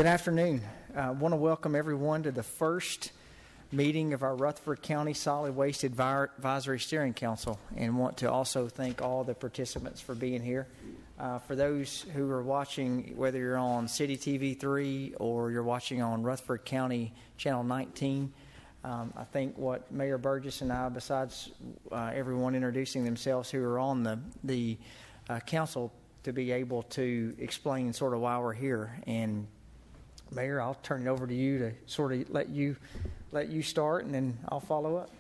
Good afternoon. I want to welcome everyone to the first meeting of our Rutherford County Solid Waste Advisory Steering Council, and want to also thank all the participants for being here. For those who are watching, whether you're on City TV 3 or you're watching on Rutherford County Channel 19, I think what Mayor Burgess and I, besides everyone introducing themselves who are on the council, to be able to explain sort of why we're here. And Mayor, I'll turn it over to you to sort of let you start, and then I'll follow up.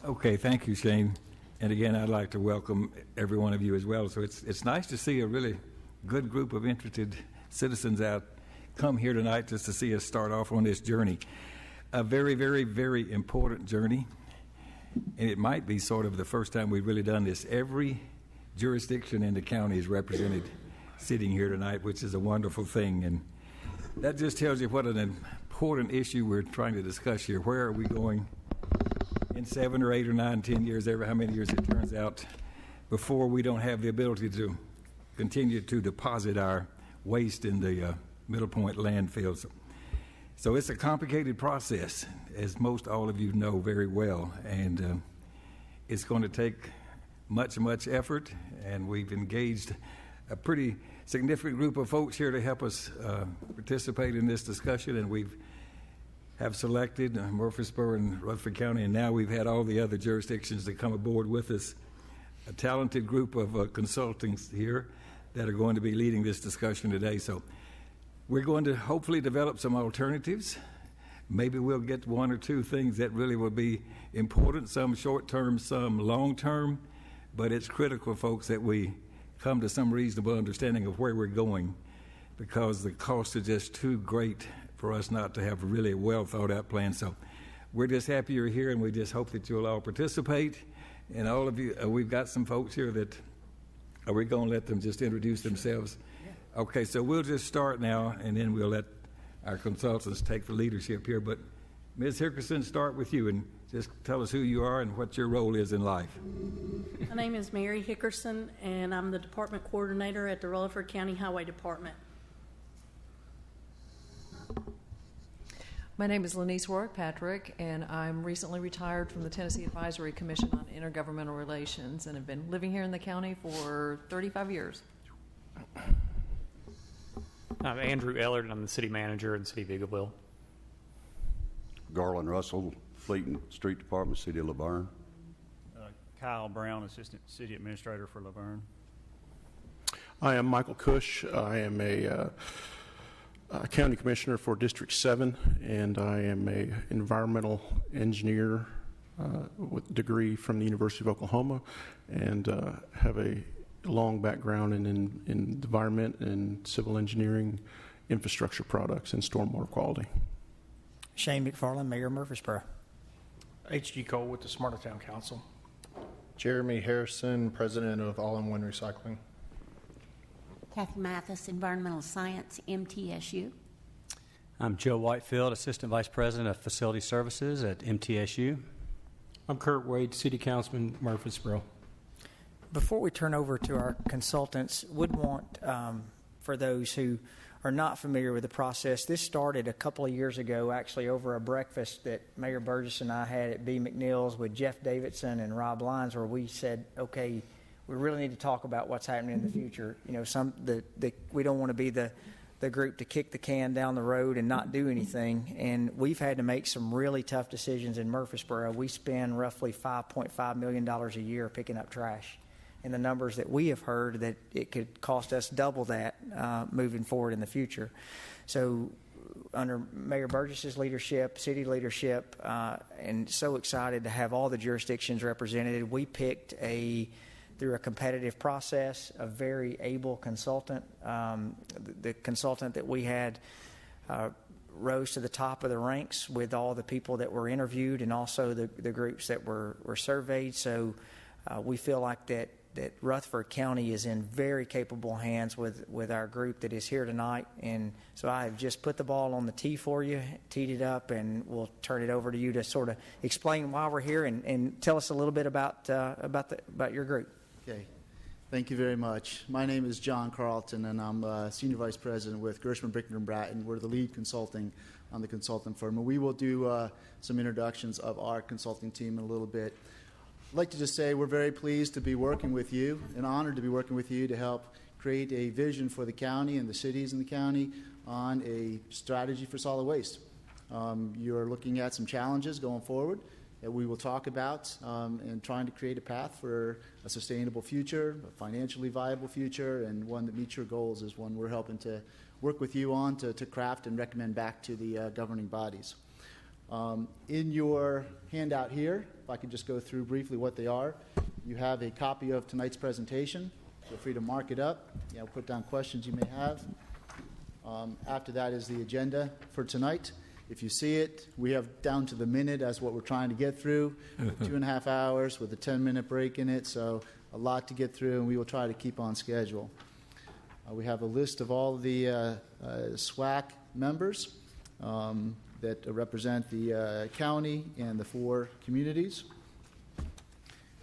Okay, thank you, Shane. And again, I'd like to welcome every one of you as well. So it's nice to see a really good group of interested citizens out come here tonight just to see us start off on this journey. A very, very, very important journey. And it might be sort of the first time we've really done this. Every jurisdiction in the county is represented sitting here tonight, which is a wonderful thing. And that just tells you what an important issue we're trying to discuss here. Where are we going in 7 or 8 or 9, 10 years, ever how many years it turns out, before we don't have the ability to continue to deposit our waste in the Middle Point landfills. So it's a complicated process, as most all of you know very well, and it's going to take much effort, and we've engaged a pretty significant group of folks here to help us participate in this discussion, and we have selected Murfreesboro and Rutherford County, and now we've had all the other jurisdictions that come aboard with us, a talented group of consultants here that are going to be leading this discussion today. So we're going to hopefully develop some alternatives. Maybe we'll get one or two things that really will be important, some short-term, some long-term, but it's critical, folks, that we come to some reasonable understanding of where we're going, because the costs are just too great for us not to have really a well thought out plan. So we're just happy you're here, and we just hope that you'll all participate. And all of you, we've got some folks here that are we going to let them just introduce themselves? Yeah. Okay, so we'll just start now, and then we'll let our consultants take the leadership here. But Ms. Hickerson, start with you and just tell us who you are and what your role is in life. My name is Mary Hickerson, and I'm the department coordinator at the Rutherford County Highway Department. My name is Lenise Warwick-Patrick, and I'm recently retired from the Tennessee Advisory Commission on Intergovernmental Relations, and have been living here in the county for 35 years. I'm Andrew Ellard, and I'm the city manager in the city of Eagleville. Garland Russell, Fleet and Street Department, City of Laverne. Kyle Brown, Assistant City Administrator for Laverne. I am Michael Cush. I am a County Commissioner for District 7, and I am a environmental engineer with a degree from the University of Oklahoma, and have a long background in environment and civil engineering, infrastructure products, and stormwater quality. Shane McFarland, Mayor of Murfreesboro. H.G. Cole with the Smarter Town Council. Jeremy Harrison, President of All-in-One Recycling. Kathy Mathis, Environmental Science, MTSU. I'm Joe Whitefield, Assistant Vice President of Facility Services at MTSU. I'm Kurt Wade, City Councilman, Murfreesboro. Before we turn over to our consultants, would want, for those who are not familiar with the process, this started a couple of years ago, actually over a breakfast that Mayor Burgess and I had at B. McNeil's with Jeff Davidson and Rob Lyons, where we said, okay, we really need to talk about what's happening in the future. You know, we don't want to be the group to kick the can down the road and not do anything. And we've had to make some really tough decisions in Murfreesboro. We spend roughly $5.5 million a year picking up trash. And the numbers that we have heard that it could cost us double that moving forward in the future. So under Mayor Burgess's leadership, city leadership, and so excited to have all the jurisdictions represented, we picked through a competitive process, a very able consultant. The consultant that we had rose to the top of the ranks with all the people that were interviewed and also the groups that were surveyed. So we feel like that Rutherford County is in very capable hands with our group that is here tonight. And so I have just put the ball on the tee for you, teed it up, and we'll turn it over to you to sort of explain why we're here and tell us a little bit about your group. Okay. Thank you very much. My name is John Carlton, and I'm Senior Vice President with Gershman, Brickner, and Bratton. We're the lead consulting on the consultant firm, and we will do some introductions of our consulting team in a little bit. I'd like to just say we're very pleased to be working with you, and honored to be working with you to help create a vision for the county and the cities in the county on a strategy for solid waste. You're looking at some challenges going forward that we will talk about, and trying to create a path for a sustainable future, a financially viable future, and one that meets your goals is one we're helping to work with you on to craft and recommend back to the governing bodies. In your handout here, if I could just go through briefly what they are, you have a copy of tonight's presentation. Feel free to mark it up, put down questions you may have. After that is the agenda for tonight. If you see it, we have down to the minute as what we're trying to get through, 2.5 hours with a 10-minute break in it, so a lot to get through, and we will try to keep on schedule. We have a list of all the SWAC members that represent the county and the 4 communities.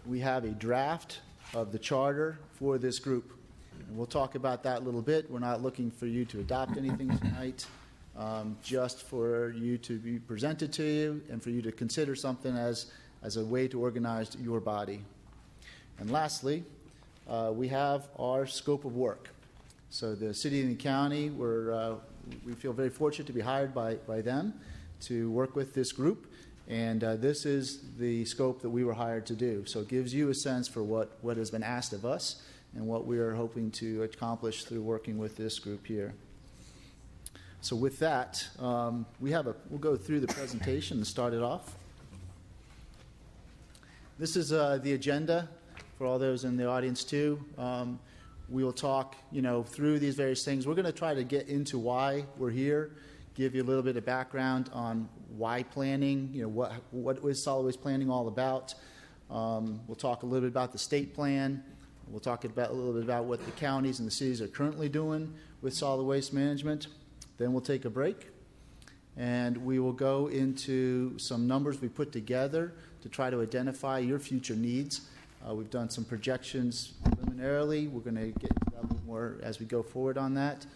We have a draft of the charter for this group, and we'll talk about that a little bit. We're not looking for you to adopt anything tonight. Just for you to be presented to you and for you to consider something as a way to organize your body. And lastly, we have our scope of work. So the city and the county, we feel very fortunate to be hired by them to work with this group, and this is the scope that we were hired to do. So it gives you a sense for what has been asked of us and what we are hoping to accomplish through working with this group here. So with that, we'll go through the presentation and start it off. This is the agenda for all those in the audience too. We will talk, through these various things. We're going to try to get into why we're here, give you a little bit of background on why planning, what is solid waste planning all about. We'll talk a little bit about the state plan. We'll talk a little bit about what the counties and the cities are currently doing with solid waste management. Then we'll take a break, and we will go into some numbers we put together to try to identify your future needs. We've done some projections preliminarily. We're going to get into that a little more as we go forward on that.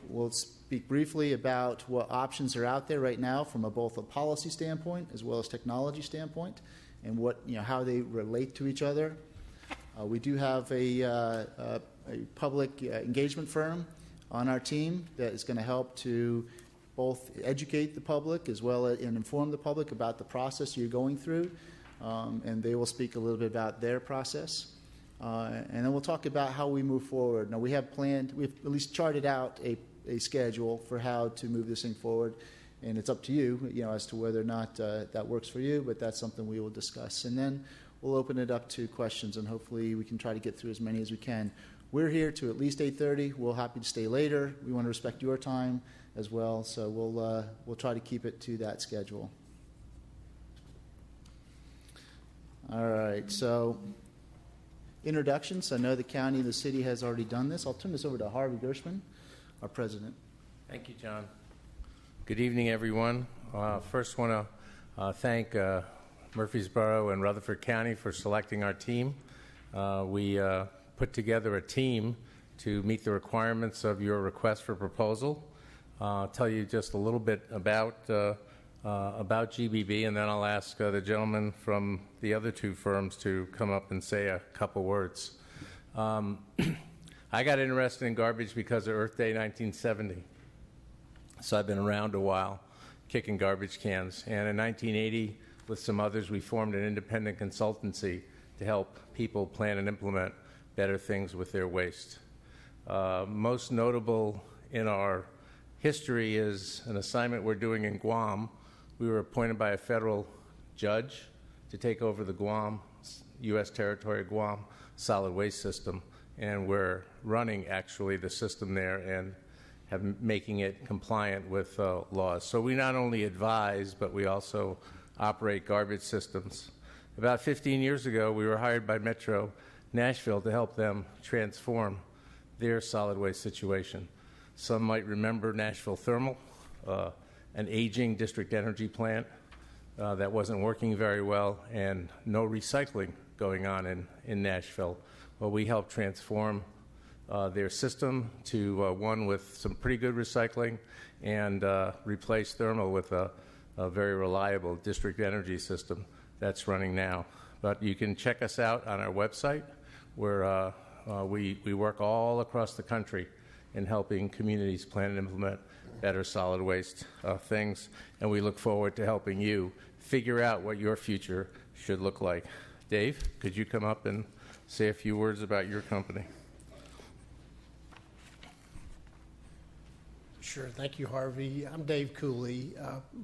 We'll speak briefly about what options are out there right now from both a policy standpoint as well as technology standpoint, and how they relate to each other. We do have a public engagement firm on our team that is going to help to both educate the public as well as inform the public about the process you're going through, and they will speak a little bit about their process. And then we'll talk about how we move forward. Now, we've at least charted out a schedule for how to move this thing forward, and it's up to you, as to whether or not that works for you, but that's something we will discuss. And then we'll open it up to questions, and hopefully we can try to get through as many as we can. We're here to at least 8:30. We're happy to stay later. We want to respect your time as well, so we'll try to keep it to that schedule. All right, so introductions. I know the county and the city has already done this. I'll turn this over to Harvey Gershman, our president. Thank you, John. Good evening, everyone. First, want to thank Murfreesboro and Rutherford County for selecting our team. We put together a team to meet the requirements of your request for proposal. I'll tell you just a little bit about GBB, and then I'll ask the gentleman from the other 2 firms to come up and say a couple words. I got interested in garbage because of Earth Day 1970. So I've been around a while, kicking garbage cans. And in 1980, with some others, we formed an independent consultancy to help people plan and implement better things with their waste. Most notable in our history is an assignment we're doing in Guam. We were appointed by a federal judge to take over the Guam, U.S. territory of Guam, solid waste system, and we're running actually the system there and making it compliant with laws. So we not only advise, but we also operate garbage systems. About 15 years ago, we were hired by Metro Nashville to help them transform their solid waste situation. Some might remember Nashville Thermal, an aging district energy plant that wasn't working very well, and no recycling going on in Nashville. Well, we help transform their system to one with some pretty good recycling and replace thermal with a very reliable district energy system that's running now. But you can check us out on our website where we work all across the country in helping communities plan and implement better solid waste things. And we look forward to helping you figure out what your future should look like. Dave, could you come up and say a few words about your company? Sure. Thank you, Harvey. I'm Dave Cooley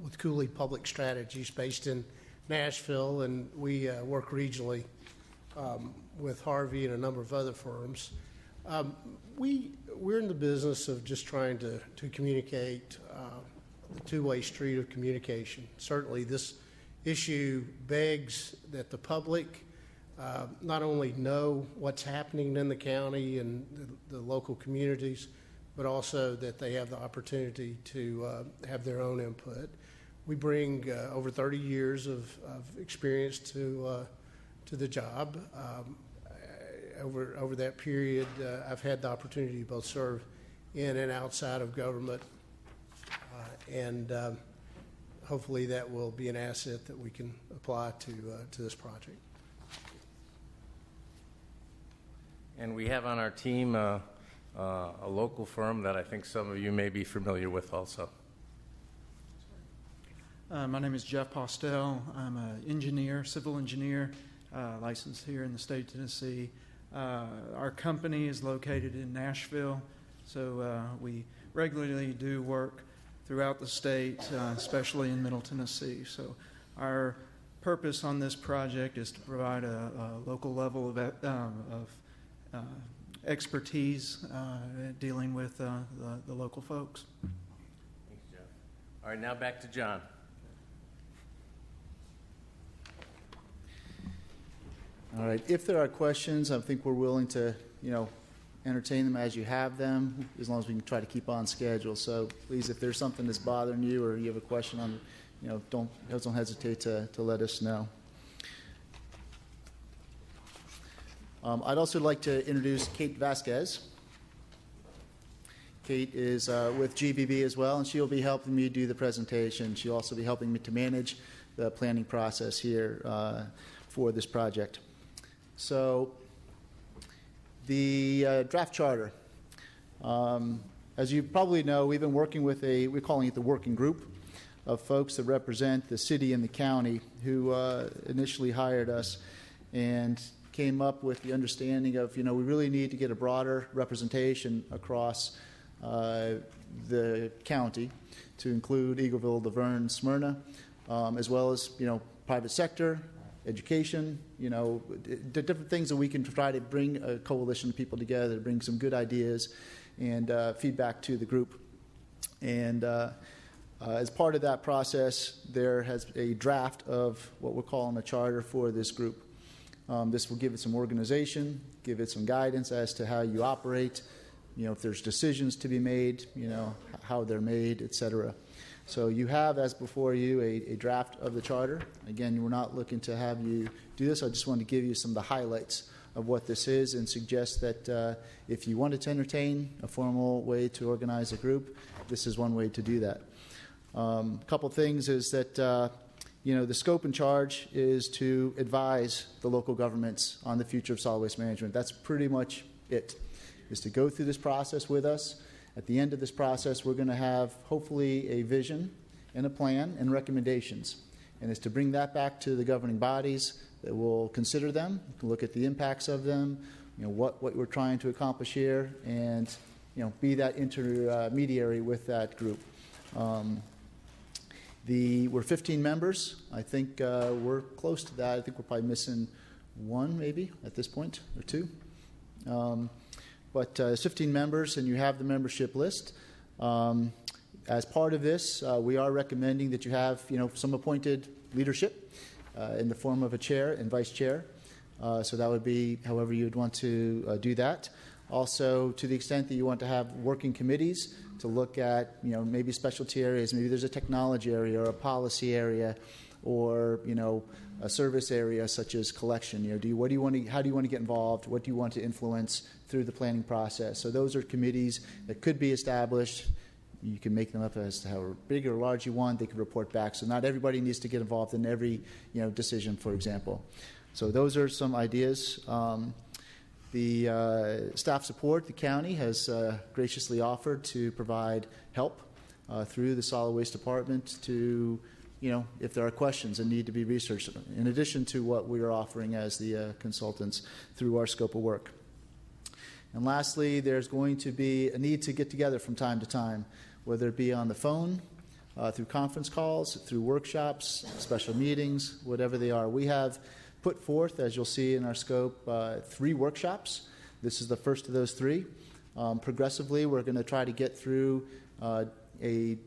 with Cooley Public Strategies based in Nashville, and we work regionally with Harvey and a number of other firms. We're in the business of just trying to communicate the two-way street of communication. Certainly this issue begs that the public not only know what's happening in the county and the local communities, but also that they have the opportunity to have their own input. We bring over 30 years of experience to the job. Over that period, I've had the opportunity to both serve in and outside of government, and hopefully that will be an asset that we can apply to this project. And we have on our team a local firm that I think some of you may be familiar with also. My name is Jeff Postel. I'm an engineer, civil engineer, licensed here in the state of Tennessee. Our company is located in Nashville, so we regularly do work throughout the state, especially in Middle Tennessee. So our purpose on this project is to provide a local level of expertise dealing with the local folks. Thanks, Jeff. All right, now back to John. All right. If there are questions, I think we're willing to, entertain them as you have them, as long as we can try to keep on schedule. So please, if there's something that's bothering you or you have a question on, don't hesitate to let us know. I'd also like to introduce Kate Vasquez. Kate is with GBB as well, and she'll be helping me do the presentation. She'll also be helping me to manage the planning process here for this project. So the draft charter. As you probably know, we've been working with we're calling it the working group of folks that represent the city and the county who initially hired us and came up with the understanding of, we really need to get a broader representation across the county to include Eagleville, Laverne, Smyrna, as well as, private sector, education, the different things that we can try to bring a coalition of people together, to bring some good ideas and feedback to the group. And as part of that process, there has a draft of what we're calling a charter for this group. This will give it some organization, give it some guidance as to how you operate, if there's decisions to be made, how they're made, etc. So you have, as before you, a draft of the charter. Again, we're not looking to have you do this. I just wanted to give you some of the highlights of what this is and suggest that if you wanted to entertain a formal way to organize a group, this is one way to do that. A couple things is that, the scope and charge is to advise the local governments on the future of solid waste management. That's pretty much it, is to go through this process with us. At the end of this process, we're going to have, hopefully, a vision and a plan and recommendations. And it's to bring that back to the governing bodies that will consider them, look at the impacts of them, what we're trying to accomplish here, and, be that intermediary with that group. We're 15 members. I think we're close to that. I think we're probably missing one, maybe, at this point, or two. But 15 members, and you have the membership list. As part of this, we are recommending that you have, some appointed leadership in the form of a chair and vice chair. So that would be however you would want to do that. Also, to the extent that you want to have working committees to look at, maybe specialty areas, maybe there's a technology area or a policy area or a service area such as collection. How do you want to get involved? What do you want to influence through the planning process? So those are committees that could be established. You can make them up as to how big or large you want. They can report back. So not everybody needs to get involved in every decision, for example. So those are some ideas. The staff support, the county has graciously offered to provide help through the solid waste department to, if there are questions that need to be researched, in addition to what we are offering as the consultants through our scope of work. And lastly, there's going to be a need to get together from time to time, whether it be on the phone, through conference calls, through workshops, special meetings, whatever they are. We have put forth, as you'll see in our scope, 3 workshops. This is the first of those 3. Progressively, we're going to try to get through a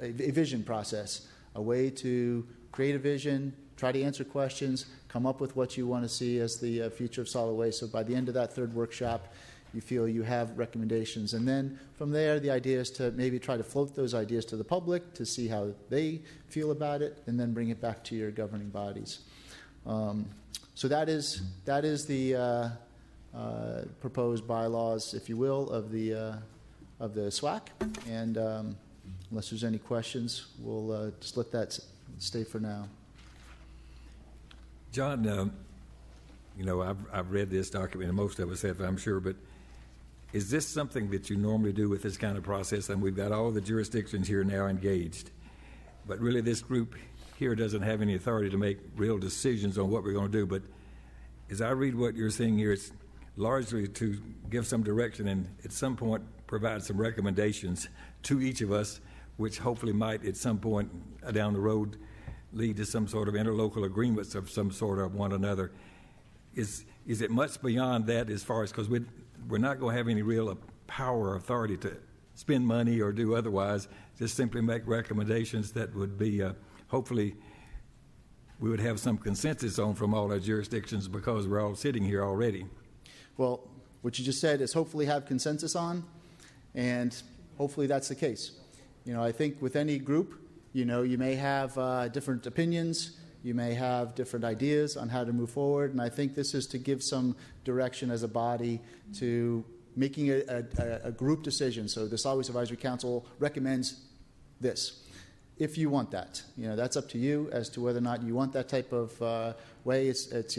vision process, a way to create a vision, try to answer questions, come up with what you want to see as the future of solid waste. So by the end of that 3rd workshop, you feel you have recommendations. And then from there, the idea is to maybe try to float those ideas to the public to see how they feel about it, and then bring it back to your governing bodies. So that is the proposed bylaws, if you will, of the SWAC. And unless there's any questions, we'll just let that stay for now. John, I've read this document, and most of us have, I'm sure, but is this something that you normally do with this kind of process? And we've got all the jurisdictions here now engaged, but really this group here doesn't have any authority to make real decisions on what we're going to do. But as I read what you're saying here, it's largely to give some direction and at some point provide some recommendations to each of us, which hopefully might at some point down the road lead to some sort of interlocal agreements of some sort of one another. Is it much beyond that as far as, because we're not going to have any real power or authority to spend money or do otherwise, just simply make recommendations that would be, hopefully, we would have some consensus on from all our jurisdictions because we're all sitting here already. Well, what you just said is hopefully have consensus on, and hopefully that's the case. I think with any group, you may have different opinions, you may have different ideas on how to move forward, and I think this is to give some direction as a body to making a group decision. So the Solid Waste Advisory Council recommends this. If you want that, that's up to you as to whether or not you want that type of way. It's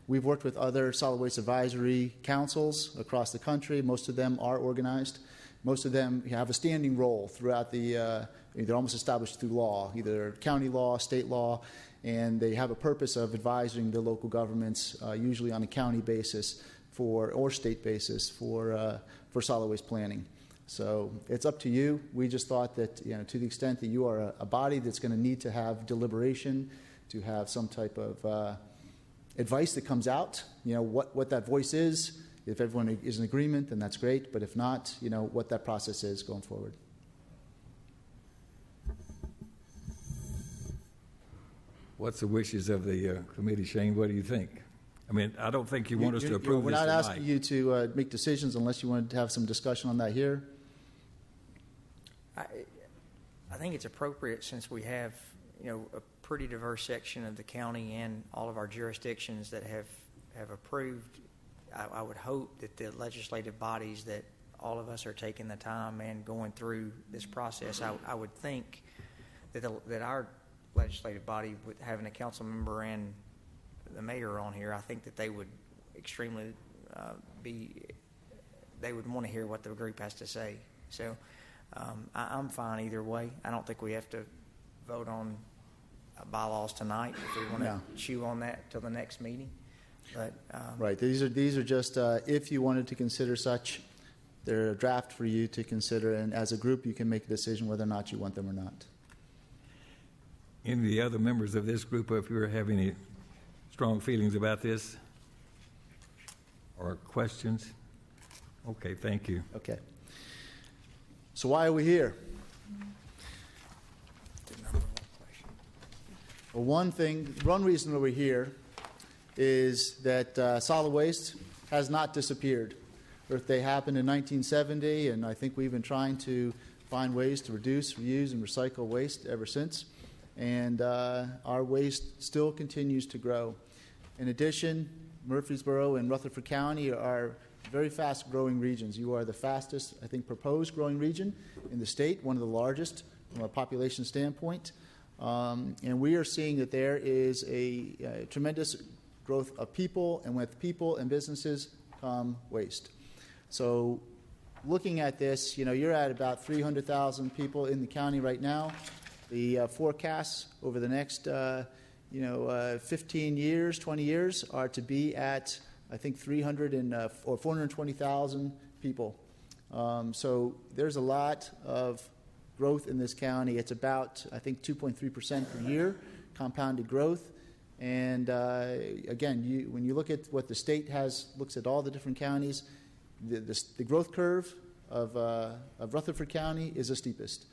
we've worked with other solid waste advisory councils across the country. Most of them are organized. Most of them have a standing role throughout they're almost established through law, either county law, state law, and they have a purpose of advising the local governments, usually on a county basis or state basis for solid waste planning. So it's up to you. We just thought that to the extent that you are a body that's going to need to have deliberation, to have some type of advice that comes out, what that voice is. If everyone is in agreement, then that's great. But if not, what that process is going forward. What's the wishes of the committee, Shane? What do you think? I mean, I don't think you want us to approve we're this not tonight. asking you to make decisions unless you wanted to have some discussion on that here. I think it's appropriate, since we have a pretty diverse section of the county and all of our jurisdictions that have approved. I would hope that the legislative bodies, that all of us are taking the time and going through this process. I would think that our legislative body, with having a council member and the mayor on here, I think that they would extremely they would want to hear what the group has to say. So I'm fine either way. I don't think we have to vote on bylaws tonight if we want to chew on that till the next meeting. But right, these are just if you wanted to consider such, they're a draft for you to consider, and as a group you can make a decision whether or not you want them or not. Any of the other members of this group, if you have any strong feelings about this or questions? Okay, thank you. Okay. So why are we here? Well, one reason that we're here is that solid waste has not disappeared. Earth Day happened in 1970, and I think we've been trying to find ways to reduce, reuse, and recycle waste ever since. and our waste still continues to grow. In addition, Murfreesboro and Rutherford County are very fast-growing regions. You are the fastest, I think, proposed growing region in the state, one of the largest from a population standpoint. And we are seeing that there is a tremendous growth of people, and with people and businesses come waste. So looking at this, you're at about 300,000 people in the county right now. The forecasts over the next 15 years, 20 years are to be at, I think, 420,000 people. So there's a lot of growth in this county. It's about, I think, 2.3% per year, compounded growth. And again, when you look at what the state looks at all the different counties, the growth curve of Rutherford County is the steepest.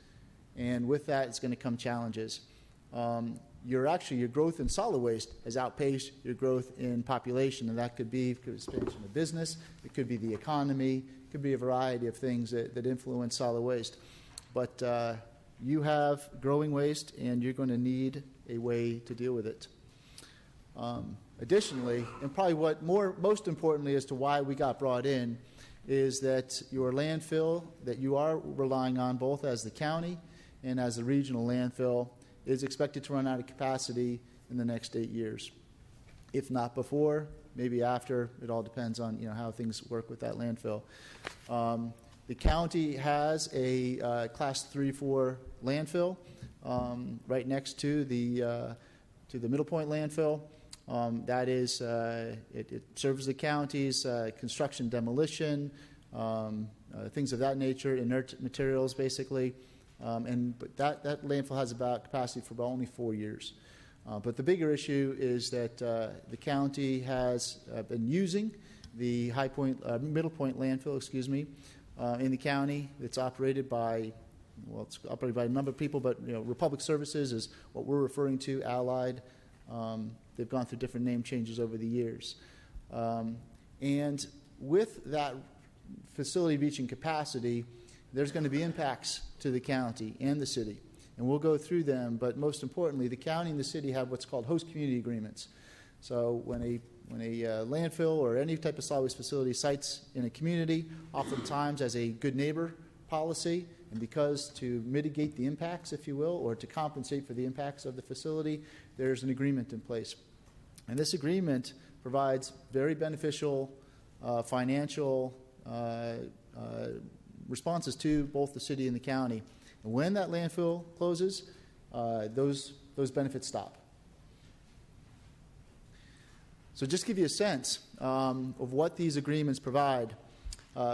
And with that, it's going to come challenges. Your growth in solid waste has outpaced your growth in population, and that could be expansion of business, it could be the economy, it could be a variety of things that influence solid waste. But you have growing waste, and you're going to need a way to deal with it. Additionally, and probably most importantly as to why we got brought in, is that your landfill that you are relying on, both as the county and as the regional landfill, is expected to run out of capacity in the next 8 years. If not before, maybe after. It all depends on how things work with that landfill. The county has a Class 3-4 landfill right next to the Middle Point landfill. That is, it serves the county's construction, demolition, things of that nature, inert materials, basically. But that landfill has about capacity for about only 4 years. But the bigger issue is that the county has been using the Middle Point landfill, in the county. It's operated by a number of people, but Republic Services is what we're referring to, Allied. They've gone through different name changes over the years. And with that facility reaching capacity, there's going to be impacts to the county and the city. And we'll go through them, but most importantly, the county and the city have what's called host community agreements. So when a landfill or any type of solid waste facility sites in a community, oftentimes as a good neighbor policy, and because to mitigate the impacts, if you will, or to compensate for the impacts of the facility, there's an agreement in place. And this agreement provides very beneficial financial responses to both the city and the county. And when that landfill closes, those benefits stop. So just to give you a sense of what these agreements provide,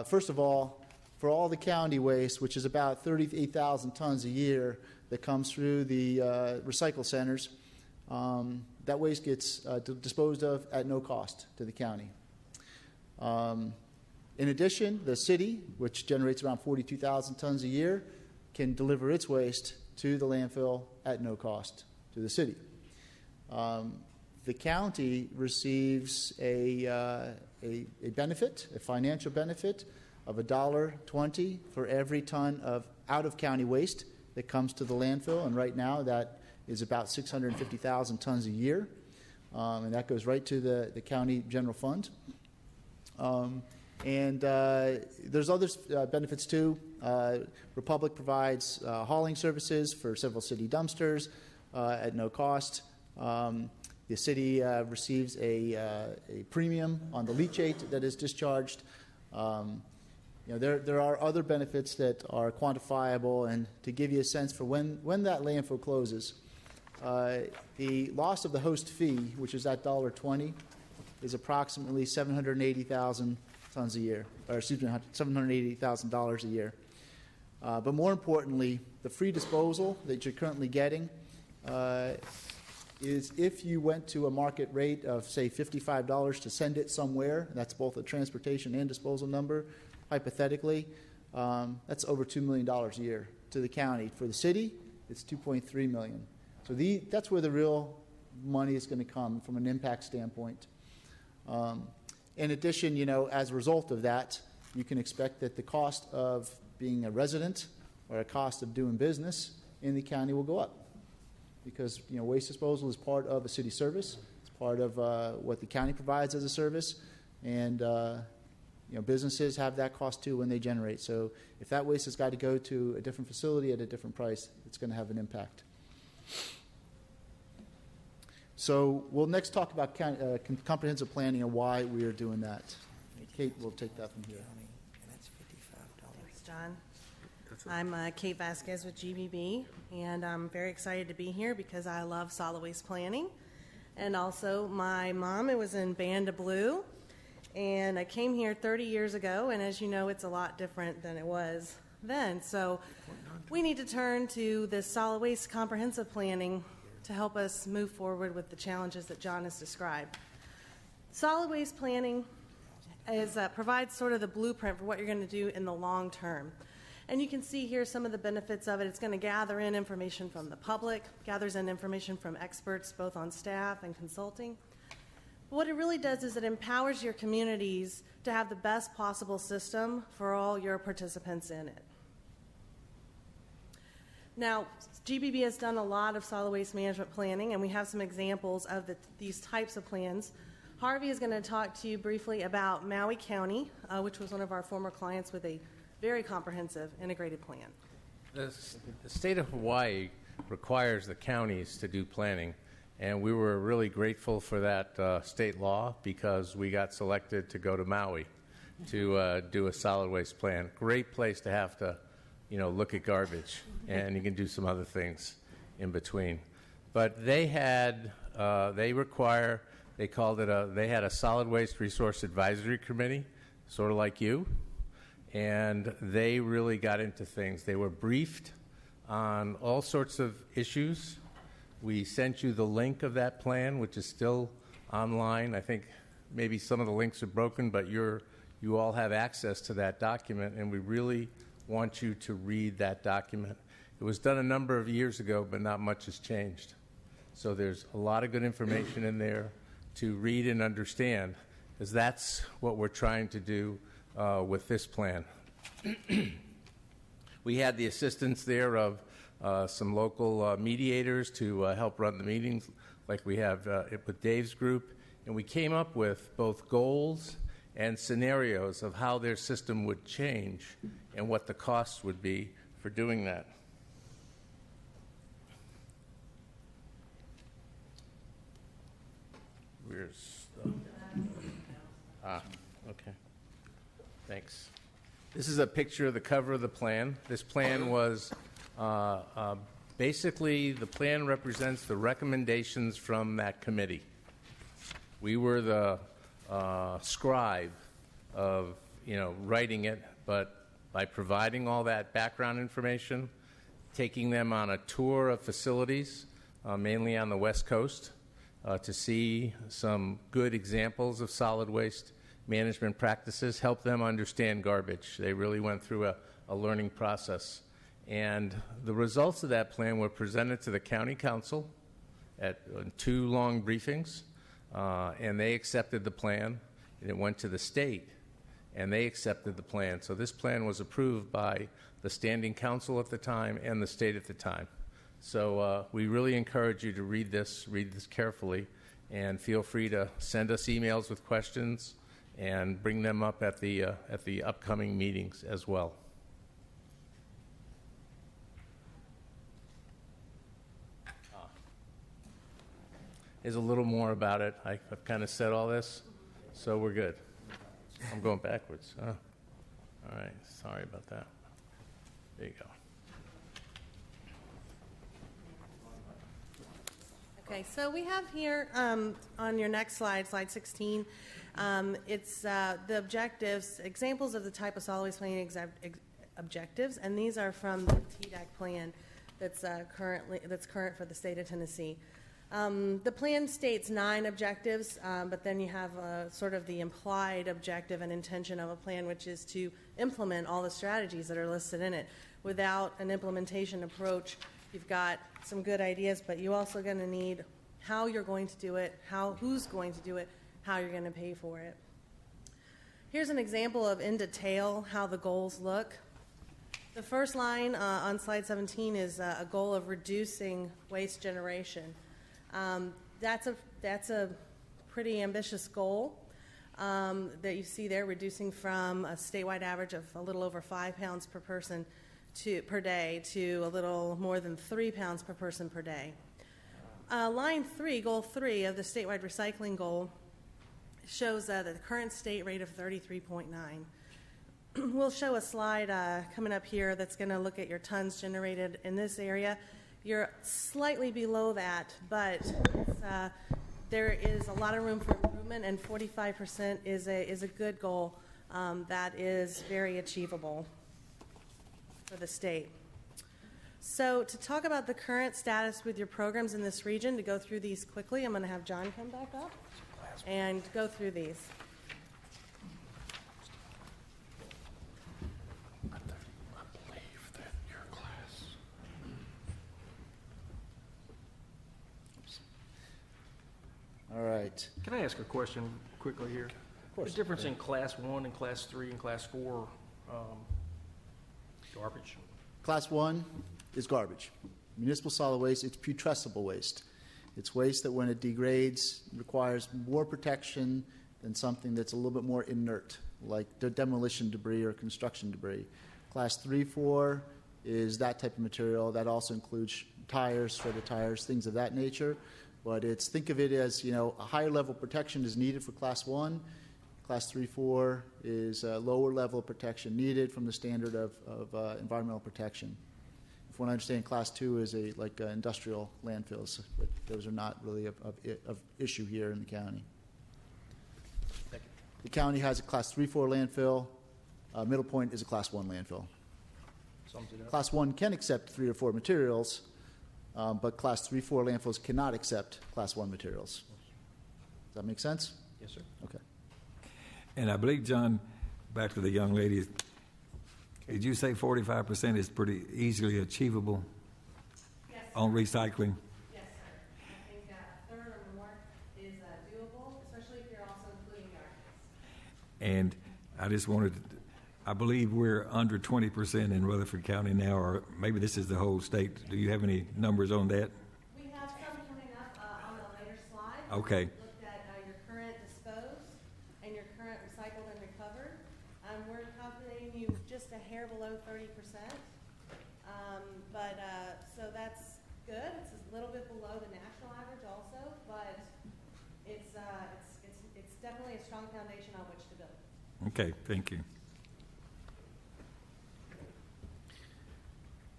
first of all, for all the county waste, which is about 38,000 tons a year that comes through the recycle centers, that waste gets disposed of at no cost to the county. In addition, the city, which generates around 42,000 tons a year, can deliver its waste to the landfill at no cost to the city. The county receives a benefit, a financial benefit of $1.20 for every ton of out-of-county waste that comes to the landfill, and right now that is about 650,000 tons a year, and that goes right to the county general fund. And there's other benefits too. Republic provides hauling services for several city dumpsters at no cost. The city receives a premium on the leachate that is discharged. There are other benefits that are quantifiable, and to give you a sense for when that landfill closes, the loss of the host fee, which is that $1.20, is approximately 780,000 tons a year, or $780,000 a year. But more importantly, the free disposal that you're currently getting is if you went to a market rate of, say, $55 to send it somewhere, that's both a transportation and disposal number, hypothetically, that's over $2 million a year to the county. For the city, it's $2.3 million. So that's where the real money is going to come from an impact standpoint. In addition, as a result of that, you can expect that the cost of being a resident or a cost of doing business in the county will go up. because waste disposal is part of a city service. It's part of what the county provides as a service, and businesses have that cost too when they generate. So if that waste has got to go to a different facility at a different price, it's going to have an impact. So we'll next talk about comprehensive planning and why we are doing that. Kate will take that from here. Thanks, John. I'm Kate Vasquez with GBB, and I'm very excited to be here because I love solid waste planning. And also, my mom was in Band of Blue, and I came here 30 years ago, and as you know, it's a lot different than it was then. So we need to turn to this solid waste comprehensive planning to help us move forward with the challenges that John has described. Solid waste planning provides sort of the blueprint for what you're going to do in the long term. And you can see here some of the benefits of it. It's going to gather in information from the public, gathers in information from experts, both on staff and consulting. But what it really does is it empowers your communities to have the best possible system for all your participants in it. Now, GBB has done a lot of solid waste management planning, and we have some examples of these types of plans. Harvey is going to talk to you briefly about Maui County, which was one of our former clients with a very comprehensive integrated plan. The state of Hawaii requires the counties to do planning, and we were really grateful for that state law because we got selected to go to Maui to do a solid waste plan. Great place to have to look at garbage, and you can do some other things in between. But they had, they called it they had a solid waste resource advisory committee, sort of like you, and they really got into things. They were briefed on all sorts of issues. We sent you the link of that plan, which is still online. I think maybe some of the links are broken, but you all have access to that document, and we really want you to read that document. It was done a number of years ago, but not much has changed. So there's a lot of good information in there to read and understand, because that's what we're trying to do with this plan. We had the assistance there of some local mediators to help run the meetings, like we have with Dave's group, and we came up with both goals and scenarios of how their system would change and what the costs would be for doing that. Where's the... okay. Thanks. This is a picture of the cover of the plan. This plan was basically, the plan represents the recommendations from that committee. We were the scribe of writing it, but by providing all that background information, taking them on a tour of facilities, mainly on the West Coast, to see some good examples of solid waste management practices, help them understand garbage. They really went through a learning process. And the results of that plan were presented to the county council at 2 long briefings, and they accepted the plan, and it went to the state, and they accepted the plan. So this plan was approved by the standing council at the time and the state at the time. So we really encourage you to read this carefully, and feel free to send us emails with questions and bring them up at the upcoming meetings as well. Here's a little more about it. I've kind of said all this, so we're good. I'm going backwards. Oh. All right, sorry about that. There you go. Okay, so we have here on your next slide, slide 16, it's the objectives, examples of the type of solid waste planning objectives, and these are from the TDAC plan that's current for the state of Tennessee. The plan states 9 objectives, but then you have sort of the implied objective and intention of a plan, which is to implement all the strategies that are listed in it. Without an implementation approach, you've got some good ideas, but you're also going to need how you're going to do it, who's going to do it, how you're going to pay for it. Here's an example of in detail how the goals look. The first line on slide 17 is a goal of reducing waste generation. That's a pretty ambitious goal that you see there, reducing from a statewide average of a little over 5 pounds per person per day to a little more than 3 pounds per person per day. Line 3, goal 3 of the statewide recycling goal shows the current state rate of 33.9. We'll show a slide coming up here that's going to look at your tons generated in this area. You're slightly below that, but there is a lot of room for improvement, and 45% is a good goal that is very achievable for the state. So to talk about the current status with your programs in this region, to go through these quickly, I'm going to have John come back up and go through these. All right. Can I ask a question quickly here? Of course. The difference in Class 1 and Class 3 and Class 4 garbage? Class 1 is garbage. Municipal solid waste, it's putrescible waste. It's waste that when it degrades requires more protection than something that's a little bit more inert, like demolition debris or construction debris. Class 3, 4 is that type of material. That also includes tires, shredded tires, things of that nature. But think of it as, a higher level of protection is needed for Class 1. Class 3, 4 is a lower level of protection needed from the standard of environmental protection. If one understands, Class 2 is like industrial landfills, but those are not really of issue here in the county. Thank you. The county has a Class 3, 4 landfill. Middle Point is a Class 1 landfill. Sums it up. Class 1 can accept 3 or 4 materials, but Class 3, 4 landfills cannot accept Class 1 materials. Does that make sense? Yes, sir. Okay. And I believe, John, back to the young lady, did you say 45% is pretty easily achievable? Yes, on recycling? Yes, sir. I think a third or more is doable, especially if you're also including garbage. And I just wanted to, I believe we're under 20% in Rutherford County now, or maybe this is the whole state. Do you have any numbers on that? We have some coming up on a later slide. Okay. Looked at your current disposed and your current recycled and recovered. We're calculating you just a hair below 30%. So that's good. It's a little bit below the national average also, but it's definitely a strong foundation on which to build. Okay, thank you.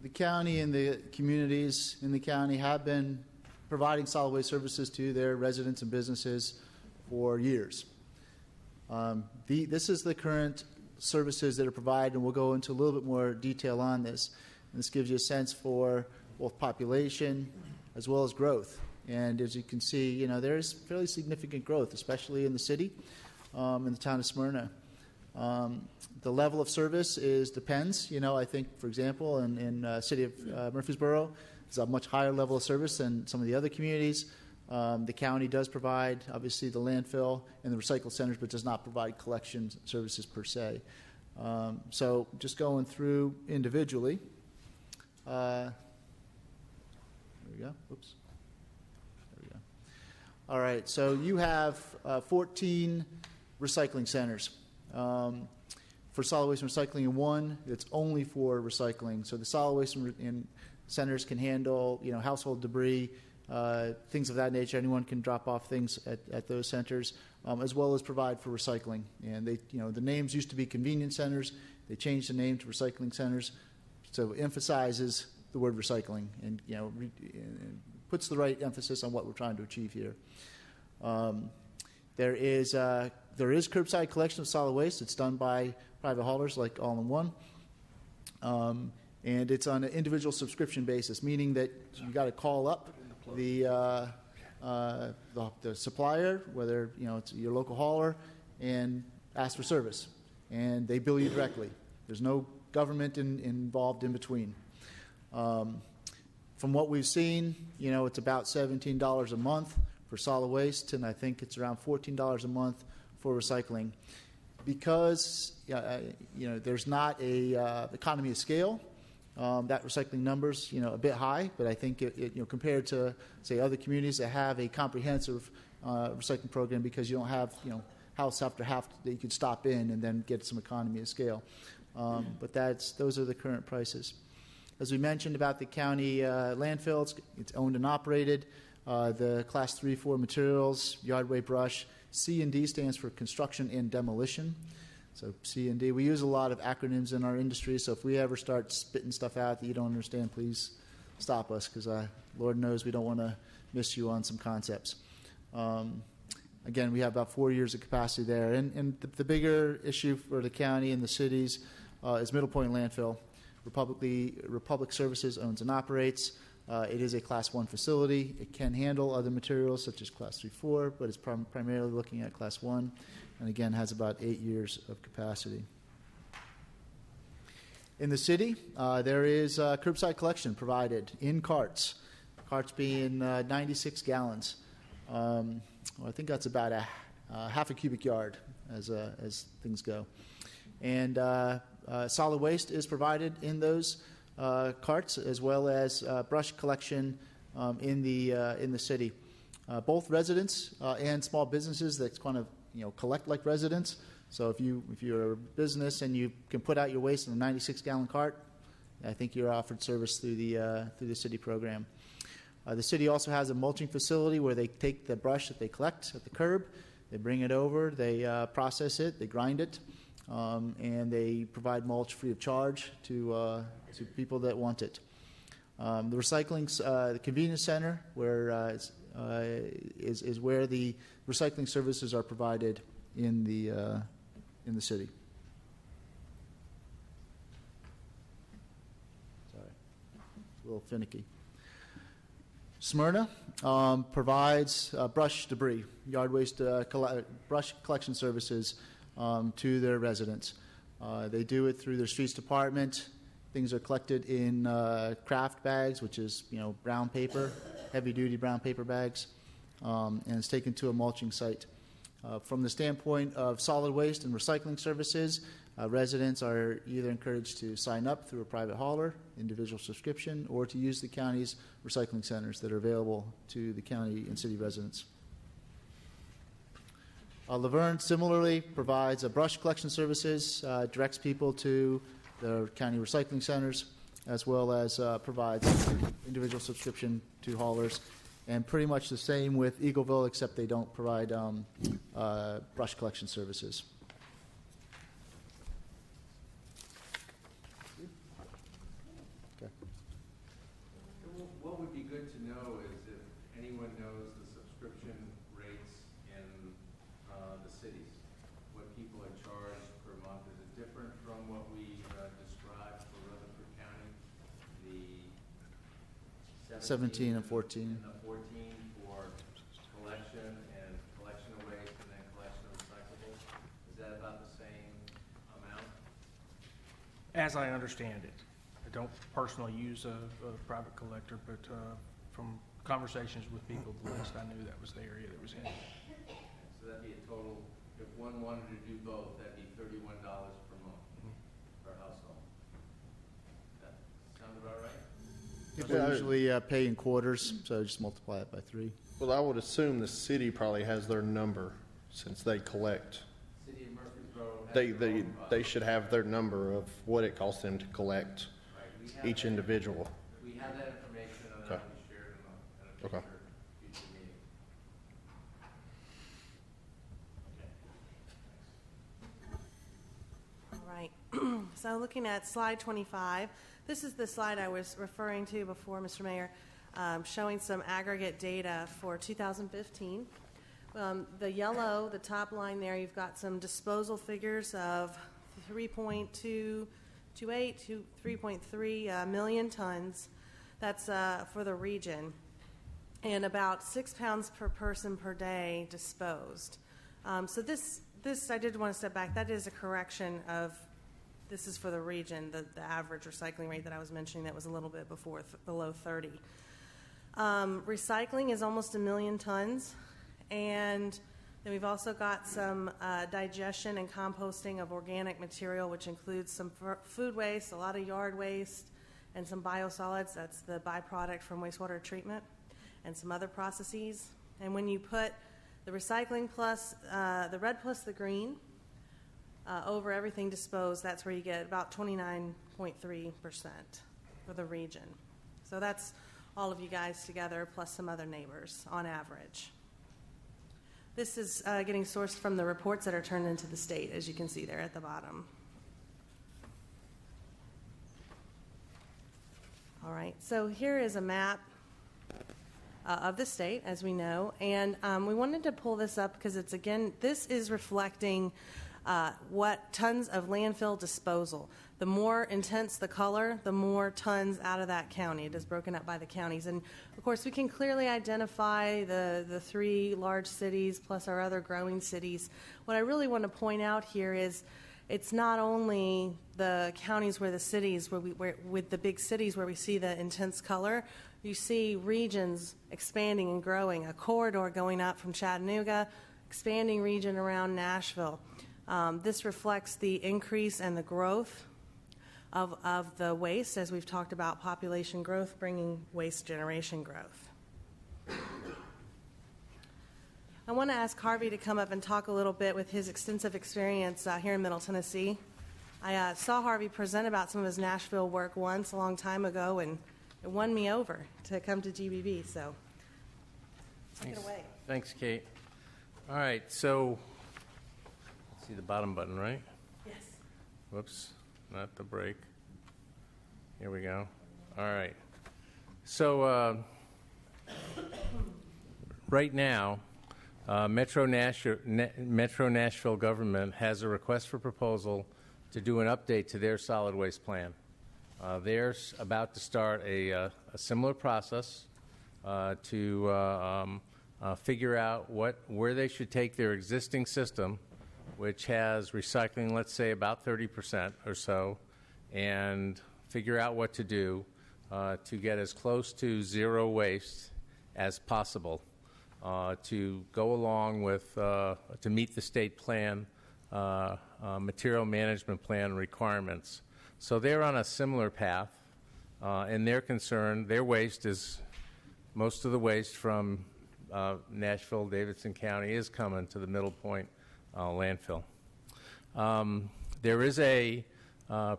The county and the communities in the county have been providing solid waste services to their residents and businesses for years. This is the current services that are provided, and we'll go into a little bit more detail on this. And this gives you a sense for both population as well as growth. And as you can see, there is fairly significant growth, especially in the city, in the town of Smyrna. The level of service depends. I think, for example, in city of Murfreesboro, there's a much higher level of service than some of the other communities. The county does provide, obviously, the landfill and the recycle centers, but does not provide collection services per se. So just going through individually. There we go. Oops. There we go. All right. So you have 14 recycling centers. For solid waste and recycling in one, it's only for recycling. So the solid waste and centers can handle, household debris, things of that nature. Anyone can drop off things at those centers, as well as provide for recycling. And they, the names used to be convenience centers. They changed the name to recycling centers, so it emphasizes the word recycling and and puts the right emphasis on what we're trying to achieve here. There is curbside collection of solid waste. It's done by private haulers like All in One. And it's on an individual subscription basis, meaning that you got to call up the supplier, whether it's your local hauler, and ask for service. And they bill you directly. There's no government involved in between. From what we've seen, it's about $17 a month for solid waste, and I think it's around $14 a month for recycling. because there's not a economy of scale. That recycling number's a bit high, but I think compared to say other communities that have a comprehensive recycling program, because you don't have house after house that you can stop in and then get some economy of scale. But those are the current prices. As we mentioned about the county landfill, it's owned and operated. The class 3-4 materials, yard waste, brush. C&D stands for construction and demolition. So C&D, we use a lot of acronyms in our industry, so if we ever start spitting stuff out that you don't understand, please stop us, because Lord knows we don't want to miss you on some concepts. Again, we have about 4 years of capacity there. And the bigger issue for the county and the cities is Middle Point Landfill. Republic Services owns and operates. It is a Class 1 facility. It can handle other materials such as Class 3-4, but it's primarily looking at Class 1, and again has about 8 years of capacity. In the city, there is curbside collection provided in carts being 96 gallons. I think that's about a half a cubic yard as things go. And solid waste is provided in those carts, as well as brush collection in the city. Both residents and small businesses that kind of collect like residents. So if you're a business and you can put out your waste in a 96-gallon cart, I think you're offered service through the city program. The city also has a mulching facility where they take the brush that they collect at the curb, they bring it over, they process it, they grind it, and they provide mulch free of charge to people that want it. The recycling, the convenience center, where is where the recycling services are provided in the city. Sorry, a little finicky. Smyrna provides brush debris, yard waste, brush collection services to their residents. They do it through their streets department. Things are collected in craft bags, which is brown paper, heavy-duty brown paper bags, and it's taken to a mulching site. From the standpoint of solid waste and recycling services, residents are either encouraged to sign up through a private hauler, individual subscription, or to use the county's recycling centers that are available to the county and city residents. Laverne similarly provides brush collection services, directs people to the county recycling centers, as well as provides individual subscription to haulers. And pretty much the same with Eagleville, except they don't provide brush collection services. Okay. What would be good to know is if anyone knows the subscription rates in the cities, what people are charged per month. Is it different from what we described for Rutherford County? The 17 and 14. And the 14 for collection of waste and then collection of recyclables. Is that about the same amount? As I understand it. I don't personally use a private collector, but from conversations with people, the last I knew that was the area that was in. So that'd be a total, if one wanted to do both, that'd be $31 per month per household. That sound about right? People usually pay in quarters, so just multiply it by 3. Well, I would assume the city probably has their number since they collect. City of Murfreesboro has They should have their number of what it costs them to collect each individual. We have that information, and that'll be shared in a future meeting. All right. So looking at slide 25, this is the slide I was referring to before, Mr. Mayor, showing some aggregate data for 2015. The yellow, the top line there, you've got some disposal figures of 3.228 to 3.3 million tons. That's for the region. And about 6 pounds per person per day disposed. So this I did want to step back. That is a correction of, this is for the region, the average recycling rate that I was mentioning that was a little bit below 30. Recycling is almost 1 million tons, and Then we've also got some digestion and composting of organic material, which includes some food waste, a lot of yard waste, and some biosolids. That's the byproduct from wastewater treatment, and some other processes. And when you put the recycling plus the red plus the green over everything disposed, that's where you get about 29.3% for the region. So that's all of you guys together plus some other neighbors on average. This is getting sourced from the reports that are turned into the state, as you can see there at the bottom. All right, so here is a map of the state, as we know, and we wanted to pull this up because it's, again, this is reflecting what tons of landfill disposal. The more intense the color, the more tons out of that county. It is broken up by the counties. And, of course, we can clearly identify the 3 large cities plus our other growing cities. What I really want to point out here is it's not only the counties where the cities, with the big cities where we see the intense color. You see regions expanding and growing, a corridor going up from Chattanooga, expanding region around Nashville. This reflects the increase and the growth of the waste, as we've talked about population growth bringing waste generation growth. I want to ask Harvey to come up and talk a little bit with his extensive experience here in Middle Tennessee. I saw Harvey present about some of his Nashville work once a long time ago, and it won me over to come to GBB, so take it away. Thanks, Kate. All right, so see the bottom button, right? Yes. Whoops, not the brake. Here we go. All right. So right now, Metro Nashville government has a request for proposal to do an update to their solid waste plan. They're about to start a similar process to figure out where they should take their existing system, which has recycling, let's say, about 30% or so, and figure out what to do to get as close to zero waste as possible to go along with, to meet the state plan, material management plan requirements. So they're on a similar path, and they're concerned, their waste is, most of the waste from Nashville, Davidson County is coming to the Middle Point landfill. There is a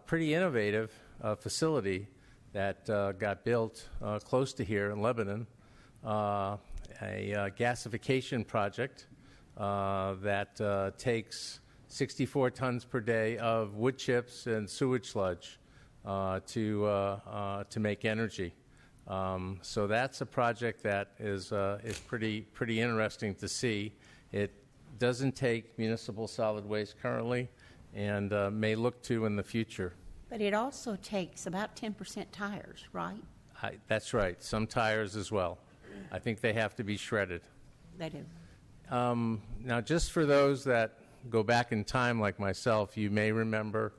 pretty innovative facility that got built close to here in Lebanon, a gasification project that takes 64 tons per day of wood chips and sewage sludge to make energy. So that's a project that is pretty interesting to see. It doesn't take municipal solid waste currently, and may look to in the future. But it also takes about 10% tires, right? That's right. Some tires as well. I think they have to be shredded. They do. Now, just for those that go back in time like myself, you may remember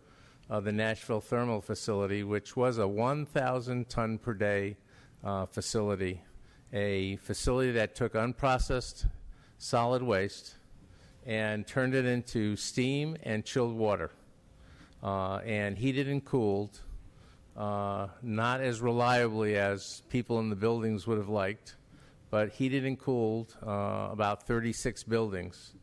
the Nashville Thermal Facility, which was a 1,000 ton per day facility, a facility that took unprocessed solid waste and turned it into steam and chilled water, and heated and cooled, not as reliably as people in the buildings would have liked, but heated and cooled about 36 buildings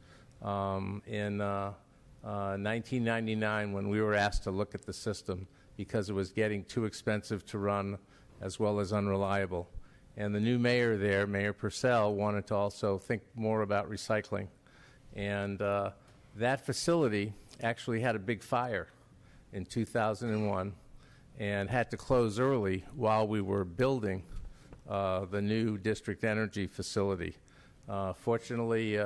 in 1999 when we were asked to look at the system because it was getting too expensive to run as well as unreliable. And the new mayor there, Mayor Purcell, wanted to also think more about recycling. And that facility actually had a big fire in 2001 and had to close early while we were building the new district energy facility. Fortunately,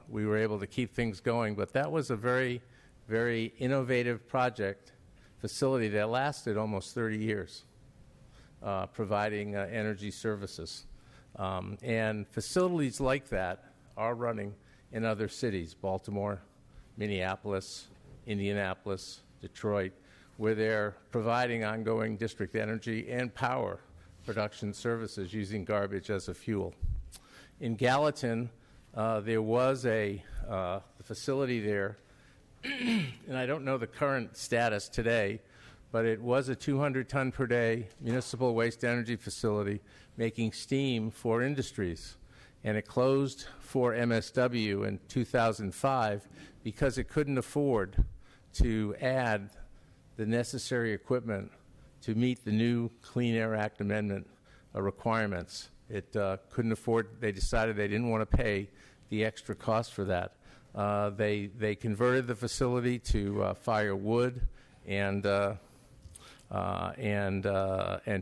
we were able to keep things going, but that was a very, very innovative facility that lasted almost 30 years, providing energy services. And facilities like that are running in other cities, Baltimore, Minneapolis, Indianapolis, Detroit, where they're providing ongoing district energy and power production services using garbage as a fuel. In Gallatin, there was a facility there, and I don't know the current status today, but it was a 200-ton per day municipal waste energy facility making steam for industries. And it closed for MSW in 2005 because it couldn't afford to add the necessary equipment to meet the new Clean Air Act amendment requirements. It couldn't afford, they decided they didn't want to pay the extra cost for that. They converted the facility to fire wood and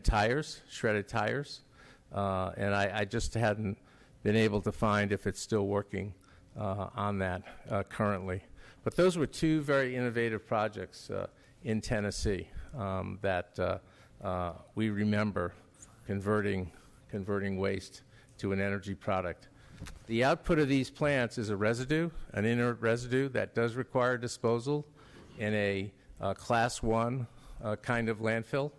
tires, shredded tires, and I just hadn't been able to find if it's still working on that currently. But those were two very innovative projects in Tennessee that we remember converting waste to an energy product. The output of these plants is a residue, an inert residue that does require disposal in a Class 1 kind of landfill.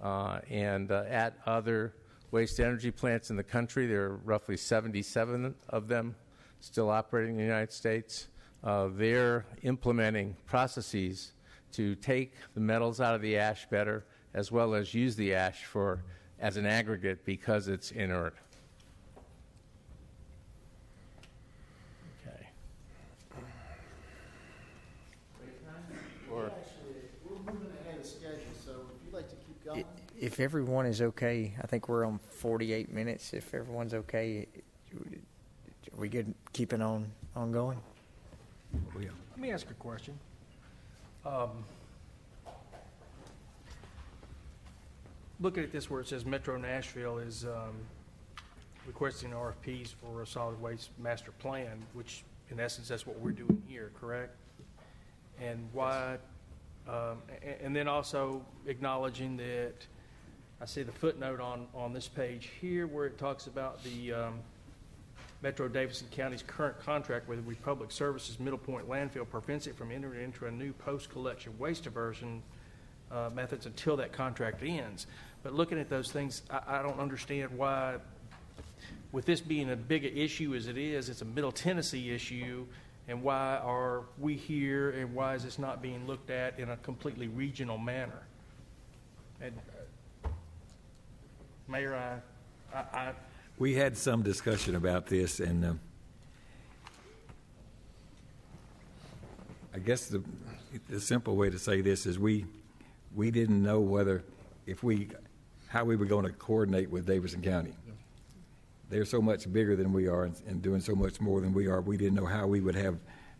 And at other waste energy plants in the country, there are roughly 77 of them still operating in the United States. They're implementing processes to take the metals out of the ash better, as well as use the ash as an aggregate because it's inert. Okay. We're moving ahead of schedule, so if you'd like to keep going. If everyone is okay, I think we're on 48 minutes. If everyone's okay, are we good keeping on going? Let me ask a question. Looking at this where it says Metro Nashville is requesting RFPs for a solid waste master plan, which in essence that's what we're doing here, correct? And why? And then also acknowledging that I see the footnote on this page here where it talks about the Metro Davidson County's current contract with Republic Services Middle Point Landfill prevents it from entering into a new post-collection waste diversion methods until that contract ends. But looking at those things, I don't understand why, with this being a bigger issue as it is, it's a Middle Tennessee issue, and why are we here, and why is this not being looked at in a completely regional manner? And Mayor, we had some discussion about this, and I guess the simple way to say this is we didn't know how we were going to coordinate with Davidson County. They're so much bigger than we are and doing so much more than we are. We didn't know how we would have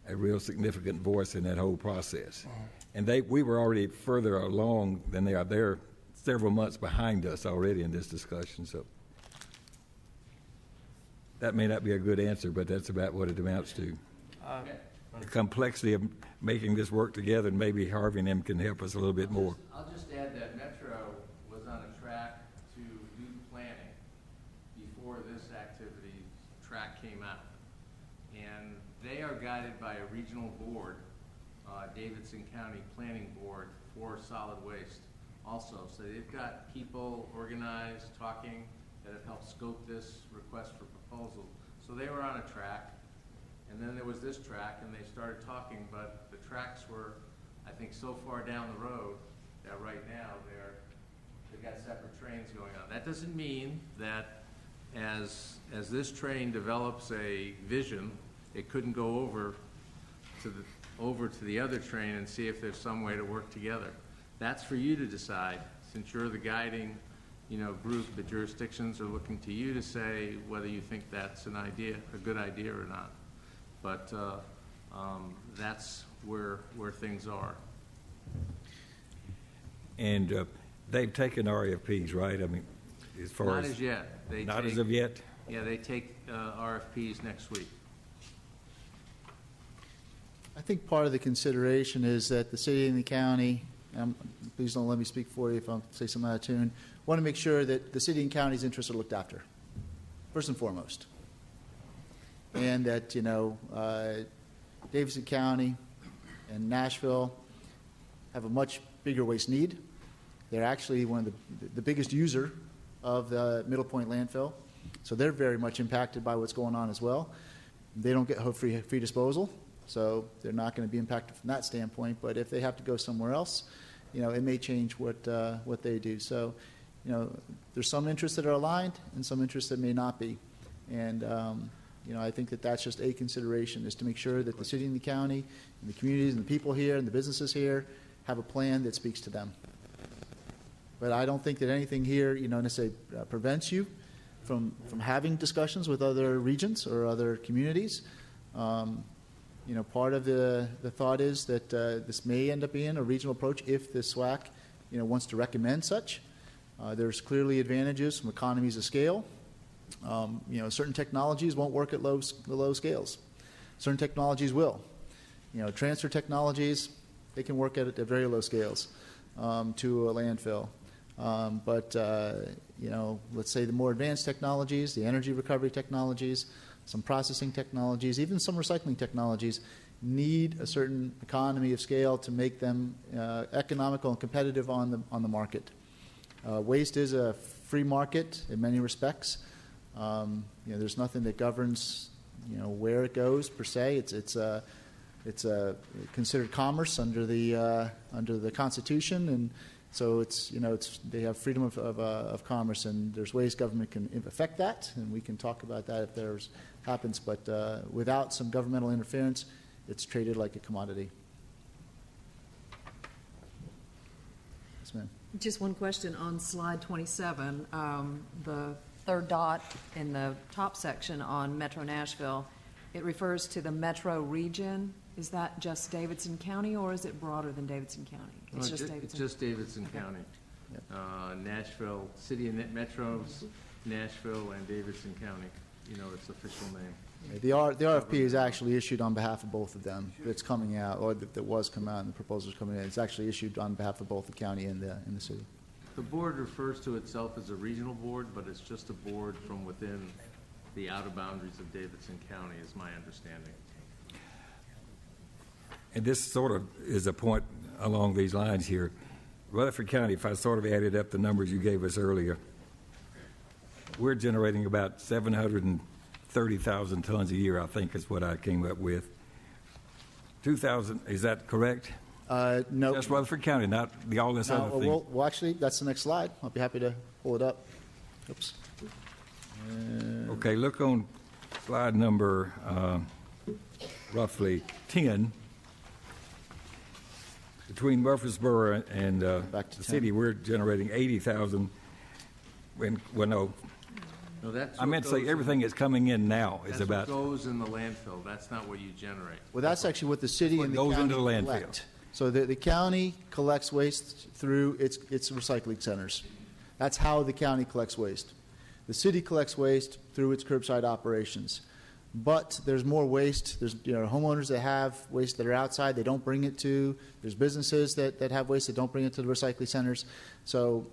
a real significant voice in that whole process. And we were already further along than they are. They're several months behind us already in this discussion. So that may not be a good answer, but that's about what it amounts to. The complexity of making this work together, and maybe Harvey and them can help us a little bit more. I'll just add that Metro was on a track to do the planning before this activity track came out. And they are guided by a regional board, Davidson County Planning Board for solid waste also. So they've got people organized, talking, that have helped scope this request for proposal. So they were on a track. And then there was this track, and they started talking, but the tracks were, I think, so far down the road that right now they've got separate trains going on. That doesn't mean that as this train develops a vision, it couldn't go over to the other train and see if there's some way to work together. That's for you to decide, since you're the guiding group. The jurisdictions are looking to you to say whether you think that's a good idea or not. But that's where things are. And they've taken RFPs, right? I mean, as far not as yet. As of yet? Yeah, they take RFPs next week. I think part of the consideration is that the city and the county, please don't let me speak for you if I say something out of tune, want to make sure that the city and county's interests are looked after, first and foremost. And that, Davidson County and Nashville have a much bigger waste need. They're actually one of the biggest user of the Middle Point landfill, so they're very much impacted by what's going on as well. They don't get free disposal, so they're not going to be impacted from that standpoint. But if they have to go somewhere else, it may change what they do. So, there's some interests that are aligned and some interests that may not be. And, I think that that's just a consideration, is to make sure that the city and the county and the communities and the people here and the businesses here have a plan that speaks to them. But I don't think that anything here, necessarily prevents you from having discussions with other regions or other communities. Part of the thought is that this may end up being a regional approach if the SWAC, wants to recommend such. There's clearly advantages from economies of scale. Certain technologies won't work at low scales. Certain technologies will. Transfer technologies, they can work at very low scales to a landfill. But let's say the more advanced technologies, the energy recovery technologies, some processing technologies, even some recycling technologies, need a certain economy of scale to make them economical and competitive on the market. Waste is a free market in many respects. There's nothing that governs where it goes per se. It's considered commerce under the Constitution, and so they have freedom of commerce, and there's ways government can affect that, and we can talk about that if there's happens. But without some governmental interference, it's traded like a commodity. Yes, ma'am. Just one question on slide 27, the third dot in the top section on Metro Nashville. It refers to the metro region. Is that just Davidson County, or is it broader than Davidson County? It's just Davidson. It's just Davidson County. Yep. Nashville, City and Metros, Nashville, and Davidson County. Its official name. The RFP is actually issued on behalf of both of them. It's coming out, or that was coming out, and the proposal's coming in. It's actually issued on behalf of both the county and the city. The board refers to itself as a regional board, but it's just a board from within the outer boundaries of Davidson County, is my understanding. And this sort of is a point along these lines here. Rutherford County, if I sort of added up the numbers you gave us earlier, we're generating about 730,000 tons a year, I think is what I came up with. 2,000, is that correct? No. Just Rutherford County, not all this other thing. Well, actually, that's the next slide. I'll be happy to pull it up. Oops. Okay, look on slide number roughly 10. Between Murfreesboro and the city, we're generating 80,000. No, I meant to say everything that's coming in now is about. That's what goes in the landfill. That's not what you generate. Well, that's actually what the city and the county goes into the landfill. Collect. So the county collects waste through its recycling centers. That's how the county collects waste. The city collects waste through its curbside operations. But there's more waste. There's homeowners that have waste that are outside. They don't bring it to. There's businesses that have waste that don't bring it to the recycling centers. So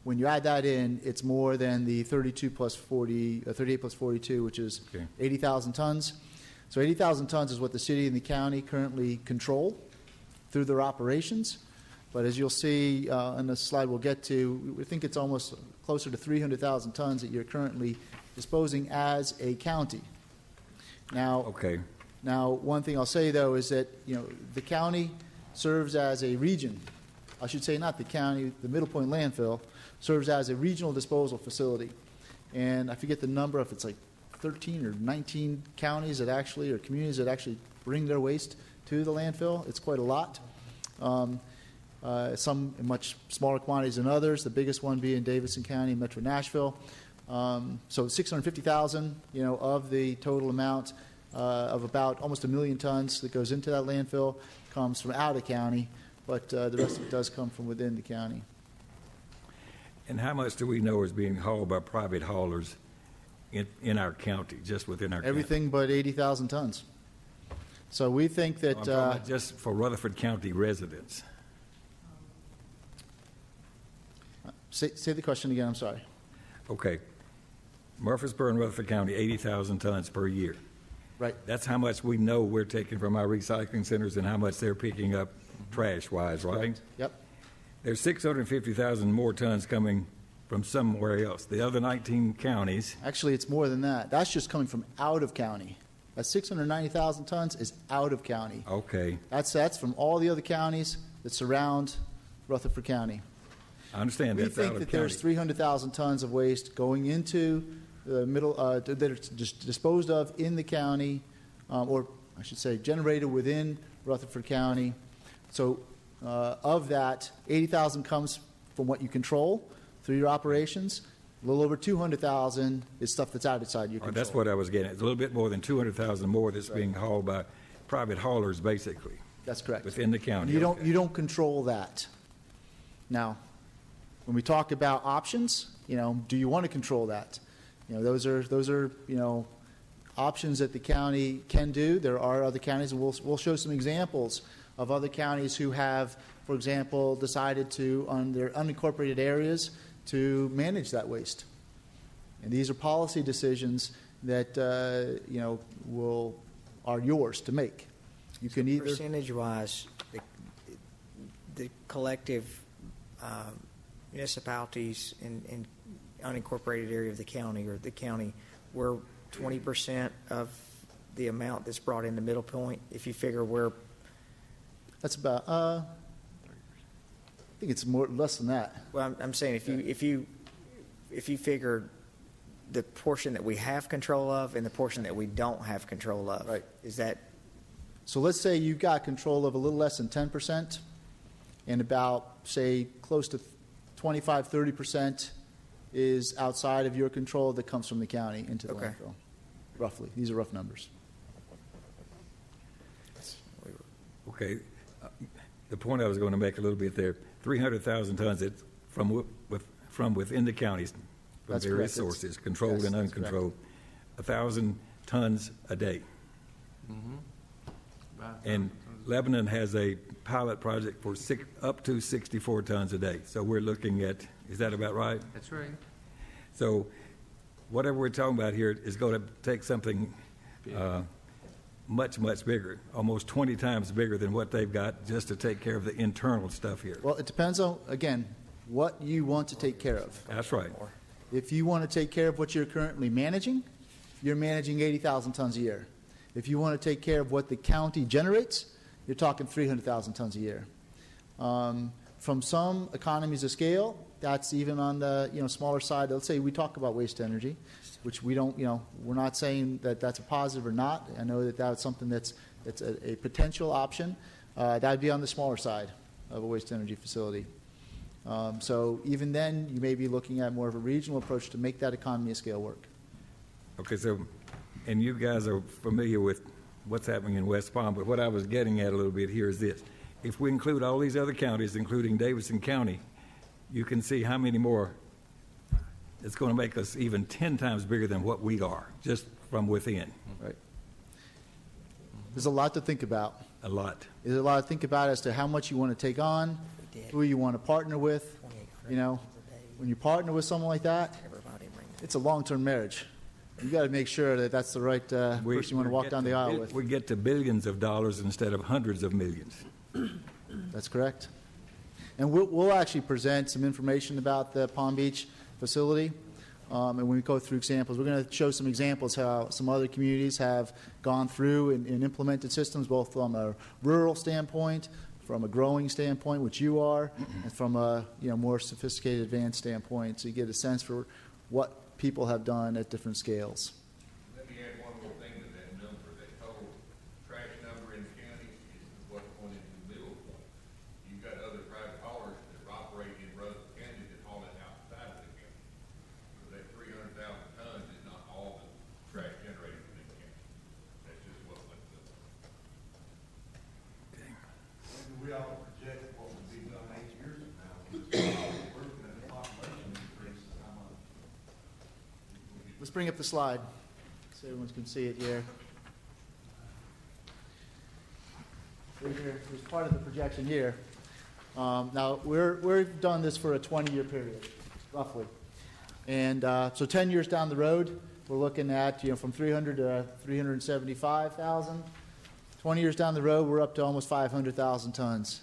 when you add that in, it's more than the 38 plus 42, which is 80,000 tons. So 80,000 tons is what the city and the county currently control through their operations. But as you'll see on the slide we'll get to, we think it's almost closer to 300,000 tons that you're currently disposing as a county. Now, one thing I'll say, though, is that the county serves as a region. I should say not the county. The Middle Point landfill serves as a regional disposal facility. And I forget the number, if it's like 13 or 19 counties that actually, or communities that actually bring their waste to the landfill. It's quite a lot. Some in much smaller quantities than others, the biggest one being Davidson County, Metro Nashville. So 650,000, of the total amount of about almost 1 million tons that goes into that landfill comes from out of county, but the rest of it does come from within the county. And how much do we know is being hauled by private haulers in our county, just within our county? Everything but 80,000 tons. So we think that... I'm talking about just for Rutherford County residents. Say the question again, I'm sorry. Okay. Murfreesboro and Rutherford County, 80,000 tons per year. Right. That's how much we know we're taking from our recycling centers and how much they're picking up trash-wise, right? Correct. Yep. There's 650,000 more tons coming from somewhere else. The other 19 counties... Actually, it's more than that. That's just coming from out of county. That 690,000 tons is out of county. Okay. That's from all the other counties that surround Rutherford County. I understand We that's think out that of there's county. 300,000 tons of waste going into the middle, that are just disposed of in the county, or I should say generated within Rutherford County. So of that, 80,000 comes from what you control through your operations. A little over 200,000 is stuff that's outside your control. That's what I was getting at. It's a little bit more than 200,000 more that's being hauled by private haulers, basically. That's correct. Within the county. You don't control that. Now, when we talk about options, do you want to control that? Those are options that the county can do. There are other counties, and we'll show some examples of other counties who have, for example, decided to, on their unincorporated areas, to manage that waste. And these are policy decisions that are yours to make. You can either percentage-wise, the collective municipalities in unincorporated area of the county or the county, we're 20% of the amount that's brought into Middle Point. If you figure that's about I think it's less than that. Well, I'm saying if you figure the portion that we have control of and the portion that we don't have control of, right? Is that so? Let's say you've got control of a little less than 10%, and about say close to 25-30% is outside of your control that comes from the county into the landfill. Roughly, these are rough numbers. Okay. The point I was going to make a little bit there, 300,000 tons from within the counties, from That's various correct. sources, controlled Yes, and that's uncontrolled, 1,000 tons a day. And Lebanon has a pilot project for up to 64 tons a day. So we're looking at, is that about right? That's right. So whatever we're talking about here is going to take something much, much bigger, almost 20 times bigger than what they've got just to take care of the internal stuff here. Well, it depends on, again, what you want to take care of. That's right. If you want to take care of what you're currently managing, you're managing 80,000 tons a year. If you want to take care of what the county generates, you're talking 300,000 tons a year. From some economies of scale, that's even on the smaller side. Let's say we talk about waste energy, which we don't, we're not saying that that's a positive or not. I know that that's something that's a potential option. That would be on the smaller side of a waste energy facility. So even then, you may be looking at more of a regional approach to make that economy of scale work. Okay, so, and you guys are familiar with what's happening in West Palm, but what I was getting at a little bit here is this. If we include all these other counties, including Davidson County, you can see how many more it's going to make us even 10 times bigger than what we are, just from within. Right. There's a lot to think about. A lot. There's a lot to think about as to how much you want to take on, who you want to partner with. When you partner with someone like that, it's a long-term marriage. You got to make sure that that's the right person you want to walk down the aisle with. We get to billions of dollars instead of hundreds of millions. That's correct. And we'll actually present some information about the Palm Beach facility. And when we go through examples, we're going to show some examples how some other communities have gone through and implemented systems, both from a rural standpoint, from a growing standpoint, which you are, and from a more sophisticated, advanced standpoint, so you get a sense for what people have done at different scales. Let me add one more thing to that number. That total trash number in the county is what's going into the middle point. You've got other private haulers that operate in Rutherford County that haul it outside of the county. So that 300,000 tons is not all the trash generated within the county. That's just what went to. We all project what would be done 8 years from now. We're looking at the population increase. Let's bring up the slide so everyone can see it here. Here's part of the projection here. Now, we've done this for a 20-year period, roughly. And so 10 years down the road, we're looking at from 300 to 375,000. 20 years down the road, we're up to almost 500,000 tons,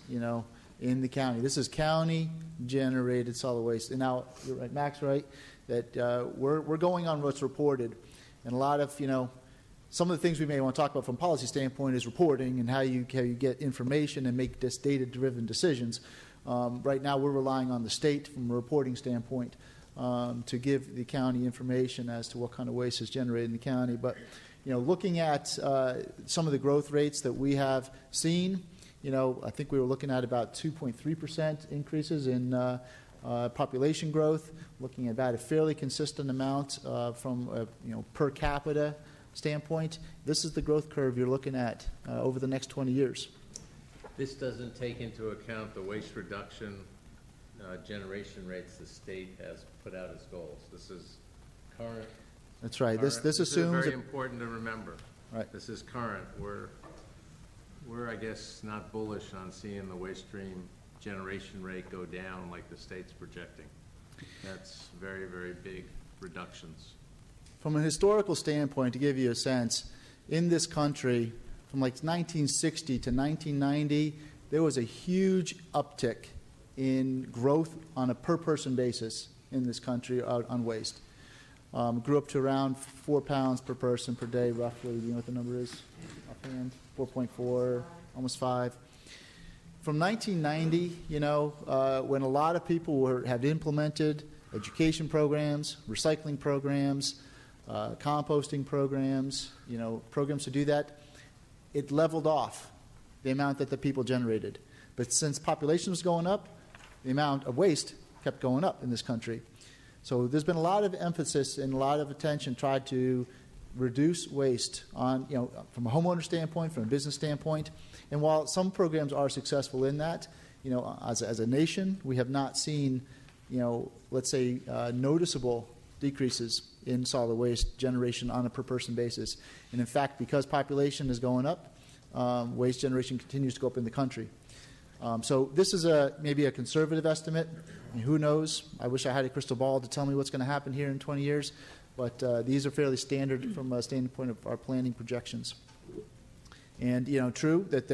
in the county. This is county-generated solid waste. And now, you're right, Max, right, that we're going on what's reported. And a lot of, some of the things we may want to talk about from a policy standpoint is reporting and how you get information and make this data-driven decisions. Right now, we're relying on the state from a reporting standpoint to give the county information as to what kind of waste is generated in the county. But looking at some of the growth rates that we have seen, I think we were looking at about 2.3% increases in population growth, looking at about a fairly consistent amount from a per capita standpoint. This is the growth curve you're looking at over the next 20 years. This doesn't take into account the waste reduction generation rates the state has put out as goals. This is current. That's right. Current. This assumes is very important to remember. Right. This is current. We're I guess not bullish on seeing the waste stream generation rate go down like the state's projecting. That's very, very big reductions. From a historical standpoint, to give you a sense, in this country, from like 1960 to 1990, there was a huge uptick in growth on a per-person basis in this country on waste. Grew up to around 4 pounds per person per day, roughly. Do you know what the number is offhand? 4.4, almost 5. From 1990, when a lot of people had implemented education programs, recycling programs, composting programs, programs to do that, it leveled off the amount that the people generated. But since population was going up, the amount of waste kept going up in this country. So there's been a lot of emphasis and a lot of attention tried to reduce waste on, from a homeowner standpoint, from a business standpoint. And while some programs are successful in that, as a nation, we have not seen, let's say, noticeable decreases in solid waste generation on a per-person basis. And in fact, because population is going up, waste generation continues to go up in the country. So this is maybe a conservative estimate. I mean, who knows? I wish I had a crystal ball to tell me what's going to happen here in 20 years. But these are fairly standard from a standpoint of our planning projections. And, true that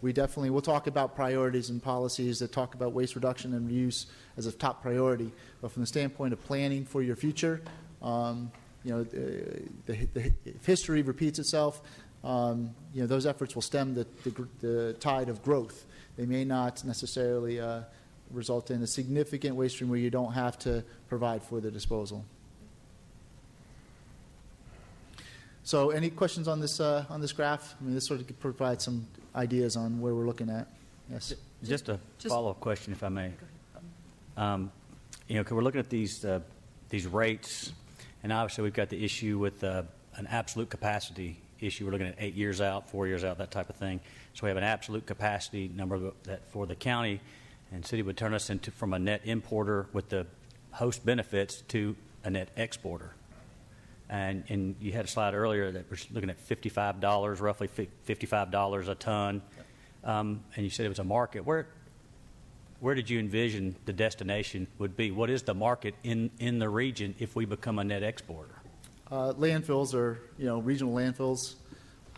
we'll talk about priorities and policies that talk about waste reduction and reuse as a top priority. But from the standpoint of planning for your future, if history repeats itself, those efforts will stem the tide of growth. They may not necessarily result in a significant waste stream where you don't have to provide for the disposal. So, any questions on this graph? I mean, this sort of provides some ideas on where we're looking at. Yes. Just a follow-up question, if I may. Cause we're looking at these rates, and obviously we've got the issue with an absolute capacity issue. We're looking at 8 years out, 4 years out, that type of thing. So we have an absolute capacity number that for the county and city would turn us into from a net importer with the host benefits to a net exporter. And you had a slide earlier that was looking at $55, roughly $55 a ton, and you said it was a market. Where did you envision the destination would be? What is the market in the region if we become a net exporter? Landfills or regional landfills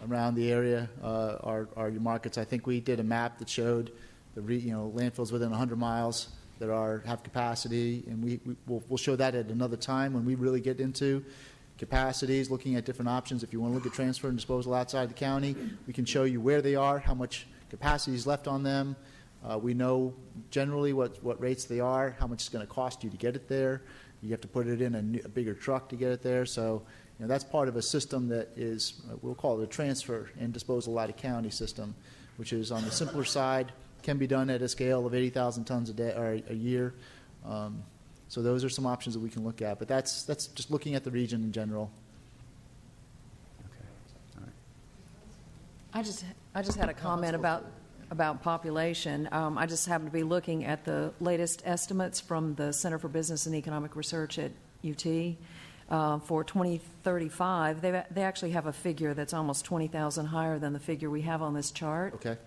around the area are your markets. I think we did a map that showed the landfills within 100 miles that have capacity, and we'll show that at another time when we really get into capacities, looking at different options. If you want to look at transfer and disposal outside the county, we can show you where they are, how much capacity is left on them. We know generally what rates they are, how much it's going to cost you to get it there. You have to put it in a bigger truck to get it there. So that's part of a system that is, we'll call it a transfer and disposal out of county system, which is on the simpler side, can be done at a scale of 80,000 tons a day or a year. So those are some options that we can look at, but that's just looking at the region in general. Okay. All I right. just had a comment about population. I just happened to be looking at the latest estimates from the Center for Business and Economic Research at UT for 2035. They actually have a figure that's almost 20,000 higher than the figure we have on this chart. Okay.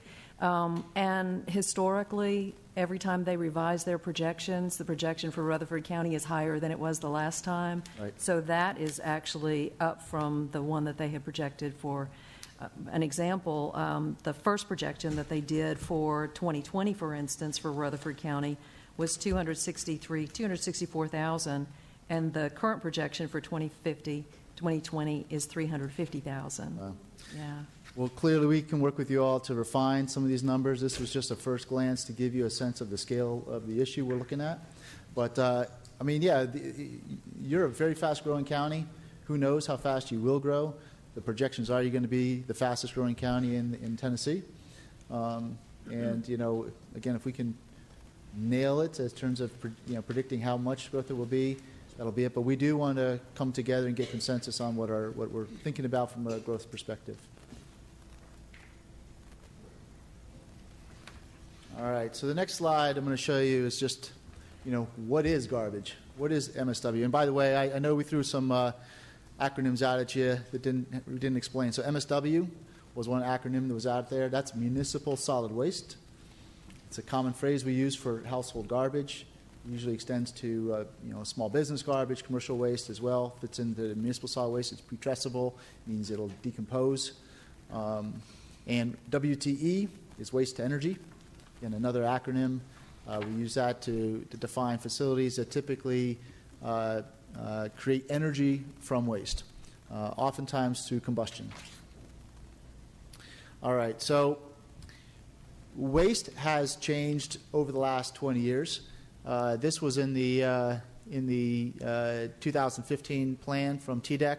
And historically, every time they revise their projections, the projection for Rutherford County is higher than it was the last time. Right. So that is actually up from the one that they had projected for. An example, the first projection that they did for 2020, for instance, for Rutherford County was 264,000, and the current projection for 2050 2020 is $350,000. Wow. Yeah. Well, clearly we can work with you all to refine some of these numbers. This was just a first glance to give you a sense of the scale of the issue we're looking at. But, I mean, yeah, you're a very fast-growing county. Who knows how fast you will grow? The projections are you're going to be the fastest-growing county in Tennessee. And, you know, again, if we can nail it in terms of predicting how much growth it will be, that'll be it. But we do want to come together and get consensus on what we're thinking about from a growth perspective. All right, so the next slide I'm going to show you is just, you know, what is garbage? What is MSW? And by the way, I know we threw some acronyms out at you that we didn't explain. So MSW was one acronym that was out there. That's Municipal Solid Waste. It's a common phrase we use for household garbage. It usually extends to you know, small business garbage, commercial waste as well. Fits into municipal solid waste. It's putrescible, means it'll decompose. And WTE is waste to energy. Again, another acronym. We use that to define facilities that typically create energy from waste, oftentimes through combustion. All right, so waste has changed over the last 20 years. This was in the 2015 plan from TDEC,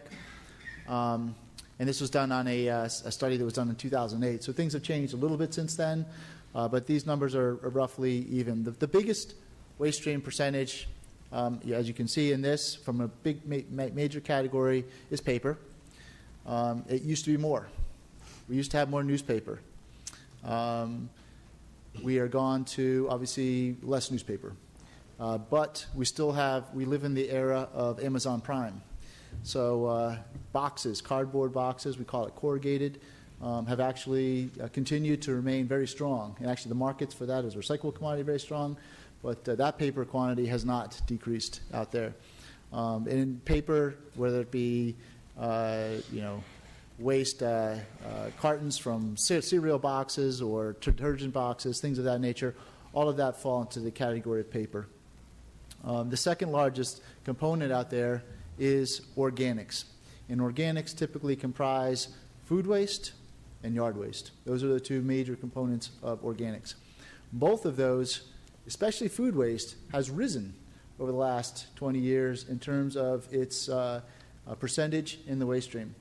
and this was done on a study that was done in 2008. So things have changed a little bit since then. But these numbers are roughly even. The biggest waste stream percentage, as you can see in this, from a big major category, is paper. It used to be more. We used to have more newspaper. We are gone to, obviously, less newspaper. But we live in the era of Amazon Prime. So boxes, cardboard boxes, we call it corrugated, have actually continued to remain very strong. And actually the markets for that is recyclable commodity very strong, but that paper quantity has not decreased out there. And in paper, whether it be waste cartons from cereal boxes or detergent boxes, things of that nature, all of that fall into the category of paper. The second largest component out there is organics. And organics typically comprise food waste and yard waste. Those are the two major components of organics. Both of those, especially food waste, has risen over the last 20 years in terms of its percentage in the waste stream.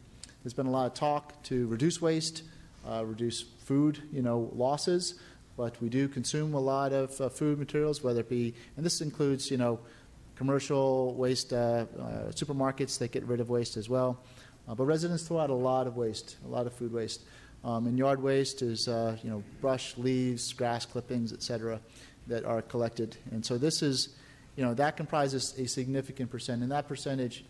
There's been a lot of talk to reduce waste, reduce food losses, but we do consume a lot of food materials, whether it be, and this includes commercial waste, supermarkets that get rid of waste as well. But residents throw out a lot of waste, a lot of food waste. And yard waste is, brush, leaves, grass clippings, etc., that are collected. And so this is, that comprises a significant percent, and that percentage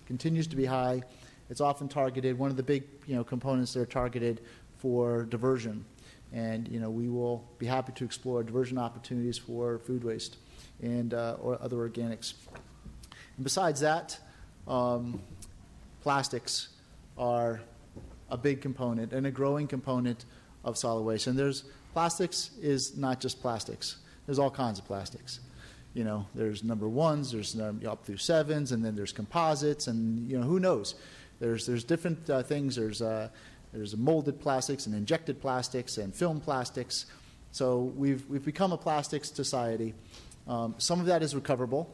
continues to be high. It's often targeted. One of the big, components that are targeted for diversion, and we will be happy to explore diversion opportunities for food waste and or other organics. And besides that, plastics are a big component and a growing component of solid waste. And plastics is not just plastics. There's all kinds of plastics. There's number ones, there's up through sevens, and then there's composites, and who knows? There's different things. There's molded plastics and injected plastics and film plastics. So we've become a plastics society. Some of that is recoverable.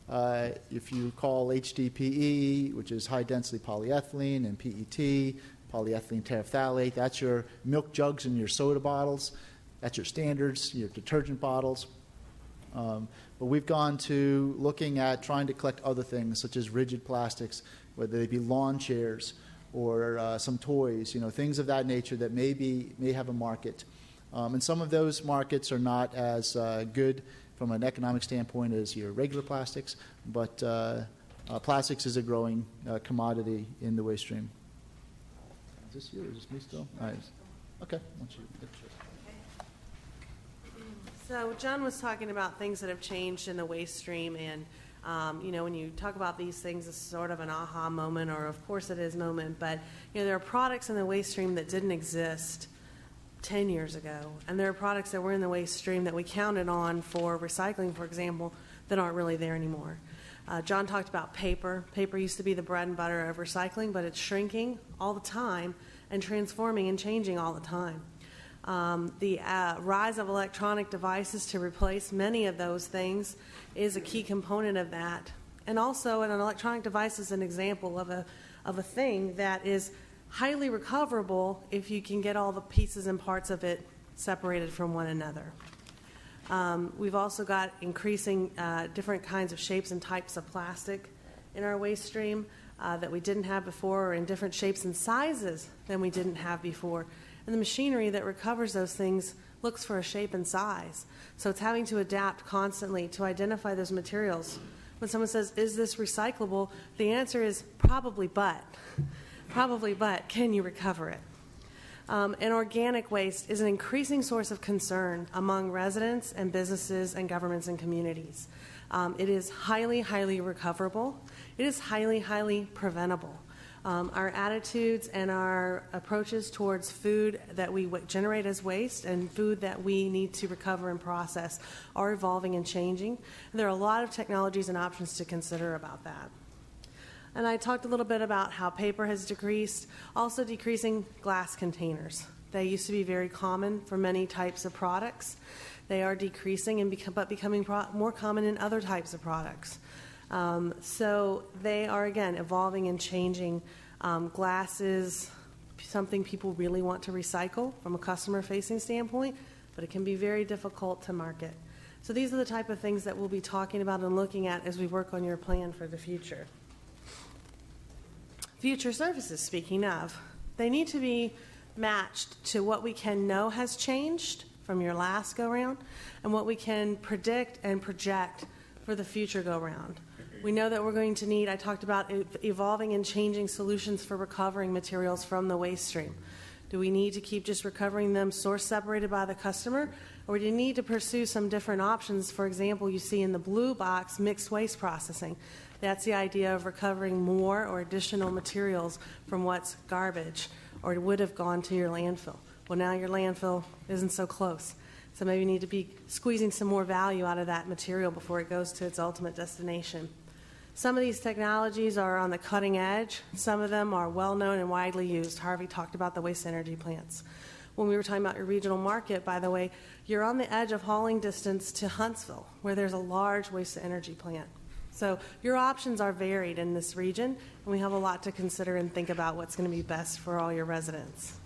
If you call HDPE, which is high-density polyethylene, and PET, polyethylene terephthalate, that's your milk jugs and your soda bottles. That's your standards, your detergent bottles. But we've gone to looking at trying to collect other things, such as rigid plastics, whether they be lawn chairs or some toys, things of that nature that may have a market. And some of those markets are not as good from an economic standpoint as your regular plastics, but plastics is a growing commodity in the waste stream. Is this you or is this me still? All right. Okay. So John was talking about things that have changed in the waste stream, and when you talk about these things, it's sort of an aha moment, or of course it is moment, but there are products in the waste stream that didn't exist 10 years ago, and there are products that were in the waste stream that we counted on for recycling, for example, that aren't really there anymore. John talked about paper. Paper used to be the bread and butter of recycling, but it's shrinking all the time and transforming and changing all the time. The rise of electronic devices to replace many of those things is a key component of that. And also, an electronic device is an example of a thing that is highly recoverable if you can get all the pieces and parts of it separated from one another. We've also got increasing different kinds of shapes and types of plastic in our waste stream that we didn't have before, or in different shapes and sizes than we didn't have before. And the machinery that recovers those things looks for a shape and size. So it's having to adapt constantly to identify those materials. When someone says, is this recyclable? The answer is probably but. Probably but. Can you recover it? And organic waste is an increasing source of concern among residents and businesses and governments and communities. It is highly, highly recoverable. It is highly, highly preventable. Our attitudes and our approaches towards food that we generate as waste and food that we need to recover and process are evolving and changing. And there are a lot of technologies and options to consider about that. And I talked a little bit about how paper has decreased, also decreasing glass containers. They used to be very common for many types of products. They are decreasing but becoming more common in other types of products. So they are, again, evolving and changing. Glass is something people really want to recycle from a customer-facing standpoint, but it can be very difficult to market. So these are the type of things that we'll be talking about and looking at as we work on your plan for the future. Future services, speaking of, they need to be matched to what we can know has changed from your last go-round and what we can predict and project for the future go-round. We know that we're going to need, I talked about evolving and changing solutions for recovering materials from the waste stream. Do we need to keep just recovering them source separated by the customer, or do you need to pursue some different options? For example, you see in the blue box, mixed waste processing. That's the idea of recovering more or additional materials from what's garbage or would have gone to your landfill. Well, now your landfill isn't so close. So maybe you need to be squeezing some more value out of that material before it goes to its ultimate destination. Some of these technologies are on the cutting edge. Some of them are well known and widely used. Harvey talked about the waste energy plants. When we were talking about your regional market, by the way, you're on the edge of hauling distance to Huntsville, where there's a large waste energy plant. So your options are varied in this region, and we have a lot to consider and think about what's going to be best for all your residents.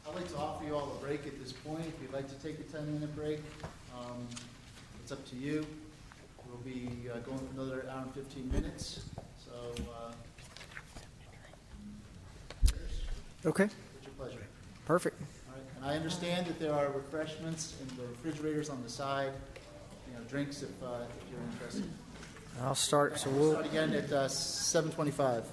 I'd like to offer you all a break at this point. If you'd like to take a 10-minute break, it's up to you. We'll be going for another hour and 15 minutes. So, okay. What's your pleasure? Perfect. All right. And I understand that there are refreshments in the refrigerators on the side. Drinks if you're interested. I'll start. So We'll start again at 7:25.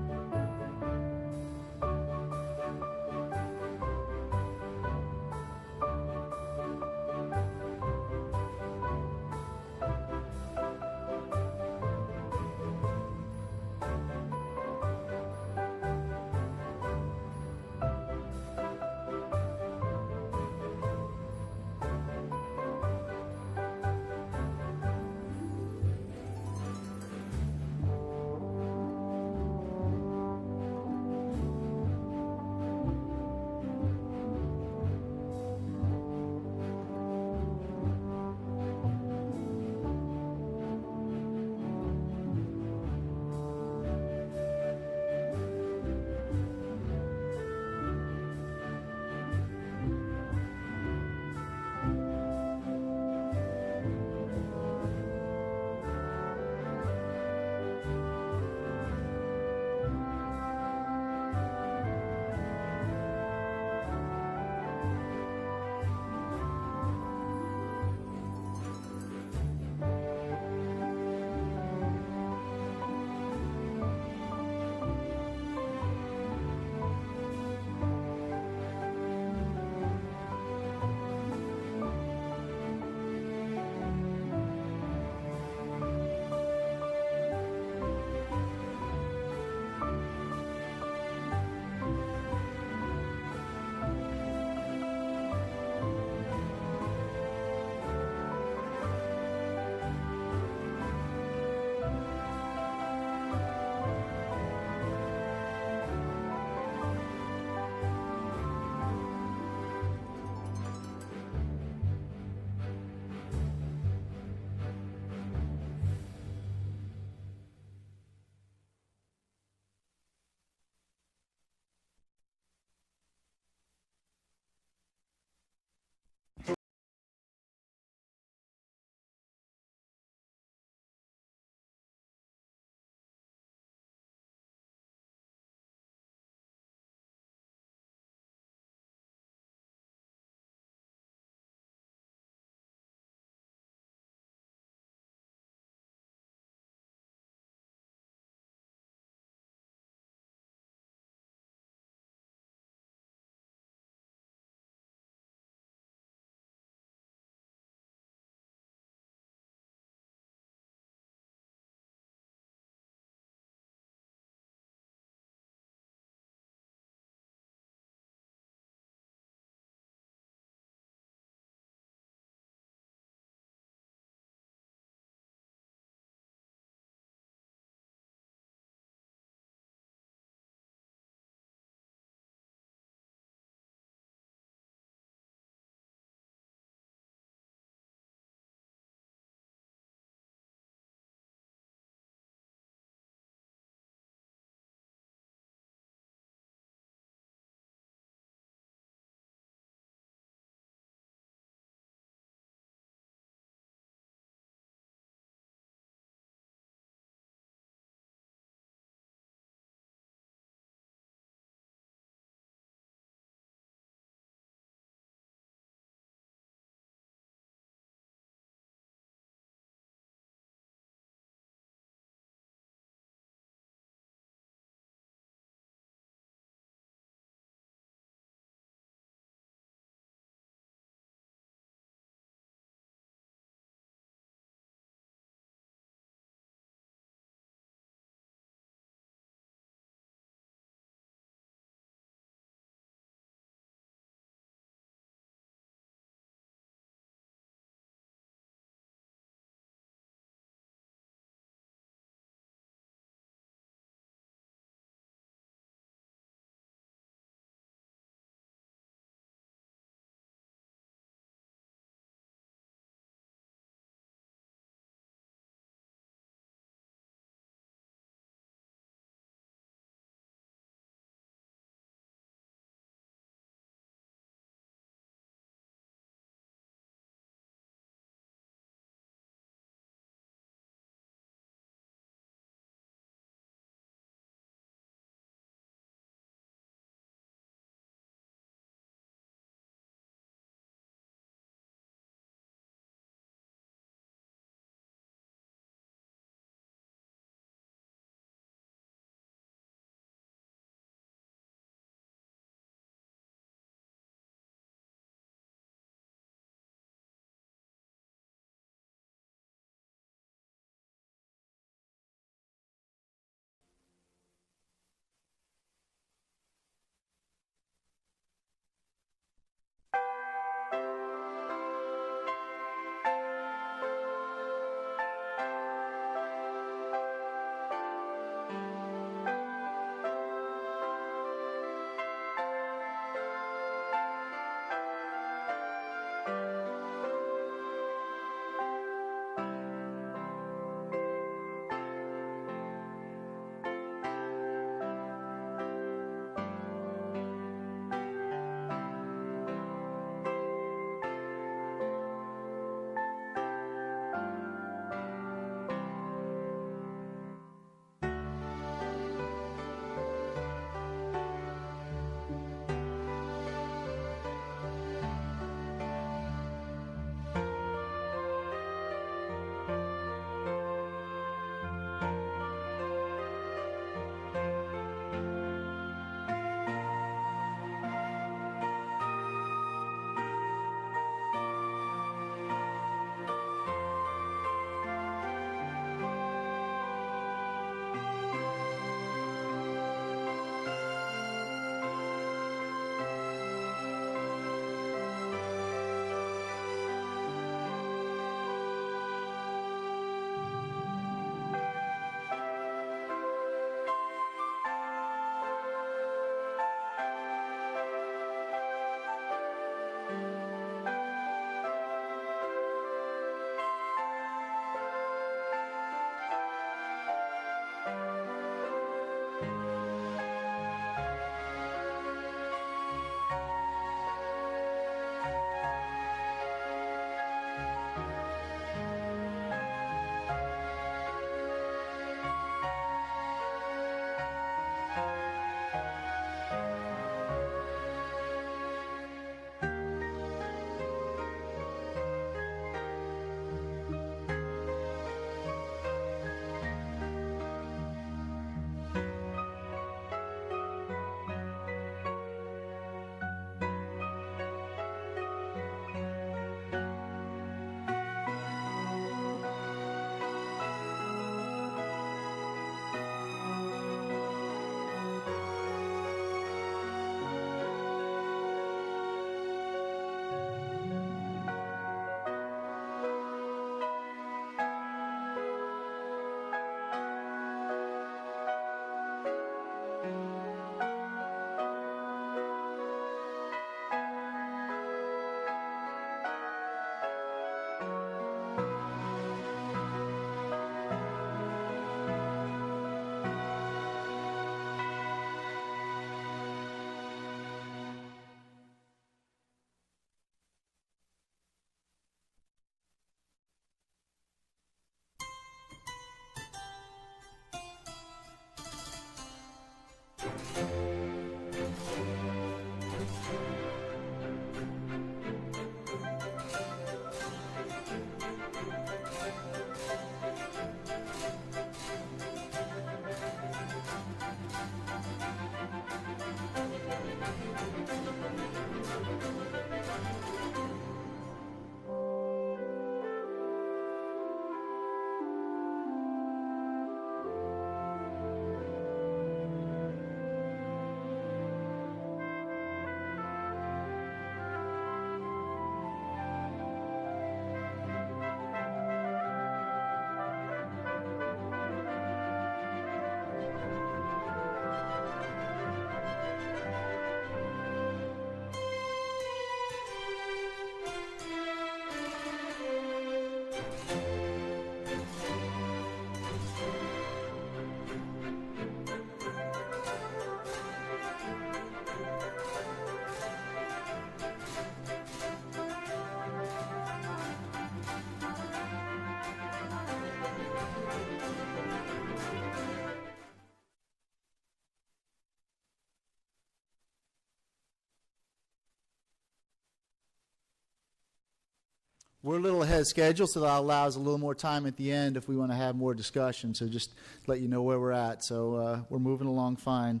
We're a little ahead of schedule, so that allows a little more time at the end if we want to have more discussion. So just let you know where we're at. So we're moving along fine.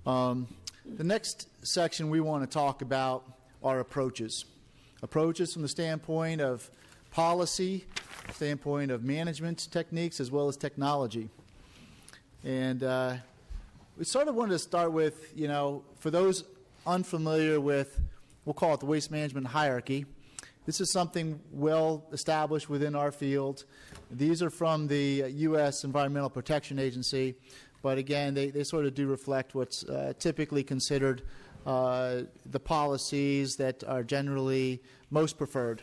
The next section we want to talk about are approaches. Approaches from the standpoint of policy, standpoint of management techniques, as well as technology. And we sort of wanted to start with, for those unfamiliar with, we'll call it the waste management hierarchy. This is something well established within our field. These are from the U.S. Environmental Protection Agency, but again, they sort of do reflect what's typically considered the policies that are generally most preferred.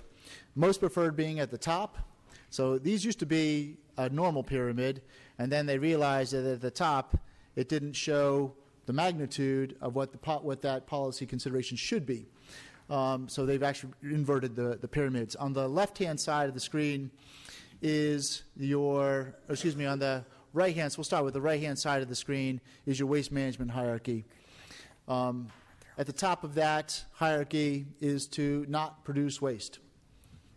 Most preferred being at the top. So these used to be a normal pyramid, and then they realized that at the top it didn't show the magnitude of what that policy consideration should be. So they've actually inverted the pyramids. On the left-hand side of the screen is on the right-hand, so we'll start with the right-hand side of the screen is your waste management hierarchy. At the top of that hierarchy is to not produce waste,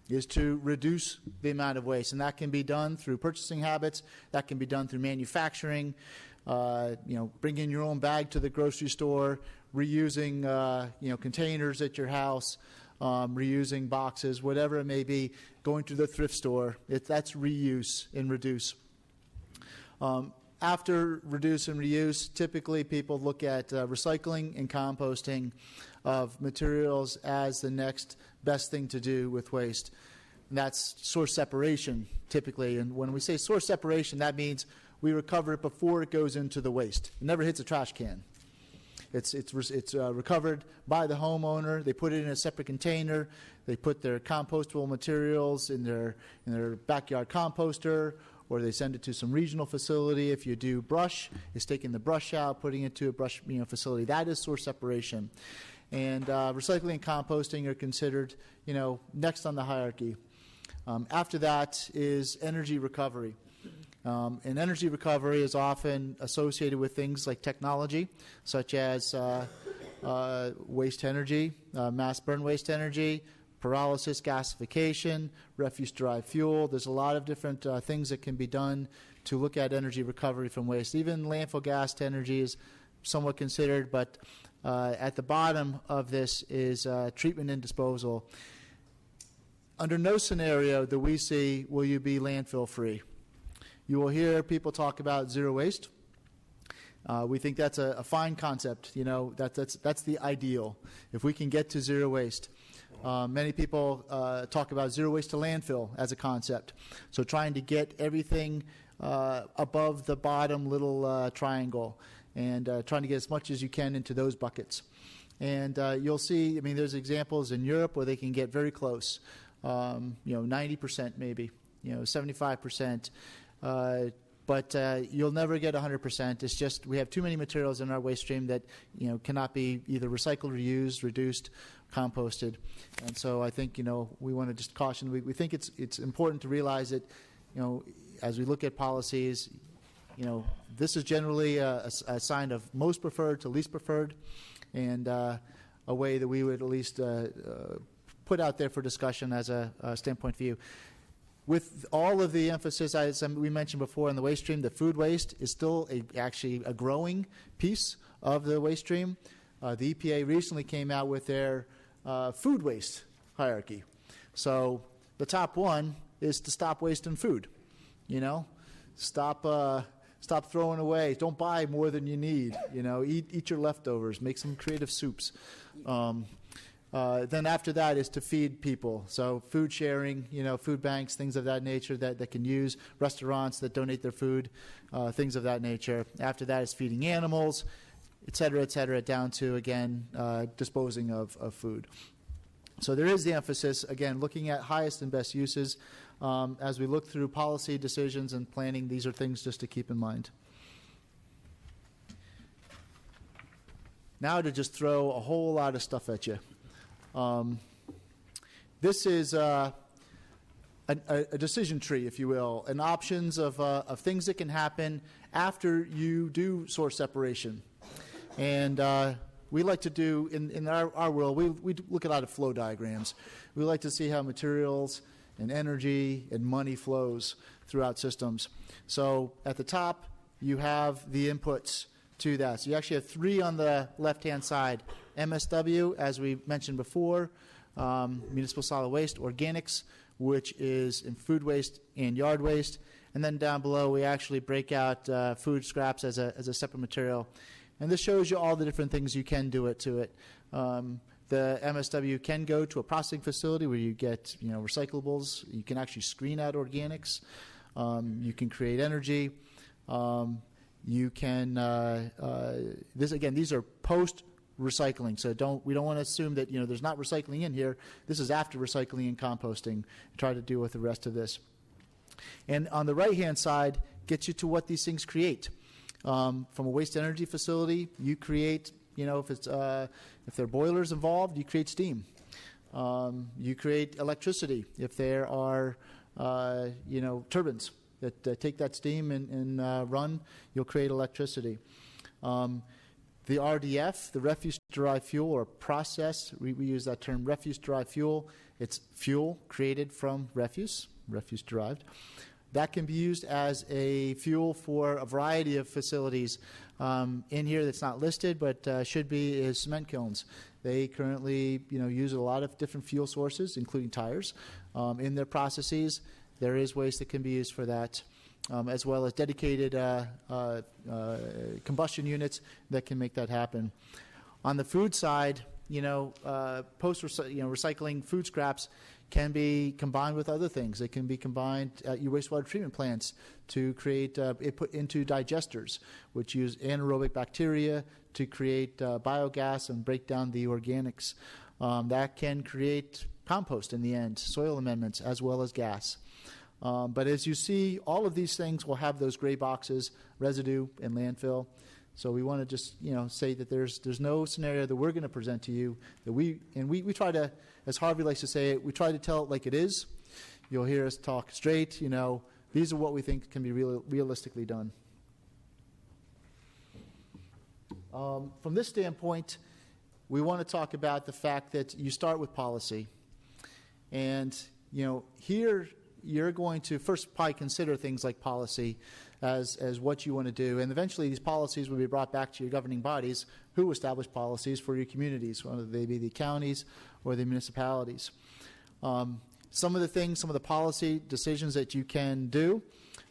is to reduce the amount of waste. And that can be done through purchasing habits, that can be done through manufacturing, bringing your own bag to the grocery store, reusing containers at your house, reusing boxes, whatever it may be, going to the thrift store. That's reuse and reduce. After reduce and reuse, typically people look at recycling and composting of materials as the next best thing to do with waste. And that's source separation, typically. And when we say source separation, that means we recover it before it goes into the waste. It never hits a trash can. It's recovered by the homeowner. They put it in a separate container. They put their compostable materials in their backyard composter, or they send it to some regional facility. If you do brush, it's taking the brush out, putting it to a brush facility. That is source separation. And recycling and composting are considered next on the hierarchy. After that is energy recovery. And energy recovery is often associated with things like technology, such as waste energy, mass burn waste energy, pyrolysis, gasification, refuse-derived fuel. There's a lot of different things that can be done to look at energy recovery from waste. Even landfill gas to energy is somewhat considered, but at the bottom of this is treatment and disposal. Under no scenario do we see will you be landfill free. You will hear people talk about zero waste. We think that's a fine concept. That's the ideal. If we can get to zero waste. Many people talk about zero waste to landfill as a concept. So trying to get everything above the bottom little triangle and trying to get as much as you can into those buckets. And you'll see, there's examples in Europe where they can get very close. 90% maybe, 75%. But you'll never get 100%. It's just we have too many materials in our waste stream that cannot be either recycled, reused, reduced, composted. And so I think we want to just caution. We think it's important to realize that as we look at policies, this is generally a sign of most preferred to least preferred, and a way that we would at least put out there for discussion as a standpoint view. With all of the emphasis, as we mentioned before, in the waste stream, the food waste is still actually a growing piece of the waste stream. The EPA recently came out with their food waste hierarchy. So the top one is to stop wasting food. Stop throwing away. Don't buy more than you need. Eat your leftovers. Make some creative soups. Then after that is to feed people. So food sharing, food banks, things of that nature that can use, restaurants that donate their food, things of that nature. After that is feeding animals, et cetera, down to, again, disposing of food. So there is the emphasis, again, looking at highest and best uses. As we look through policy decisions and planning, these are things just to keep in mind. Now to just throw a whole lot of stuff at you. This is a decision tree, if you will, and options of things that can happen after you do source separation. And we like to do, in our world, we look at a lot of flow diagrams. We like to see how materials and energy and money flows throughout systems. So at the top, you have the inputs to that. So you actually have three on the left-hand side. MSW, as we mentioned before, municipal solid waste, organics, which is in food waste and yard waste. And then down below, we actually break out food scraps as a separate material. And this shows you all the different things you can do to it. The MSW can go to a processing facility where you get recyclables. You can actually screen out organics. You can create energy. You can these are post recycling. So we don't want to assume that there's not recycling in here. This is after recycling and composting. Try to deal with the rest of this. And on the right-hand side, gets you to what these things create. From a waste energy facility, you create, if there are boilers involved, you create steam. You create electricity. If there are, turbines that take that steam and run, you'll create electricity. The RDF, the refuse-derived fuel, or process, we use that term, refuse-derived fuel. It's fuel created from refuse-derived. That can be used as a fuel for a variety of facilities. In here that's not listed, but should be, is cement kilns. They currently use a lot of different fuel sources, including tires, in their processes. There is waste that can be used for that, as well as dedicated combustion units that can make that happen. On the food side, recycling food scraps can be combined with other things. They can be combined at your wastewater treatment plants to create put into digesters, which use anaerobic bacteria to create biogas and break down the organics. That can create compost in the end, soil amendments, as well as gas. But as you see, all of these things will have those gray boxes, residue and landfill. So we want to just say that there's no scenario that we're going to present to you that we try to, as Harvey likes to say it, we try to tell it like it is. You'll hear us talk straight. These are what we think can be realistically done. From this standpoint, we want to talk about the fact that you start with policy, and here you're going to first probably consider things like policy as what you want to do. And eventually these policies will be brought back to your governing bodies who establish policies for your communities, whether they be the counties or the municipalities. Some of the policy decisions that you can do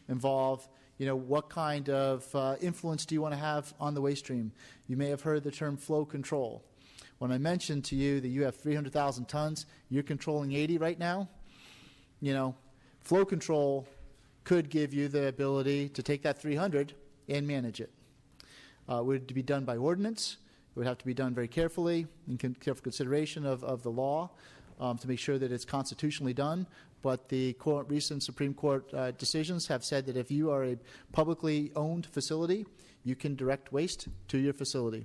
involve, what kind of influence do you want to have on the waste stream? You may have heard the term flow control. When I mentioned to you that you have 300,000 tons, you're controlling 80 right now, flow control could give you the ability to take that 300 and manage it. It would be done by ordinance. It would have to be done very carefully, in careful consideration of the law, to make sure that it's constitutionally done. But the recent Supreme Court decisions have said that if you are a publicly owned facility, you can direct waste to your facility.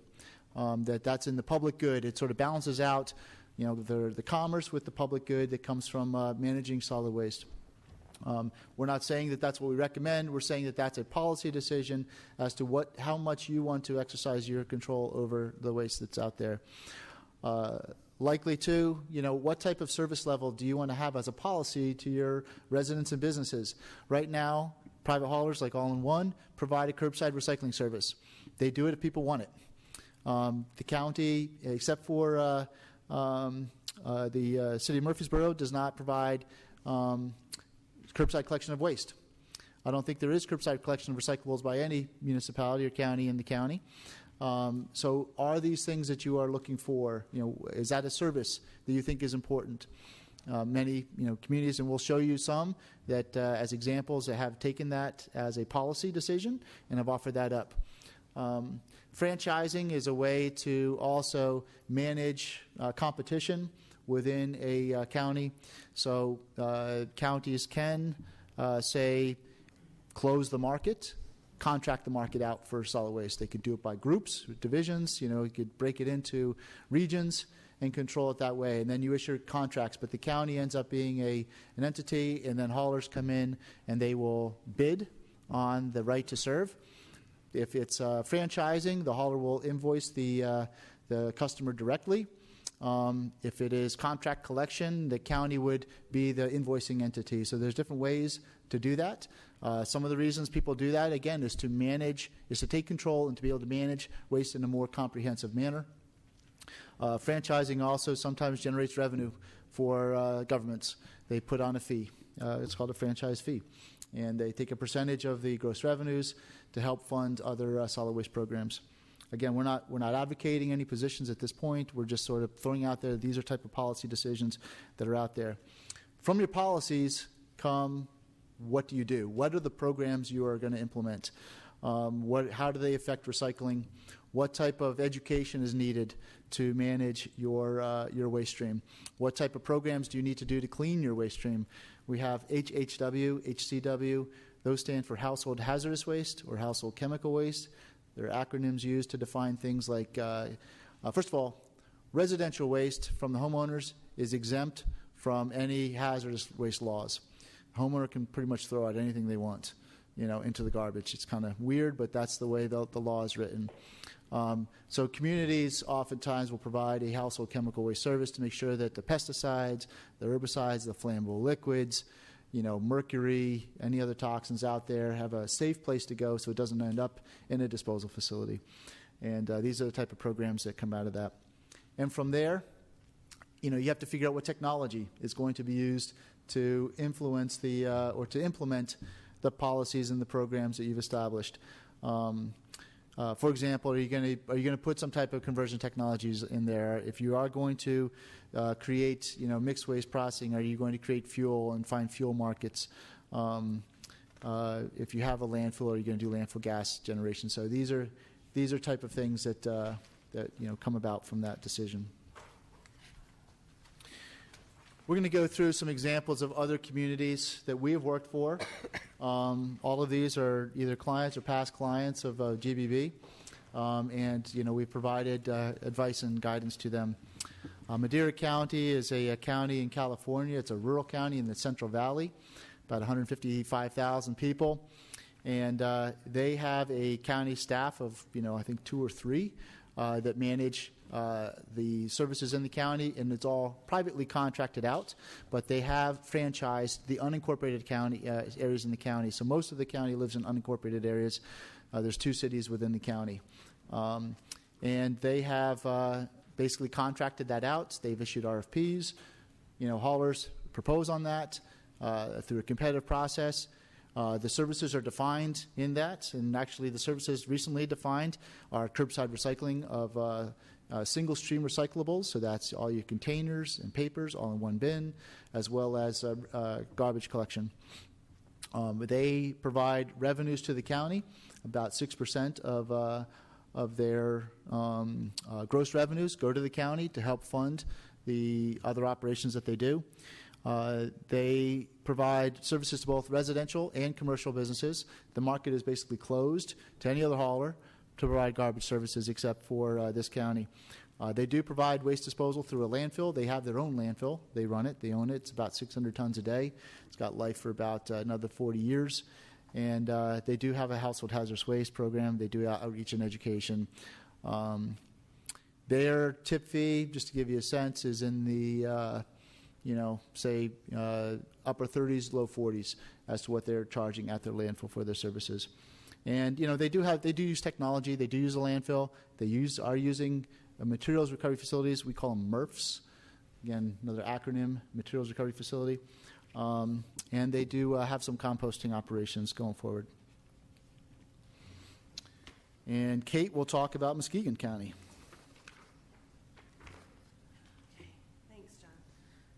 That's in the public good. It sort of balances out, the commerce with the public good that comes from managing solid waste. We're not saying that that's what we recommend. We're saying that that's a policy decision as to how much you want to exercise your control over the waste that's out there. Likely to, what type of service level do you want to have as a policy to your residents and businesses? Right now, private haulers like All in One provide a curbside recycling service. They do it if people want it. The county, except for the city of Murfreesboro, does not provide curbside collection of waste. I don't think there is curbside collection of recyclables by any municipality or county in the county. So are these things that you are looking for? Is that a service that you think is important? Many communities, and we'll show you some that as examples that have taken that as a policy decision and have offered that up. Franchising is a way to also manage competition within a county. So counties can, say, close the market, contract the market out for solid waste. They could do it by groups, divisions. You could break it into regions and control it that way. And then you issue contracts. But the county ends up being an entity, and then haulers come in, and they will bid on the right to serve. If it's franchising, the hauler will invoice the the customer directly. If it is contract collection, the county would be the invoicing entity. So there's different ways to do that. Some of the reasons people do that, again, is to take control and to be able to manage waste in a more comprehensive manner. Franchising also sometimes generates revenue for governments. They put on a fee. It's called a franchise fee. And they take a percentage of the gross revenues to help fund other solid waste programs. Again, we're not advocating any positions at this point. We're just sort of throwing out there these are type of policy decisions that are out there. From your policies come what do you do? What are the programs you are going to implement? How do they affect recycling? What type of education is needed to manage your waste stream? What type of programs do you need to do to clean your waste stream? We have HHW, HCW. Those stand for household hazardous waste or household chemical waste. There are acronyms used to define things like, first of all, residential waste from the homeowners is exempt from any hazardous waste laws. The homeowner can pretty much throw out anything they want, into the garbage. It's kind of weird, but that's the way the law is written. So communities oftentimes will provide a household chemical waste service to make sure that the pesticides, the herbicides, the flammable liquids, mercury, any other toxins out there have a safe place to go so it doesn't end up in a disposal facility. And these are the type of programs that come out of that. And from there, you have to figure out what technology is going to be used to influence or to implement the policies and the programs that you've established. For example, are you going to put some type of conversion technologies in there? If you are going to create, mixed waste processing, are you going to create fuel and find fuel markets? If you have a landfill, are you going to do landfill gas generation? So these are type of things that come about from that decision. We're going to go through some examples of other communities that we have worked for. All of these are either clients or past clients of GBB, and we've provided advice and guidance to them. Madera County is a county in California. It's a rural county in the Central Valley, about 155,000 people, and they have a county staff of I think 2 or 3 that manage the services in the county, and it's all privately contracted out, but they have franchised the unincorporated county areas in the county. So most of the county lives in unincorporated areas. There's 2 cities within the county. And they have basically contracted that out. They've issued RFPs. Haulers propose on that through a competitive process. The services are defined in that, and actually the services recently defined are curbside recycling of single stream recyclables, so that's all your containers and papers all in one bin, as well as garbage collection. They provide revenues to the county. About 6% of their gross revenues go to the county to help fund the other operations that they do. They provide services to both residential and commercial businesses. The market is basically closed to any other hauler to provide garbage services except for this county. They do provide waste disposal through a landfill. They have their own landfill. They run it. They own it. It's about 600 tons a day. It's got life for about another 40 years. And they do have a household hazardous waste program. They do outreach and education. Their tip fee, just to give you a sense, is in the say upper 30s, low 40s as to what they're charging at their landfill for their services. And they do use technology. They do use a landfill. They are using materials recovery facilities. We call them MRFs. Again, another acronym, materials recovery facility. And they do have some composting operations going forward. And Kate will talk about Muskegon County.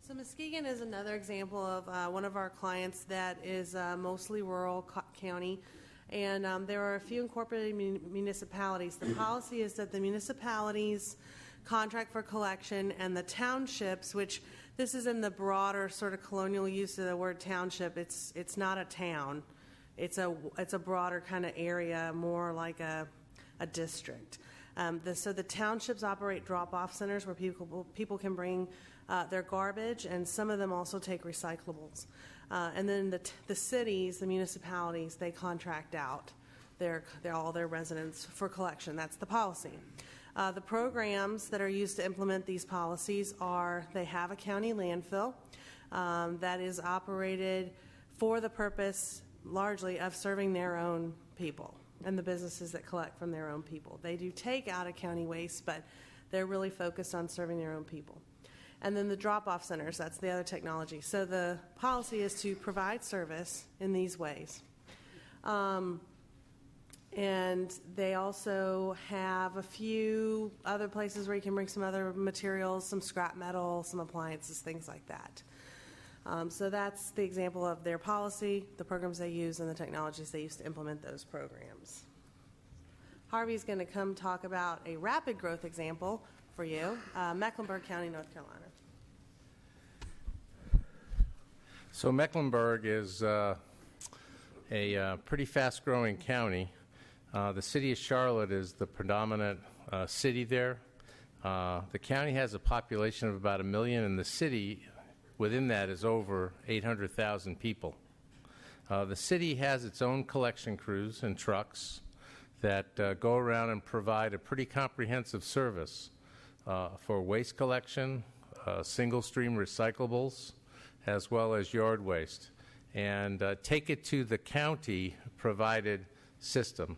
So Muskegon is another example of one of our clients that is mostly rural county, and there are a few incorporated municipalities. The policy is that the municipalities contract for collection, and the townships, which this is in the broader sort of colonial use of the word township. It's not a town. It's a broader kind of area, more like a district. So the townships operate drop-off centers where people can bring their garbage, and some of them also take recyclables. And then the cities, the municipalities, they contract out all their residents for collection. That's the policy. The programs that are used to implement these policies are they have a county landfill that is operated for the purpose largely of serving their own people and the businesses that collect from their own people. They do take out of county waste, but they're really focused on serving their own people. And then the drop-off centers, that's the other technology. So the policy is to provide service in these ways. And they also have a few other places where you can bring some other materials, some scrap metal, some appliances, things like that. So that's the example of their policy, the programs they use, and the technologies they use to implement those programs. Harvey's going to come talk about a rapid growth example for you, Mecklenburg County, North Carolina. So Mecklenburg is a pretty fast-growing county. The city of Charlotte is the predominant city there. The county has a population of about 1 million, and the city within that is over 800,000 people. The city has its own collection crews and trucks that go around and provide a pretty comprehensive service for waste collection, single-stream recyclables, as well as yard waste, and take it to the county-provided system.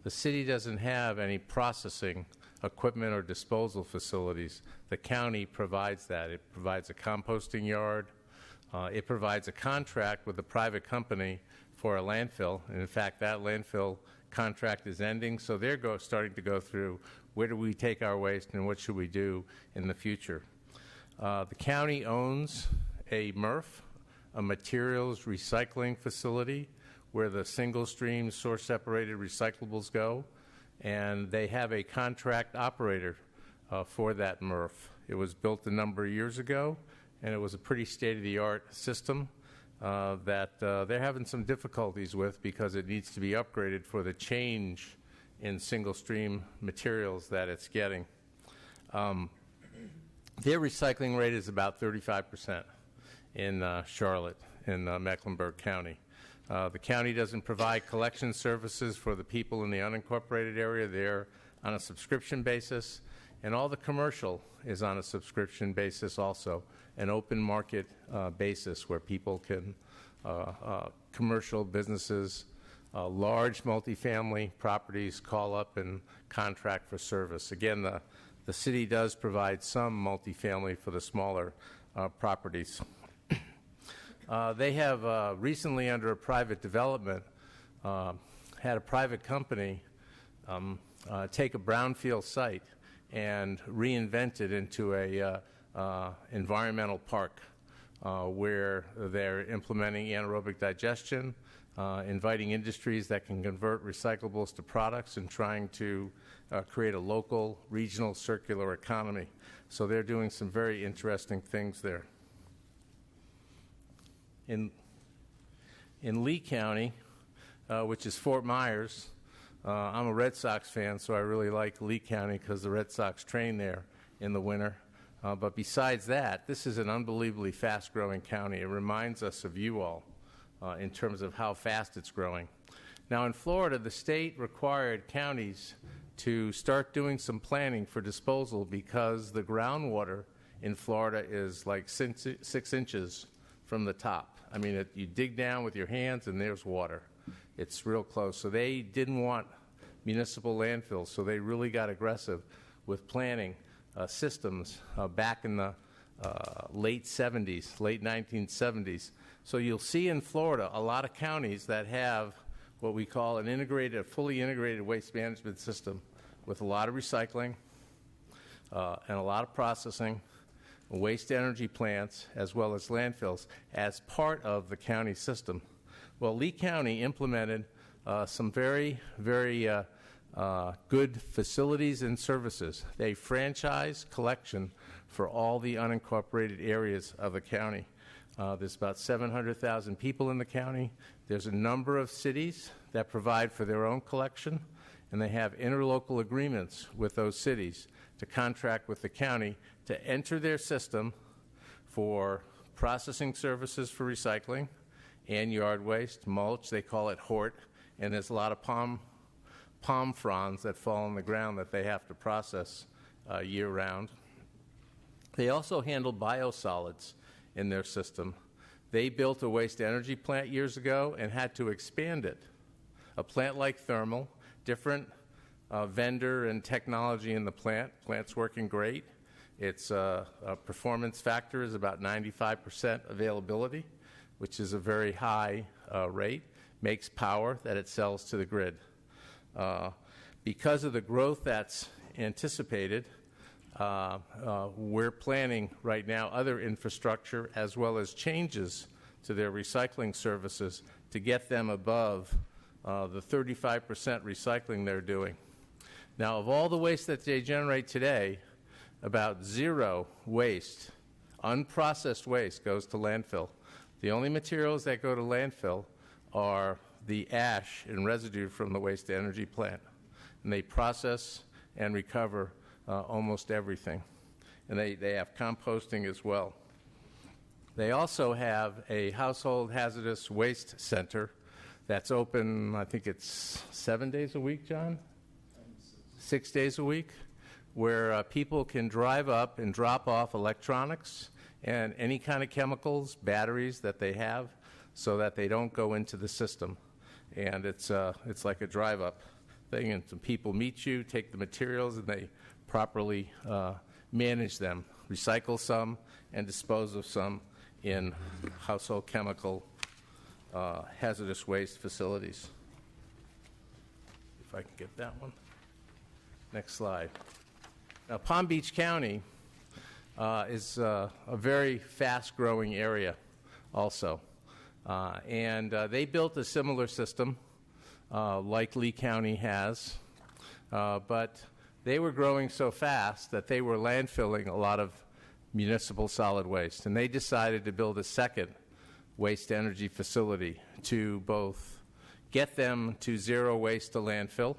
The city doesn't have any processing equipment or disposal facilities. The county provides that. It provides a composting yard. It provides a contract with a private company for a landfill. And in fact, that landfill contract is ending, so they're starting to go through where do we take our waste and what should we do in the future. The county owns a MRF, a materials recycling facility, where the single-stream source-separated recyclables go, and they have a contract operator for that MRF. It was built a number of years ago, and it was a pretty state-of-the-art system that they're having some difficulties with because it needs to be upgraded for the change in single-stream materials that it's getting. Their recycling rate is about 35% in Charlotte, in Mecklenburg County. The county doesn't provide collection services for the people in the unincorporated area. They're on a subscription basis, and all the commercial is on a subscription basis also, an open market basis where people can, commercial businesses, large multifamily properties call up and contract for service. Again, the city does provide some multifamily for the smaller properties. They have recently, under a private development, had a private company take a brownfield site and reinvent it into a environmental park where they're implementing anaerobic digestion, inviting industries that can convert recyclables to products, and trying to create a local, regional, circular economy. So they're doing some very interesting things there. In Lee County, which is Fort Myers, I'm a Red Sox fan, so I really like Lee County because the Red Sox train there in the winter. But besides that, this is an unbelievably fast-growing county. It reminds us of you all in terms of how fast it's growing. Now, in Florida, the state required counties to start doing some planning for disposal because the groundwater in Florida is like 6 inches from the top. I mean, you dig down with your hands and there's water. It's real close. So they didn't want municipal landfills, so they really got aggressive with planning systems back in the late 70s, late 1970s. So you'll see in Florida a lot of counties that have what we call an integrated, a fully integrated waste management system with a lot of recycling and a lot of processing, waste energy plants, as well as landfills, as part of the county system. Well, Lee County implemented some very, very good facilities and services. They franchise collection for all the unincorporated areas of the county. There's about 700,000 people in the county. There's a number of cities that provide for their own collection, and they have interlocal agreements with those cities to contract with the county to enter their system for processing services for recycling and yard waste, mulch, they call it HORT, and there's a lot of palm palm fronds that fall on the ground that they have to process year-round. They also handle biosolids in their system. They built a waste-energy plant years ago and had to expand it. A plant like thermal, different vendor and technology in the plant. Plant's working great. Its performance factor is about 95% availability, which is a very high rate. Makes power that it sells to the grid. Because of the growth that's anticipated, we're planning right now other infrastructure as well as changes to their recycling services to get them above the 35% recycling they're doing. Now, of all the waste that they generate today, about zero waste, unprocessed waste, goes to landfill. The only materials that go to landfill are the ash and residue from the waste-to-energy plant. And they process and recover almost everything. And they have composting as well. They also have a household hazardous waste center that's open, I think it's 7 days a week, John? 6 days a week, where people can drive up and drop off electronics and any kind of chemicals, batteries that they have, so that they don't go into the system. And it's like a drive-up thing, and some people meet you, take the materials, and they properly manage them, recycle some, and dispose of some in household chemical hazardous waste facilities. If I can get that one. Next slide. Now, Palm Beach County is a very fast-growing area also. And they built a similar system like Lee County has, but they were growing so fast that they were landfilling a lot of municipal solid waste. And they decided to build a second waste-energy facility to both get them to zero waste to landfill.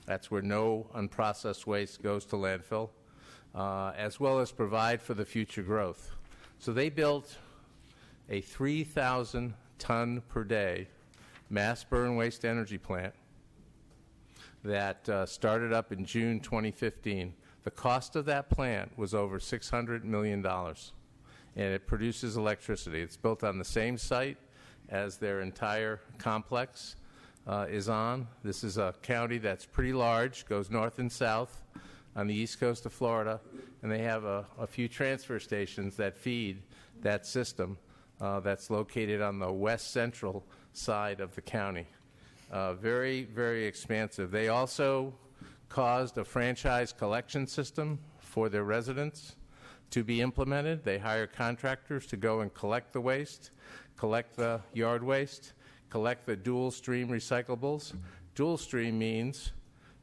That's where no unprocessed waste goes to landfill, as well as provide for the future growth. So they built a 3,000 ton per day mass burn waste energy plant that started up in June 2015. The cost of that plant was over $600 million, and it produces electricity. It's built on the same site as their entire complex is on. This is a county that's pretty large, goes north and south on the east coast of Florida, and they have a few transfer stations that feed that system that's located on the west central side of the county. Very, very expansive. They also caused a franchise collection system for their residents to be implemented. They hire contractors to go and collect the waste, collect the yard waste, collect the dual stream recyclables. Dual stream means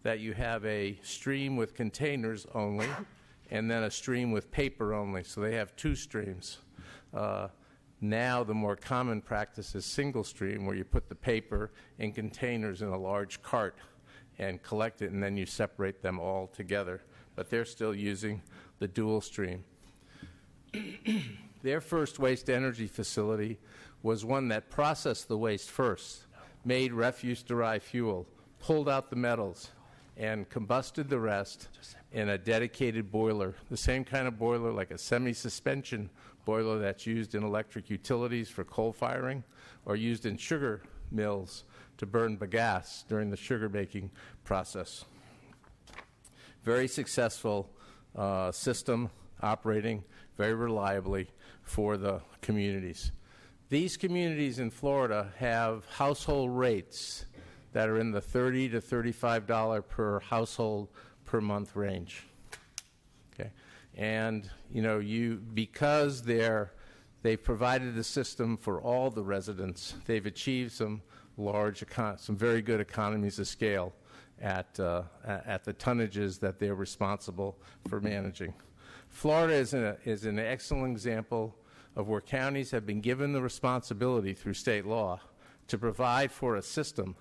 that you have a stream with containers only and then a stream with paper only. So they have two streams. Now the more common practice is single stream, where you put the paper in containers in a large cart and collect it, and then you separate them all together. But they're still using the dual stream. Their first waste energy facility was one that processed the waste first, made refuse-derived fuel, pulled out the metals, and combusted the rest in a dedicated boiler, the same kind of boiler like a semi-suspension boiler that's used in electric utilities for coal firing or used in sugar mills to burn bagasse during the sugar making process. Very successful system operating very reliably for the communities. These communities in Florida have household rates that are in the $30 to $35 per household per month range. Okay, and because they've provided a system for all the residents, they've achieved some very good economies of scale at the tonnages that they're responsible for managing. Florida is an excellent example of where counties have been given the responsibility through state law to provide for a system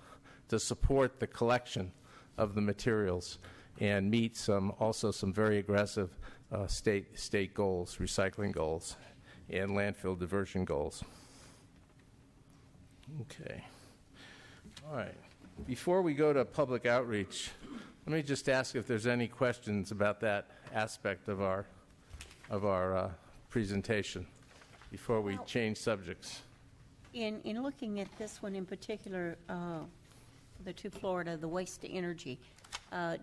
to support the collection of the materials and meet also some very aggressive state goals, recycling goals, and landfill diversion goals. Okay. All right. Before we go to public outreach, let me just ask if there's any questions about that aspect of our presentation before we change subjects. In looking at this one in particular, the two Florida, the waste to energy,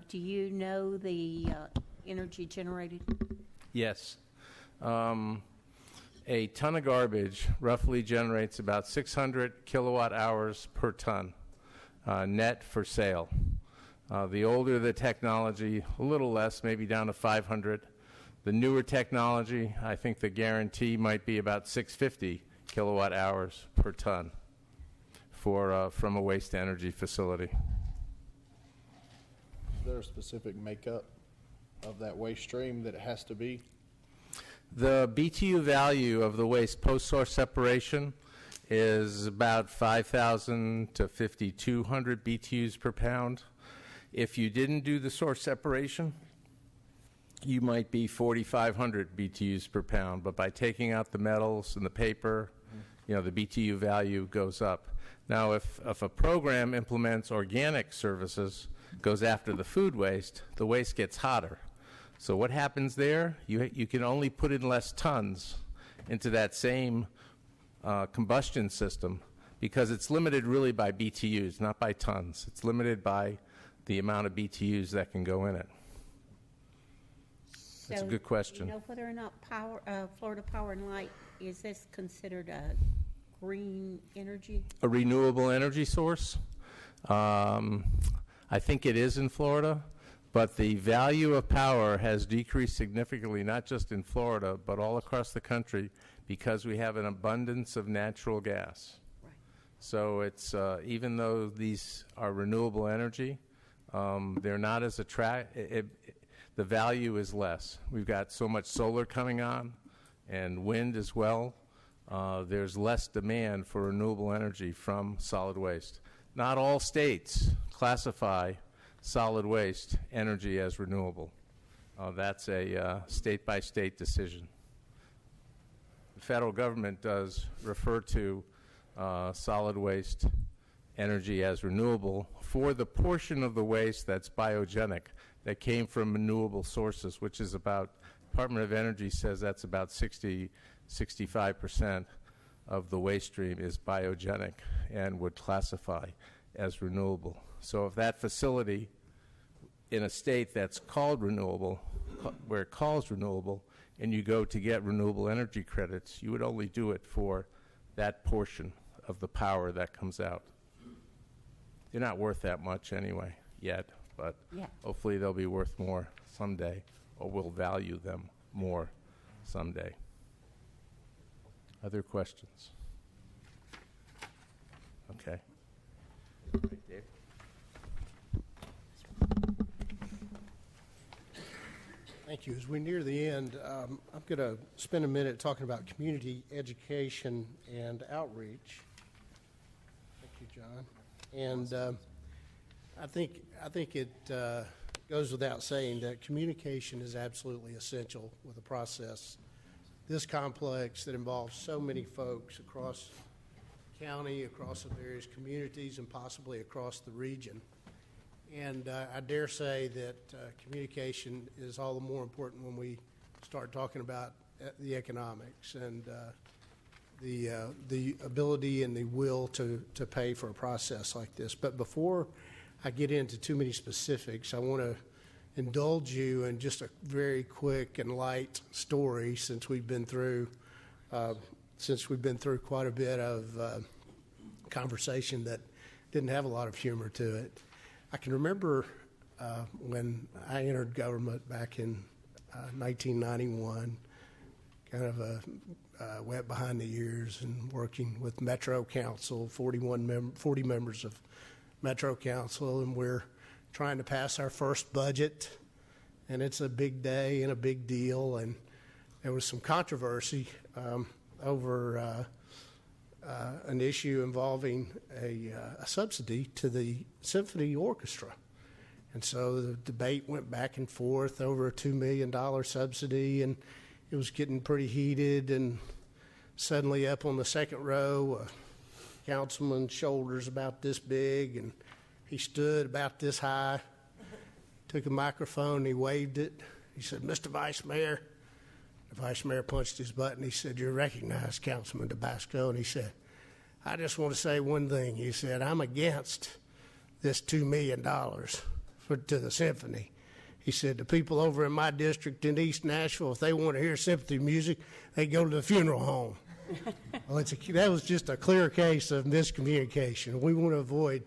do you know the energy generated? Yes. A ton of garbage roughly generates about 600 kilowatt hours per ton net for sale. The older the technology, a little less, maybe down to 500. The newer technology, I think the guarantee might be about 650 kilowatt hours per ton from a waste energy facility. Is there a specific makeup of that waste stream that it has to be? The BTU value of the waste post-source separation is about 5,000 to 5,200 BTUs per pound. If you didn't do the source separation, you might be 4,500 BTUs per pound, but by taking out the metals and the paper, the BTU value goes up. Now, if a program implements organic services, goes after the food waste, the waste gets hotter. So what happens there? You can only put in less tons into that same combustion system because it's limited really by BTUs, not by tons. It's limited by the amount of BTUs that can go in it. That's a good question. Do you know whether or not Florida Power and Light, is this considered a green energy? A renewable energy source? I think it is in Florida, but the value of power has decreased significantly, not just in Florida, but all across the country because we have an abundance of natural gas. Right. So it's, even though these are renewable energy, they're not as attractive. The value is less. We've got so much solar coming on and wind as well. There's less demand for renewable energy from solid waste. Not all states classify solid waste energy as renewable. That's a state-by-state decision. The federal government does refer to solid waste energy as renewable for the portion of the waste that's biogenic, that came from renewable sources, which is about, Department of Energy says that's about 65% of the waste stream is biogenic and would classify as renewable. So if that facility in a state that's called renewable, where it calls renewable, and you go to get renewable energy credits, you would only do it for that portion of the power that comes out. They're not worth that much anyway yet, but hopefully they'll be worth more someday, or we'll value them more someday. Other questions? Okay. Right, Dave. Thank you. As we near the end, I'm going to spend a minute talking about community education and outreach. Thank you, John. And I think it goes without saying that communication is absolutely essential with a process this complex that involves so many folks across the county, across the various communities, and possibly across the region. And I dare say that communication is all the more important when we start talking about the economics and the ability and the will to pay for a process like this. But before I get into too many specifics, I want to indulge you in just a very quick and light story since we've been through quite a bit of conversation that didn't have a lot of humor to it. I can remember when I entered government back in 1991, kind of wet behind the ears and working with Metro Council, 40 members of Metro Council, and we're trying to pass our first budget, and it's a big day and a big deal, and there was some controversy over an issue involving a subsidy to the symphony orchestra. And so the debate went back and forth over a $2 million subsidy, and it was getting pretty heated, and suddenly up on the second row, a councilman's shoulders about this big, and He stood about this high, took a microphone, he waved it. He said, "Mr. Vice Mayor." The Vice Mayor punched his button. He said, "You're recognized, Councilman Tabasco." And he said, "I just want to say one thing." He said, "I'm against this $2 million to the symphony." He said, "The people over in my district in East Nashville, if they want to hear symphony music, they go to the funeral home." Well, that was just a clear case of miscommunication. We want to avoid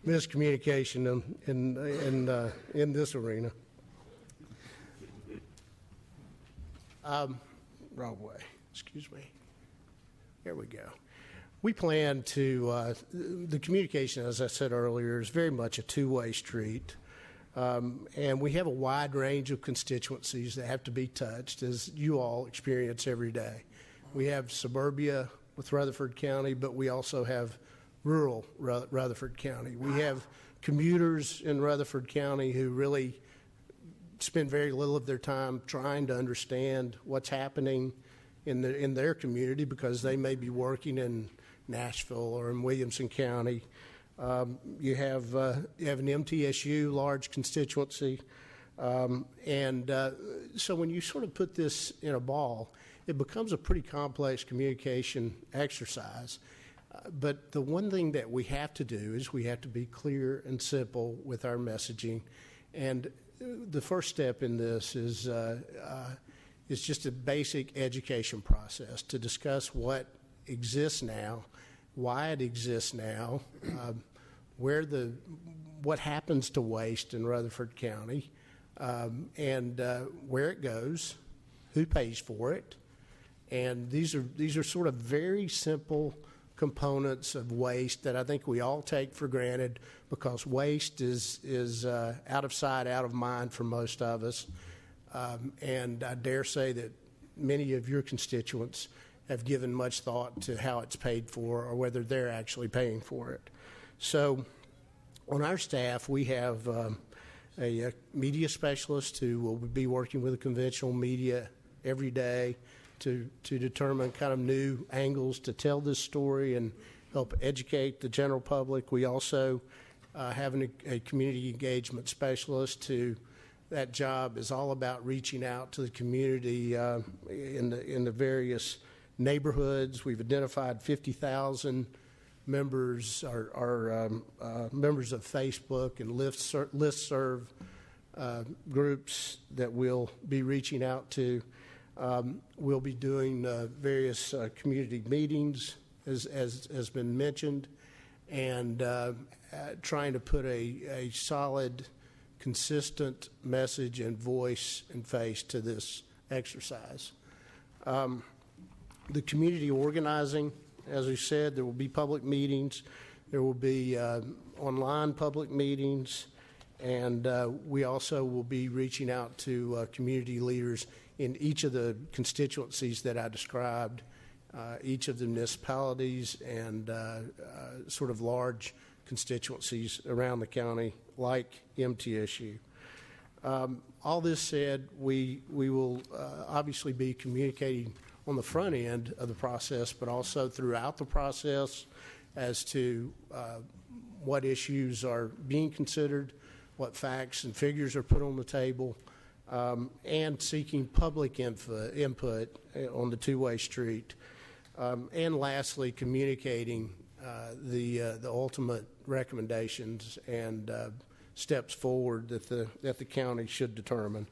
miscommunication in this arena. Wrong way. Excuse me. There we go. We plan to, the communication, as I said earlier, is very much a two-way street. And we have a wide range of constituencies that have to be touched, as you all experience every day. We have suburbia with Rutherford County, but we also have rural Rutherford County. We have commuters in Rutherford County who really spend very little of their time trying to understand what's happening in their community because they may be working in Nashville or in Williamson County. You have an MTSU large constituency, and so when you sort of put this in a ball, it becomes a pretty complex communication exercise. But the one thing that we have to do is we have to be clear and simple with our messaging, and the first step in this is just a basic education process to discuss what exists now, why it exists now, what happens to waste in Rutherford County, and where it goes, who pays for it, and these are sort of very simple components of waste that I think we all take for granted because waste is out of sight, out of mind for most of us, and I dare say that many of your constituents have given much thought to how it's paid for or whether they're actually paying for it. So on our staff, we have a media specialist who will be working with the conventional media every day to determine kind of new angles to tell this story and help educate the general public. We also have a community engagement specialist who that job is all about reaching out to the community in the various neighborhoods. We've identified 50,000 members are members of Facebook and listserv groups that we'll be reaching out to. We'll be doing various community meetings, as has been mentioned, and trying to put a solid, consistent message and voice and face to this exercise. The community organizing, as we said, there will be public meetings, there will be online public meetings, and we also will be reaching out to community leaders in each of the constituencies that I described, each of the municipalities and sort of large constituencies around the county like MTSU. All this said, we will obviously be communicating on the front end of the process, but also throughout the process as to what issues are being considered, what facts and figures are put on the table, and seeking public input on the two-way street. And lastly, communicating the ultimate recommendations and steps forward that the county should determine.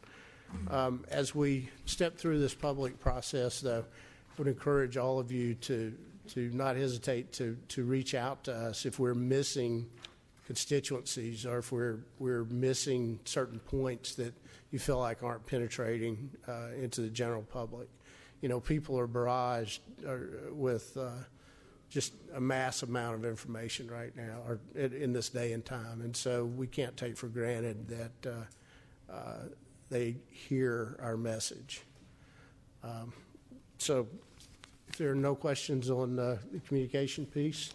As we step through this public process, though, I would encourage all of you to not hesitate to reach out to us if we're missing constituencies or if we're missing certain points that you feel like aren't penetrating into the general public. You know, people are barraged with just a mass amount of information right now or in this day and time, and so we can't take for granted that they hear our message. So if there are no questions on the communication piece,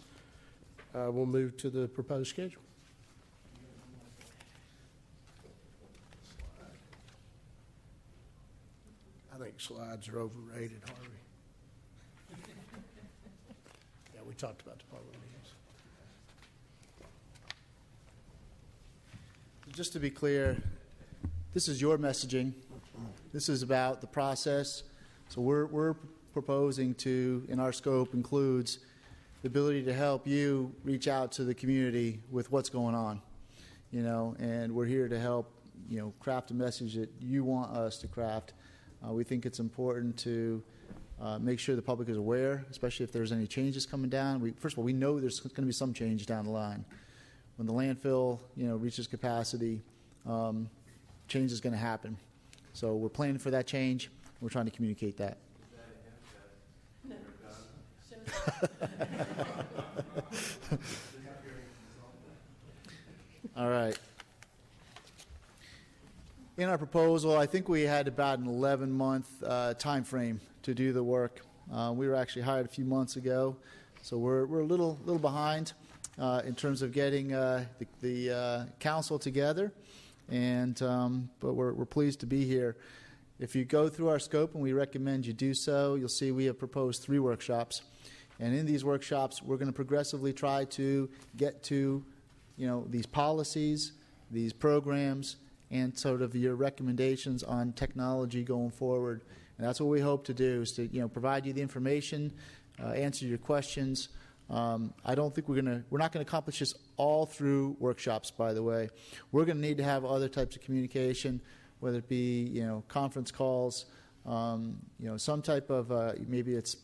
we'll move to the proposed schedule. I think slides are overrated, Harvey. Yeah, we talked about the public meetings. just to be clear, this is your messaging. This is about the process. So we're proposing to, in our scope, includes the ability to help you reach out to the community with what's going on, and we're here to help, craft a message that you want us to craft. We think it's important to make sure the public is aware, especially if there's any changes coming down. First of all, we know there's going to be some change down the line. When the landfill, reaches capacity, change is going to happen. So we're planning for that change. We're trying to communicate that. All right. In our proposal, I think we had about an 11-month time frame to do the work. We were actually hired a few months ago, so we're a little behind in terms of getting the council together, but we're pleased to be here. If you go through our scope, and we recommend you do so, you'll see we have proposed 3 workshops. And in these workshops, we're going to progressively try to get to, these policies, these programs, and sort of your recommendations on technology going forward. And that's what we hope to do, is to, provide you the information, answer your questions. I don't think we're not going to accomplish this all through workshops, by the way. We're going to need to have other types of communication, whether it be, conference calls, some type of, maybe it's,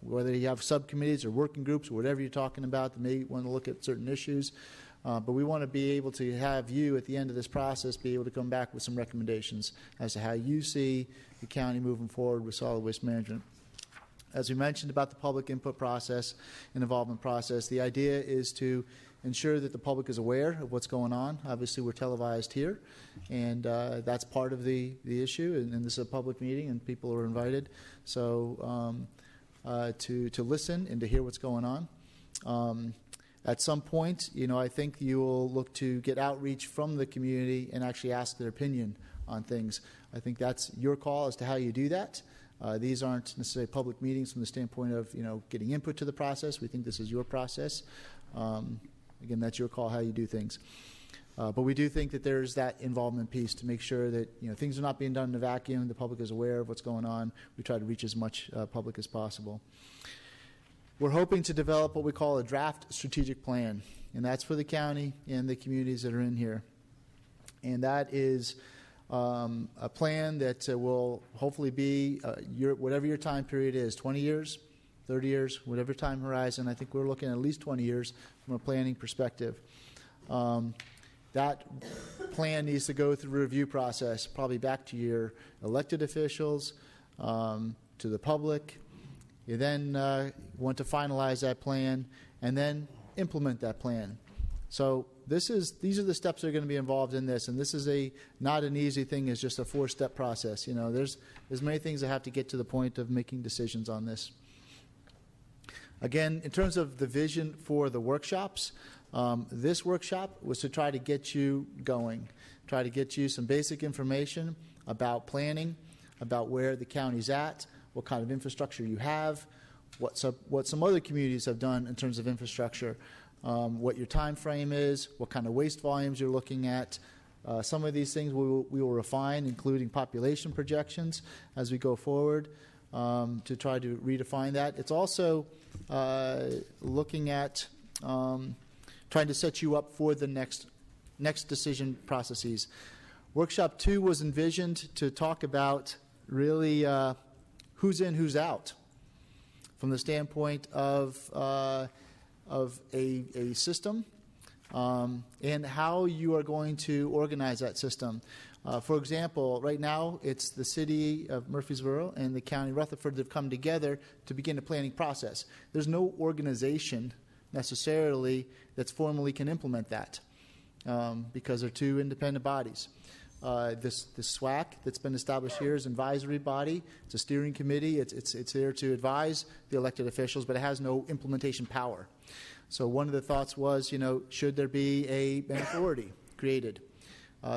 whether you have subcommittees or working groups or whatever you're talking about that may want to look at certain issues. But we want to be able to have you, at the end of this process, be able to come back with some recommendations as to how you see the county moving forward with solid waste management. As we mentioned about the public input process and involvement process, the idea is to ensure that the public is aware of what's going on. Obviously, we're televised here, and that's part of the issue, and this is a public meeting, and people are invited to listen and to hear what's going on. At some point, I think you will look to get outreach from the community and actually ask their opinion on things. I think that's your call as to how you do that. These aren't necessarily public meetings from the standpoint of, getting input to the process. We think this is your process. Again, that's your call how you do things. But we do think that there's that involvement piece to make sure that, things are not being done in a vacuum. The public is aware of what's going on. We try to reach as much public as possible. We're hoping to develop what we call a draft strategic plan, and that's for the county and the communities that are in here. And that is a plan that will hopefully be whatever your time period is, 20 years, 30 years, whatever time horizon. I think we're looking at least 20 years from a planning perspective. That plan needs to go through a review process, probably back to your elected officials, to the public. You then want to finalize that plan and then implement that plan. So these are the steps that are going to be involved in this, and this is not an easy thing. It's just a 4-step process. There's many things that have to get to the point of making decisions on this. Again, in terms of the vision for the workshops, this workshop was to try to get you going, try to get you some basic information about planning, about where the county's at, what kind of infrastructure you have, what some other communities have done in terms of infrastructure, what your time frame is, what kind of waste volumes you're looking at. Some of these things we will refine, including population projections as we go forward, to try to redefine that. It's also looking at trying to set you up for the next decision processes. Workshop 2 was envisioned to talk about really who's in, who's out, from the standpoint of a system and how you are going to organize that system. For example, right now it's the city of Murfreesboro and the county of Rutherford that have come together to begin a planning process. There's no organization necessarily that's formally can implement that because they're two independent bodies. This SWAC that's been established here is an advisory body. It's a steering committee. It's there to advise the elected officials, but it has no implementation power. So one of the thoughts was, should there be an authority created?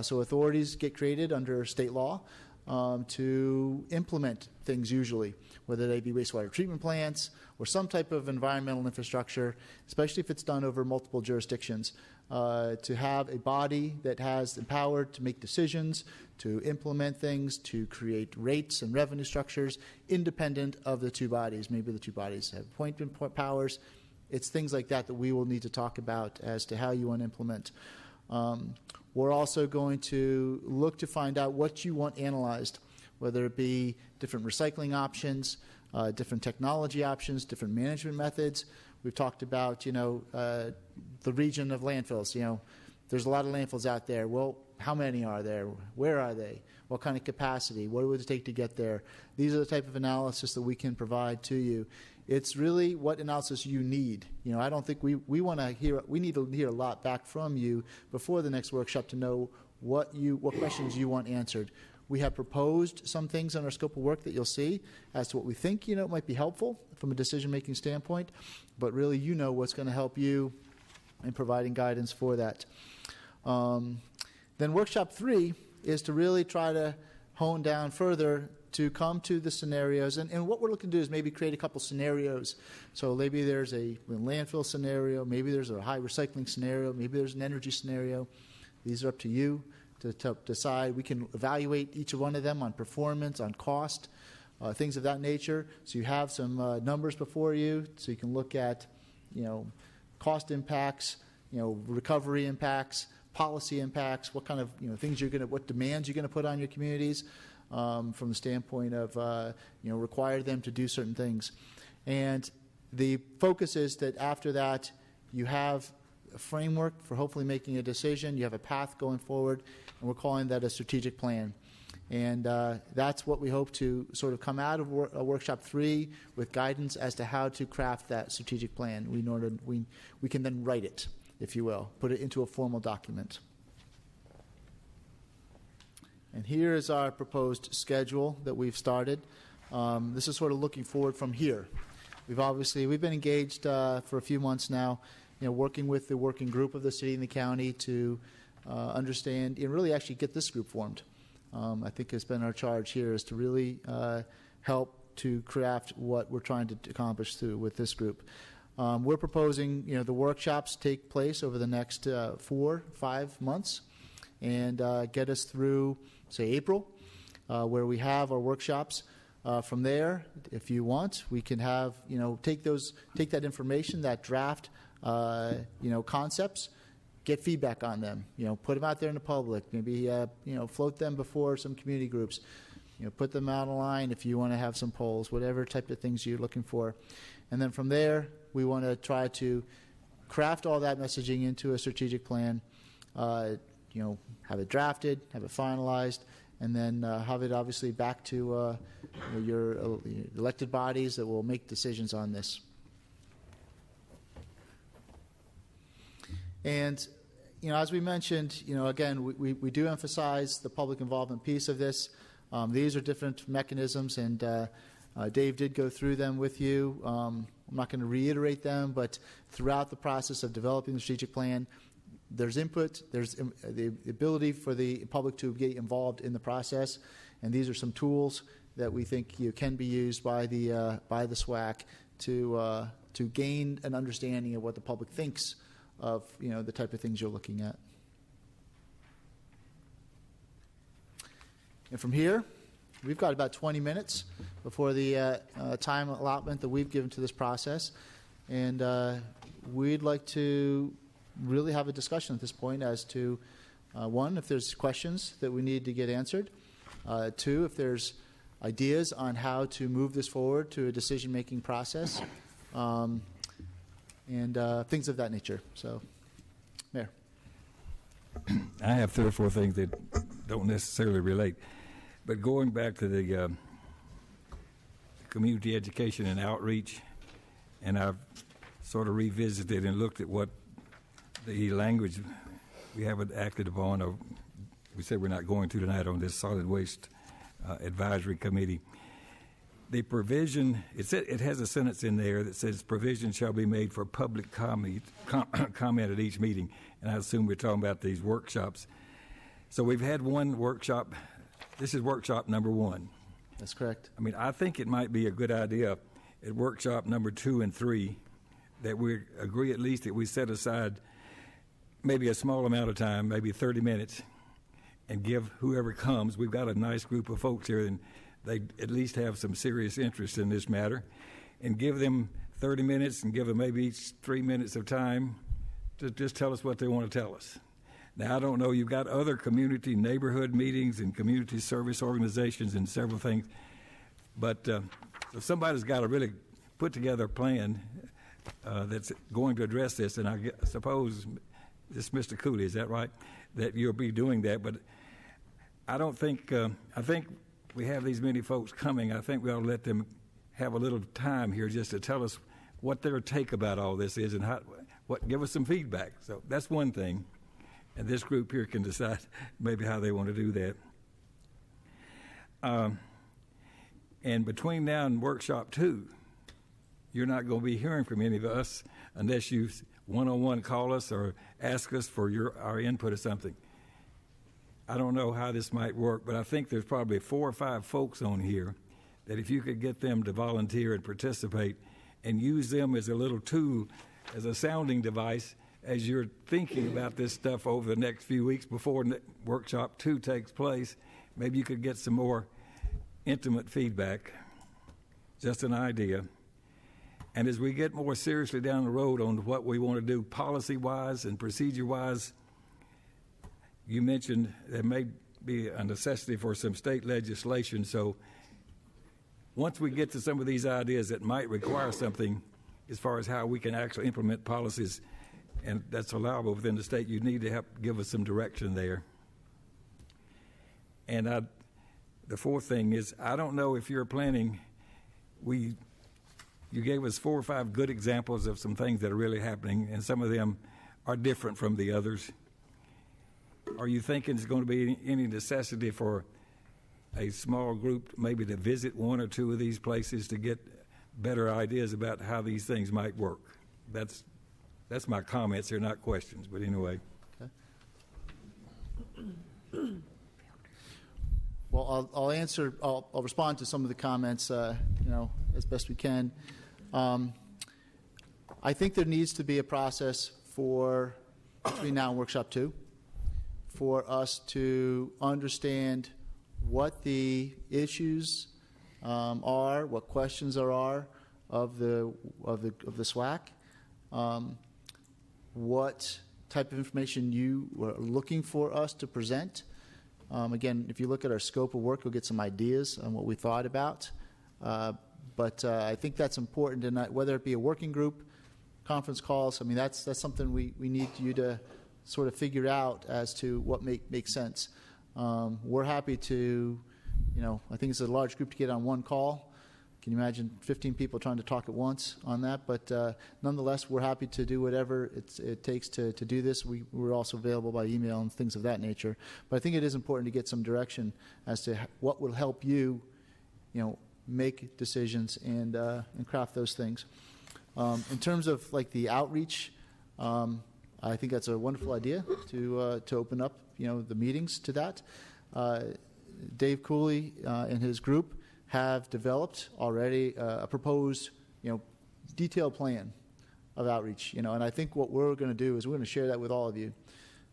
So authorities get created under state law. to implement things usually, whether they be wastewater treatment plants or some type of environmental infrastructure, especially if it's done over multiple jurisdictions, to have a body that has empowered to make decisions, to implement things, to create rates and revenue structures independent of the two bodies. Maybe the two bodies have appointment powers. It's things like that that we will need to talk about as to how you want to implement. We're also going to look to find out what you want analyzed, whether it be different recycling options, different technology options, different management methods. We've talked about, the region of landfills. There's a lot of landfills out there. Well, how many are there? Where are they? What kind of capacity? What would it take to get there? These are the type of analysis that we can provide to you. It's really what analysis you need. I don't think we need to hear a lot back from you before the next workshop to know what questions you want answered. We have proposed some things on our scope of work that you'll see as to what we think might be helpful from a decision-making standpoint, but really what's going to help you in providing guidance for that. Then workshop 3 is to really try to hone down further to come to the scenarios. And what we're looking to do is maybe create a couple scenarios. So maybe there's a landfill scenario, maybe there's a high recycling scenario, maybe there's an energy scenario. These are up to you to decide. We can evaluate each one of them on performance, on cost, things of that nature. So you have some numbers before you, so you can look at, cost impacts, recovery impacts, policy impacts, what kind of things what demands you're going to put on your communities, from the standpoint of require them to do certain things. And the focus is that after that you have a framework for hopefully making a decision, you have a path going forward, and we're calling that a strategic plan. And that's what we hope to sort of come out of workshop 3 with guidance as to how to craft that strategic plan. We can then write it, if you will, put it into a formal document. And here is our proposed schedule that we've started. This is sort of looking forward from here. We've been engaged for a few months now, working with the working group of the city and the county to understand and really actually get this group formed. I think it's been our charge here is to really help to craft what we're trying to accomplish with this group. We're proposing, the workshops take place over the next 4-5 months and get us through, say, April, where we have our workshops. From there, if you want, we can have, take that information, that draft, concepts, get feedback on them, put them out there in the public, maybe, float them before some community groups, put them out online if you want to have some polls, whatever type of things you're looking for. And then from there, we want to try to craft all that messaging into a strategic plan, have it drafted, have it finalized, and then have it obviously back to your elected bodies that will make decisions on this. And as we mentioned, again, we do emphasize the public involvement piece of this. These are different mechanisms, and Dave did go through them with you. I'm not going to reiterate them, but throughout the process of developing the strategic plan, there's input, there's the ability for the public to get involved in the process, and these are some tools that we think can be used by the SWAC to gain an understanding of what the public thinks of the type of things you're looking at. And from here, we've got about 20 minutes before the time allotment that we've given to this process, and we'd like to really have a discussion at this point as to, one, if there's questions that we need to get answered, two, if there's ideas on how to move this forward to a decision-making process, and things of that nature. So, Mayor. I have 3 or 4 things that don't necessarily relate, but going back to the community education and outreach, and I've sort of revisited and looked at what the language we haven't acted upon, or we said we're not going to tonight on this solid waste advisory committee. The provision, it has a sentence in there that says provision shall be made for public comment at each meeting, and I assume we're talking about these workshops. So we've had one workshop this is workshop number 1. That's correct. I mean, I think it might be a good idea at workshop number 2 and 3 that we agree at least that we set aside maybe a small amount of time, maybe 30 minutes, and give whoever comes, we've got a nice group of folks here, and they at least have some serious interest in this matter, and give them 30 minutes and give them maybe each 3 minutes of time to just tell us what they want to tell us. Now, I don't know, you've got other community neighborhood meetings and community service organizations and several things, but if somebody's got to really put together a plan that's going to address this, and I suppose this Mr. Cooley, is that right, that you'll be doing that, but I don't think, I think we have these many folks coming. I think we ought to let them have a little time here just to tell us what their take about all this is and give us some feedback. So that's one thing. And this group here can decide maybe how they want to do that. And between now and workshop 2, you're not going to be hearing from any of us unless you one-on-one call us or ask us for our input or something. I don't know how this might work, but I think there's probably 4 or 5 folks on here that if you could get them to volunteer and participate and use them as a little tool, as a sounding device, as you're thinking about this stuff over the next few weeks before workshop 2 takes place, maybe you could get some more intimate feedback. Just an idea. And as we get more seriously down the road on what we want to do policy-wise and procedure-wise, you mentioned there may be a necessity for some state legislation. So once we get to some of these ideas that might require something as far as how we can actually implement policies, and that's allowable within the state, you need to help give us some direction there. And the fourth thing is, I don't know if you're planning, you gave us 4 or 5 good examples of some things that are really happening, and some of them are different from the others. Are you thinking there's going to be any necessity for a small group maybe to visit 1 or 2 of these places to get better ideas about how these things might work? That's my comments. They're not questions, but anyway. Okay. Well, I'll answer. I'll respond to some of the comments, as best we can. I think there needs to be a process for between now and workshop 2 for us to understand what the issues are, what questions there are of the SWAC. What type of information you were looking for us to present. Again, if you look at our scope of work, you'll get some ideas on what we thought about. But I think that's important, and whether it be a working group, conference calls, I mean, that's something we need you to sort of figure out as to what makes sense. We're happy to, I think it's a large group to get on one call. Can you imagine 15 people trying to talk at once on that? But nonetheless, we're happy to do whatever it takes to do this. We're also available by email and things of that nature. But I think it is important to get some direction as to what will help you, make decisions and craft those things. In terms of like the outreach, I think that's a wonderful idea to open up, the meetings to that. Dave Cooley and his group have developed already a proposed, detailed plan of outreach, and I think what we're going to do is we're going to share that with all of you,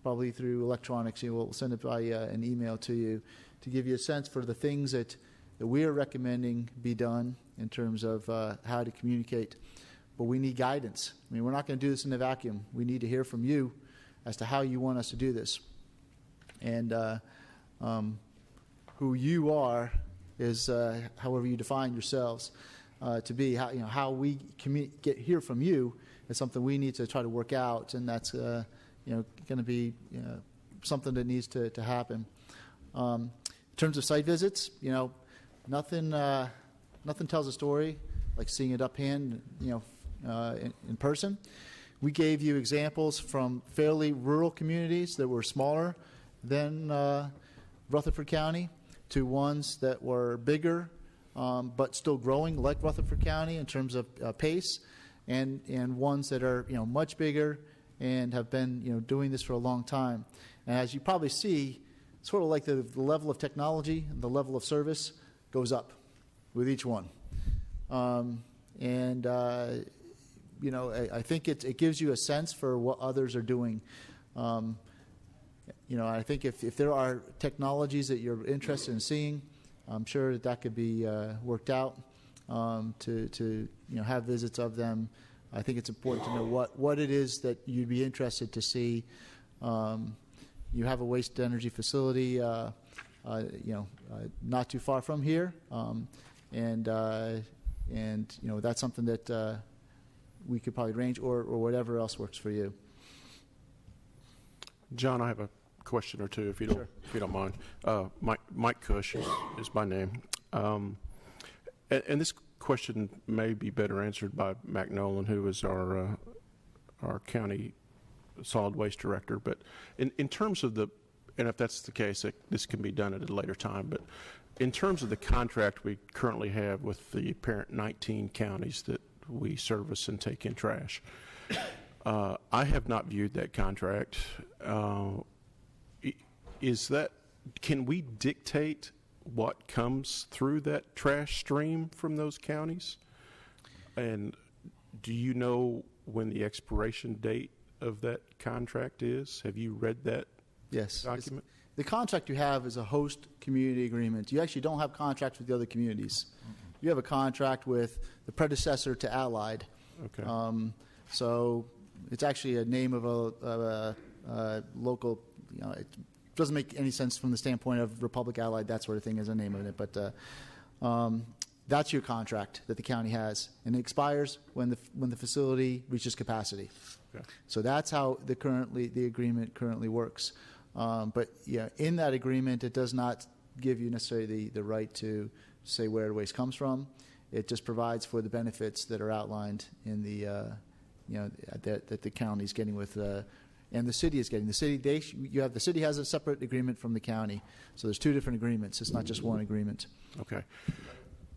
probably through electronics. We'll send it by an email to you to give you a sense for the things that we are recommending be done in terms of how to communicate. But we need guidance. I mean, we're not going to do this in a vacuum. We need to hear from you as to how you want us to do this. And who you are is however you define yourselves to be. How we hear from you is something we need to try to work out, and that's going to be something that needs to happen. In terms of site visits, nothing tells a story like seeing it up hand, in person. We gave you examples from fairly rural communities that were smaller than Rutherford County, to ones that were bigger but still growing like Rutherford County in terms of pace, and ones that are much bigger and have been doing this for a long time. And as you probably see, sort of like the level of technology, the level of service goes up with each one. You know, I think it gives you a sense for what others are doing. You know, I think if there are technologies that you're interested in seeing, I'm sure that could be worked out to you know, have visits of them. I think it's important to know what it is that you'd be interested to see. You have a waste energy facility, you know, not too far from here, and you know, that's something that we could probably arrange, or whatever else works for you. John, I have a question or two, if you don't mind. Mike Cush is my name, and this question may be better answered by Mac Nolan, who is our county solid waste director. But in terms of and if that's the case, this can be done at a later time. But in terms of the contract we currently have with the parent 19 counties that we service and take in trash, I have not viewed that contract. Can we dictate what comes through that trash stream from those counties? And do you know when the expiration date of that contract is? Have you read that document? The contract you have is a host community agreement. You actually don't have contracts with the other communities. You have a contract with the predecessor to Allied. Okay. So it's actually a name of a local, you know, it doesn't make any sense from the standpoint of Republic Allied, that sort of thing as a name of it. But that's your contract that the county has, and it expires when the facility reaches capacity. Okay. So that's how the agreement currently works. But yeah, in that agreement, it does not give you necessarily the right to say where the waste comes from. It just provides for the benefits that are outlined in the you know, that the county is getting with, and the city is getting. The city the city has a separate agreement from the county, so there's two different agreements. It's not just one agreement. Okay.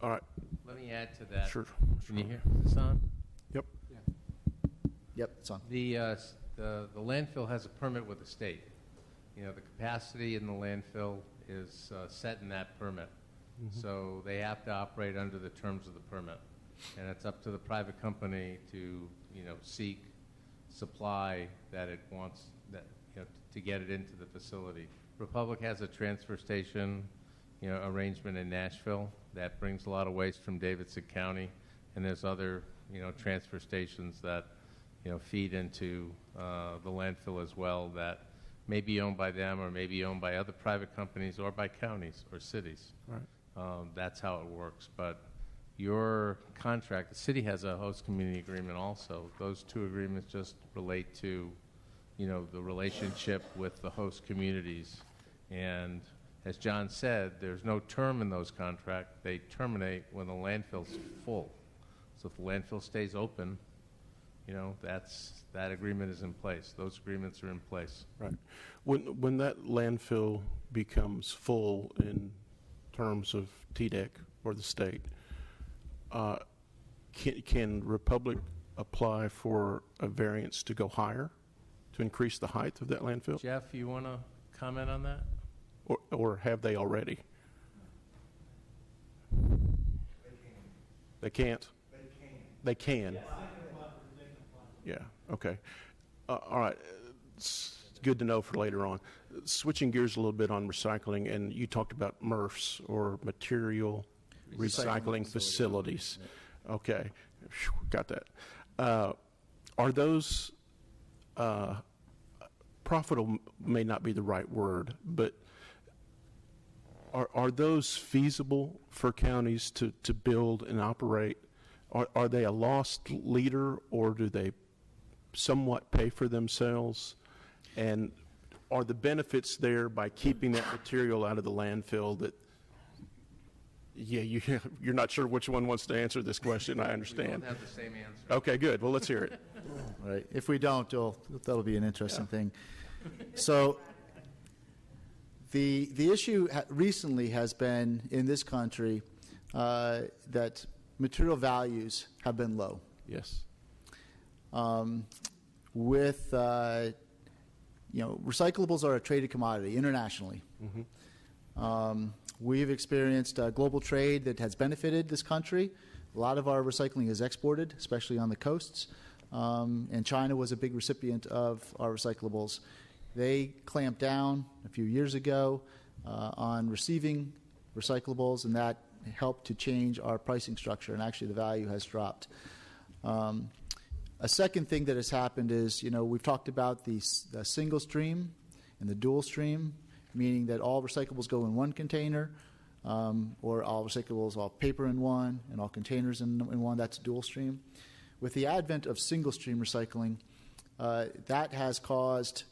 All right. Let me add to that. Sure. Can you hear this on? Yep. Yep, it's on. The landfill has a permit with the state. You know, the capacity in the landfill is set in that permit. Mm-hmm. So they have to operate under the terms of the permit. And it's up to the private company to, you know, seek supply that it wants, that, you know, to get it into the facility. Republic has a transfer station, you know, arrangement in Nashville that brings a lot of waste from Davidson County. And there's other, you know, transfer stations that, you know, feed into the landfill as well that may be owned by them or may be owned by other private companies or by counties or cities. Right. That's how it works. But your contract, the city has a host community agreement also. Those two agreements just relate to, you know, the relationship with the host communities. And as John said, there's no term in those contracts. They terminate when the landfill's full. So if the landfill stays open, you know, that agreement is in place. Those agreements are in place. Right. When that landfill becomes full in terms of TDEC or the state, can Republic apply for a variance to go higher, to increase the height of that landfill? Jeff, you want to comment on that? Or have they already? They can't? They can. Yeah, okay. All right. It's good to know for later on. Switching gears a little bit on recycling, and you talked about MRFs, or material recycling facilities. Okay, got that. Are those, profitable may not be the right word, but are those feasible for counties to build and operate? Are they a lost leader, or do they somewhat pay for themselves? And are the benefits there by keeping that material out of the landfill that, yeah, you're not sure which one wants to answer this question, I understand. We don't have the same answer. Okay, good. Well, let's hear it. All right. If we don't, that'll be an interesting thing. So the issue recently has been in this country that material values have been low. Yes. With recyclables are a traded commodity internationally. We've experienced global trade that has benefited this country. A lot of our recycling is exported, especially on the coasts. And China was a big recipient of our recyclables. They clamped down a few years ago on receiving recyclables, and that helped to change our pricing structure, and actually the value has dropped. A second thing that has happened is, we've talked about the single stream and the dual stream, meaning that all recyclables go in one container, or all recyclables, all paper in one, and all containers in one. That's dual stream. With the advent of single stream recycling, that has caused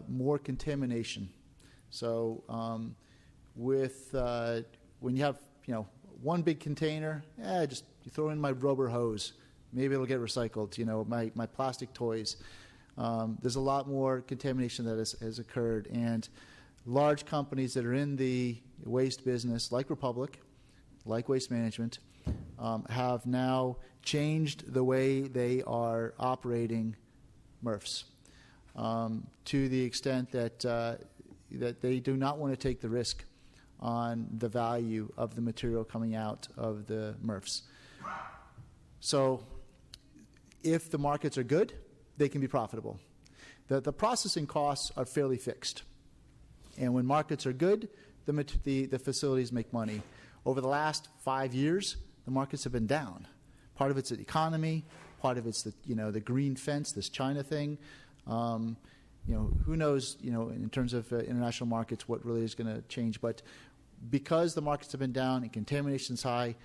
more contamination. So when you have one big container, just you throw in my rubber hose, maybe it'll get recycled. My plastic toys. There's a lot more contamination that has occurred, and large companies that are in the waste business, like Republic, like Waste Management, have now changed the way they are operating MRFs to the extent that that they do not want to take the risk on the value of the material coming out of the MRFs. So if the markets are good, they can be profitable. The processing costs are fairly fixed. And when markets are good, the facilities make money. Over the last 5 years, the markets have been down. Part of it's the economy, part of it's the green fence, this China thing. Who knows, in terms of international markets, what really is going to change. But because the markets have been down and contamination's high,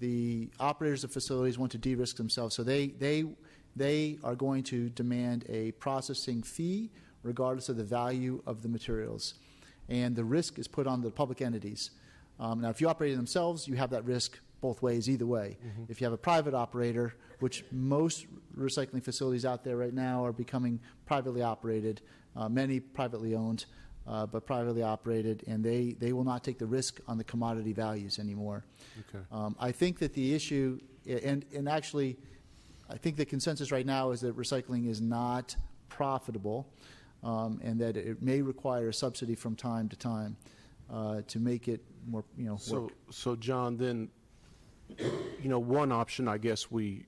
the operators of facilities want to de-risk themselves. So they are going to demand a processing fee regardless of the value of the materials. And the risk is put on the public entities. Now, if you operate themselves, you have that risk both ways, either way. If you have a private operator, which most recycling facilities out there right now are becoming privately operated, many privately owned, but privately operated, and they will not take the risk on the commodity values anymore. Okay. I think that the issue, and actually, I think the consensus right now is that recycling is not profitable, and that it may require a subsidy from time to time to make it more, work. So John, then, one option I guess we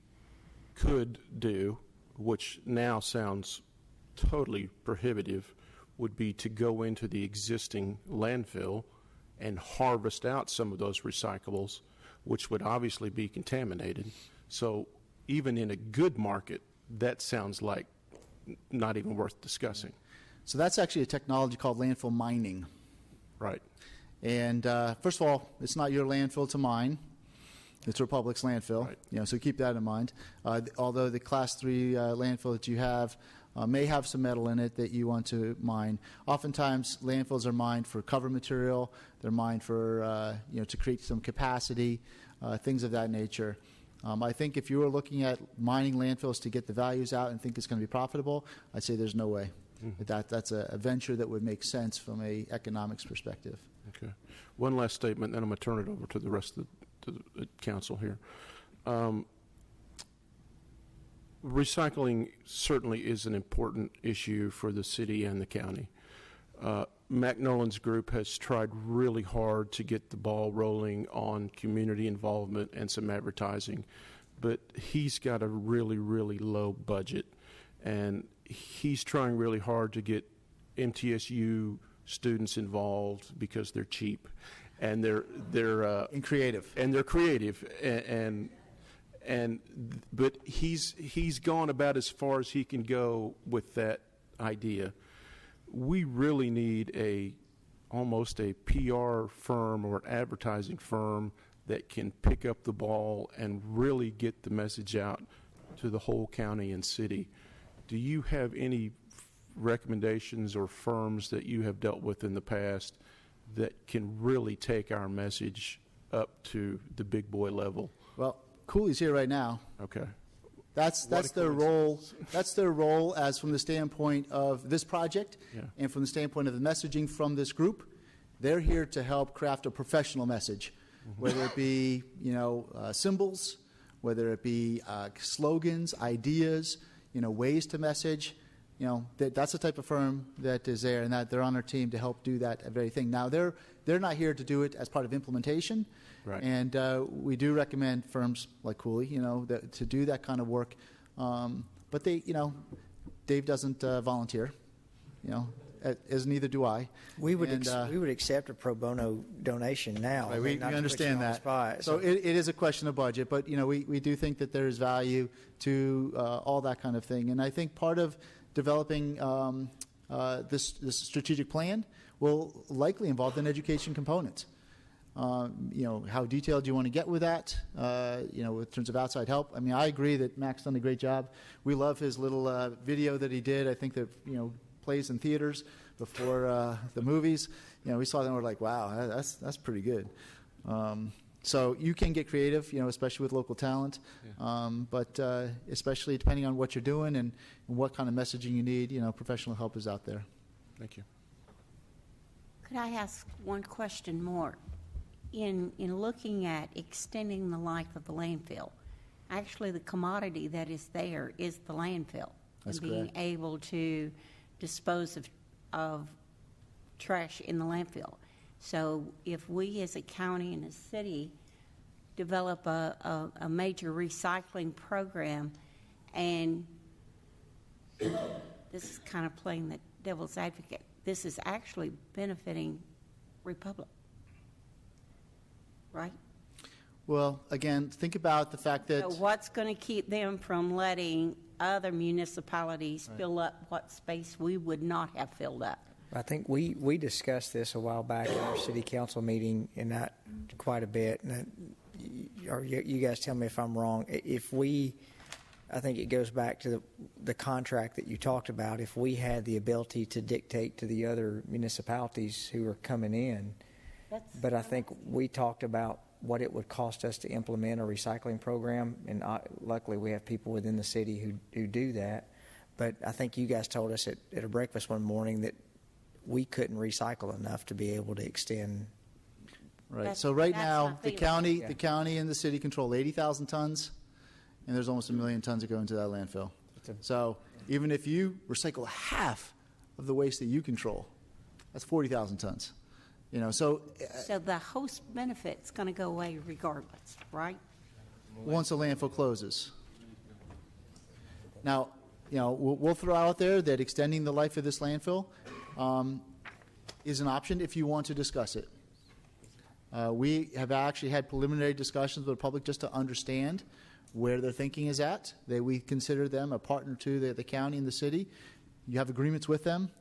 could do, which now sounds totally prohibitive, would be to go into the existing landfill and harvest out some of those recyclables, which would obviously be contaminated. So even in a good market, that sounds like not even worth discussing. So that's actually a technology called landfill mining. Right. And first of all, it's not your landfill to mine. It's Republic's landfill. Right. So keep that in mind. Although the Class 3 landfill that you have may have some metal in it that you want to mine. Oftentimes, landfills are mined for cover material. They're mined for, to create some capacity, things of that nature. I think if you were looking at mining landfills to get the values out and think it's going to be profitable, I'd say there's no way. That's a venture that would make sense from an economics perspective. Okay. One last statement, then I'm going to turn it over to the rest of the council here. Recycling certainly is an important issue for the city and the county. Mac Nolan's group has tried really hard to get the ball rolling on community involvement and some advertising, but he's got a really, really low budget, and he's trying really hard to get MTSU students involved because they're cheap, and they're and creative, but he's gone about as far as he can go with that idea. We really need almost a PR firm or an advertising firm that can pick up the ball and really get the message out to the whole county and city. Do you have any recommendations or firms that you have dealt with in the past that can really take our message up to the big boy level? Well, Cooley's here right now. Okay. That's their role. That's their role as from the standpoint of this project, and from the standpoint of the messaging from this group. They're here to help craft a professional message, whether it be symbols, whether it be slogans, ideas, ways to message. that's the type of firm that is there, and that they're on our team to help do that very thing. Now, they're not here to do it as part of implementation, Right. and we do recommend firms like Cooley, to do that kind of work. But Dave doesn't volunteer, as neither do I. We would accept a pro bono donation now. Right, we understand that. So it is a question of budget, but we do think that there is value to all that kind of thing. And I think part of developing this strategic plan will likely involve an education component. How detailed do you want to get with that? In terms of outside help. I mean, I agree that Mac's done a great job. We love his little video that he did. I think that plays in theaters before the movies. We saw them and we're like, wow, that's pretty good. So you can get creative, especially with local talent. Yeah. But especially depending on what you're doing and what kind of messaging you need, professional help is out there. Thank you. Could I ask one question more? In looking at extending the life of the landfill, actually the commodity that is there is the landfill. That's and being correct. able to dispose of trash in the landfill. So if we as a county and a city develop a major recycling program, and this is kind of playing the devil's advocate, this is actually benefiting Republic, right? Well, again, think about the fact that... So what's going to keep them from letting other municipalities fill up what space we would not have filled up? I think we discussed this a while back in our city council meeting, and that quite a bit. And you guys tell me if I'm wrong. I think it goes back to the contract that you talked about. If we had the ability to dictate to the other municipalities who are coming in, but I think we talked about what it would cost us to implement a recycling program, and luckily we have people within the city who do that. But I think you guys told us at a breakfast one morning that we couldn't recycle enough to be able to extend. Right. So right now, the county and the city control 80,000 tons, and there's almost 1 million tons that go into that landfill. So even if you recycle half of the waste that you control, that's 40,000 tons. So the host benefit's going to go away regardless, right? Once a landfill closes. Now, we'll throw out there that extending the life of this landfill is an option if you want to discuss it. We have actually had preliminary discussions with the public just to understand where their thinking is at. We consider them a partner to the county and the city. You have agreements with them.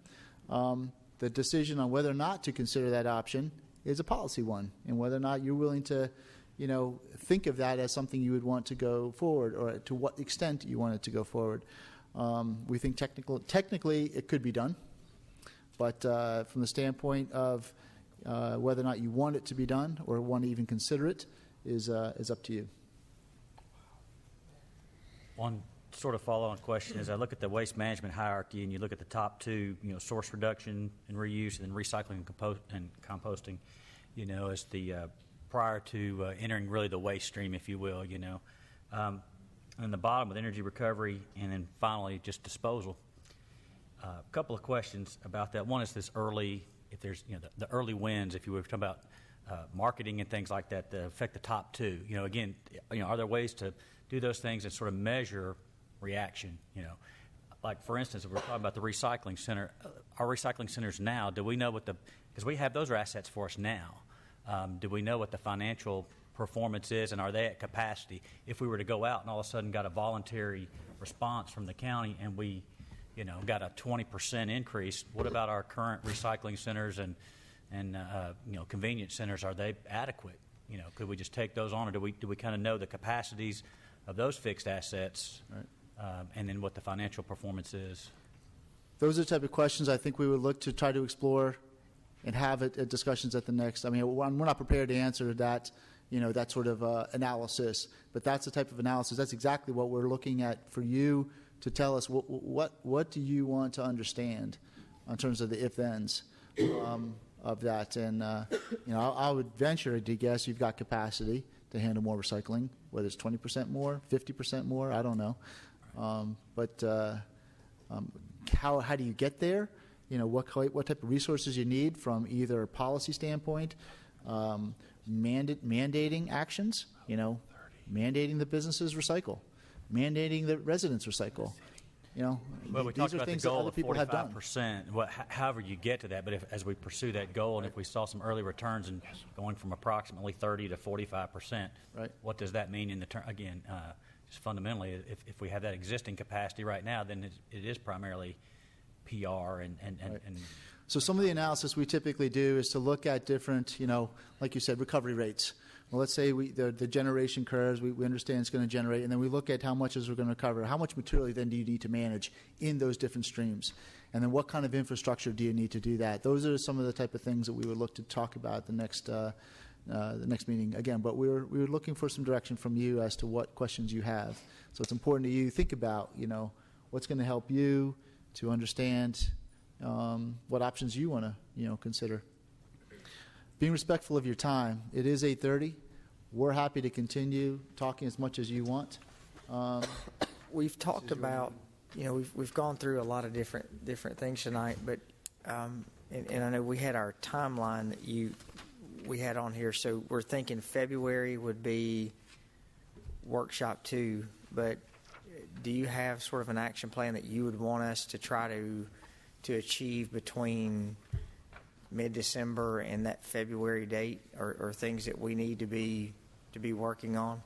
The decision on whether or not to consider that option is a policy one, and whether or not you're willing to, think of that as something you would want to go forward, or to what extent you want it to go forward. We think technically it could be done, but from the standpoint of whether or not you want it to be done or want to even consider it is up to you. One sort of follow-on question is, I look at the waste management hierarchy, and you look at the top two, source reduction and reuse, and then recycling and composting, as the prior to entering really the waste stream, if you will, and the bottom with energy recovery, and then finally just disposal. A couple of questions about that. One is this early, if there's the early wins, if you were talking about marketing and things like that affect the top two. Again, are there ways to do those things and sort of measure reaction? Like for instance, if we're talking about the recycling center, our recycling centers now, do we know because we have those assets for us now. Do we know what the financial performance is, and are they at capacity? If we were to go out and all of a sudden got a voluntary response from the county and we got a 20% increase, what about our current recycling centers and convenience centers? Are they adequate? Could we just take those on, or do we kind of know the capacities of those fixed assets, right, and then what the financial performance is? Those are the type of questions I think we would look to try to explore and have at discussions at the next. I mean, we're not prepared to answer that, that sort of analysis, but that's the type of analysis. That's exactly what we're looking at for you to tell us what do you want to understand in terms of the if-thens of that. And, I would venture to guess you've got capacity to handle more recycling, whether it's 20% more, 50% more, I don't know. But how do you get there? What type of resources you need from either a policy standpoint, mandating actions, mandating the businesses recycle, mandating the residents recycle. Well, we these talked are about the things that goal other of people have done. 45%. However you get to that, but as we pursue that goal, and if we saw some early returns and going from approximately 30 to 45%, right? What does that mean in the again? Just fundamentally, if we have that existing capacity right now, then it is primarily PR and So some of the analysis we typically do is to look at different, like you said, recovery rates. Well, let's say the generation curves, we understand it's going to generate, and then we look at how much is we're going to recover. How much material then do you need to manage in those different streams? And then what kind of infrastructure do you need to do that? Those are some of the type of things that we would look to talk about at the next meeting again. But we were looking for some direction from you as to what questions you have. So it's important to you think about, what's going to help you to understand what options you want to, consider. Being respectful of your time. It is 8:30. We're happy to continue talking as much as you want. We've talked about, we've gone through a lot of different things tonight, but and I know we had our timeline that we had on here, so we're thinking February would be workshop 2, but do you have sort of an action plan that you would want us to try to achieve between mid-December and that February date, or things that we need to be working on?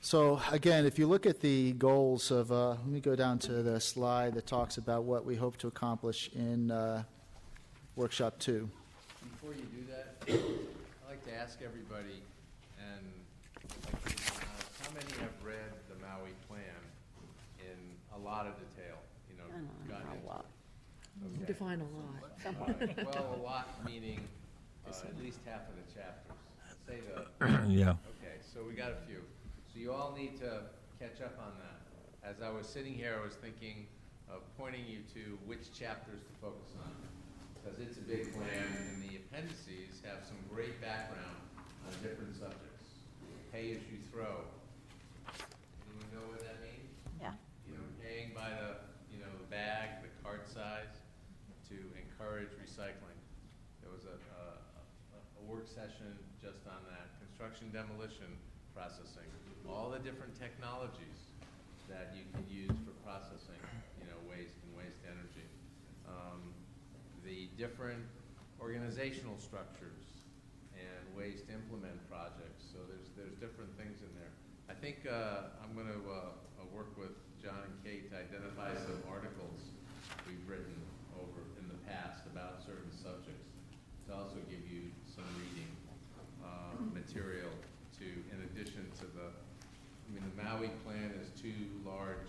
So again, if you look at the goals of, let me go down to the slide that talks about what we hope to accomplish in workshop 2. Before you do that, I'd like to ask everybody, and how many have read the Maui plan in a lot of detail? A lot. Okay. Define a lot. Well, a lot meaning at least half of the chapters. Say Yeah. Okay, so we got a few. So you all need to catch up on that. As I was sitting here, I was thinking of pointing you to which chapters to focus on, because it's a big plan, and the appendices have some great background on different subjects. Pay as you throw. Anyone know what that means? Yeah. Paying by the bag, the cart size, to encourage recycling. There was a work session just on that. Construction demolition processing. All the different technologies that you can use for processing, waste and waste energy. The different organizational structures and ways to implement projects. So there's different things in there. I think I'm going to work with John and Kate to identify some articles we've written over in the past about certain subjects, to also give you some reading material in addition to the Maui plan is 2 large,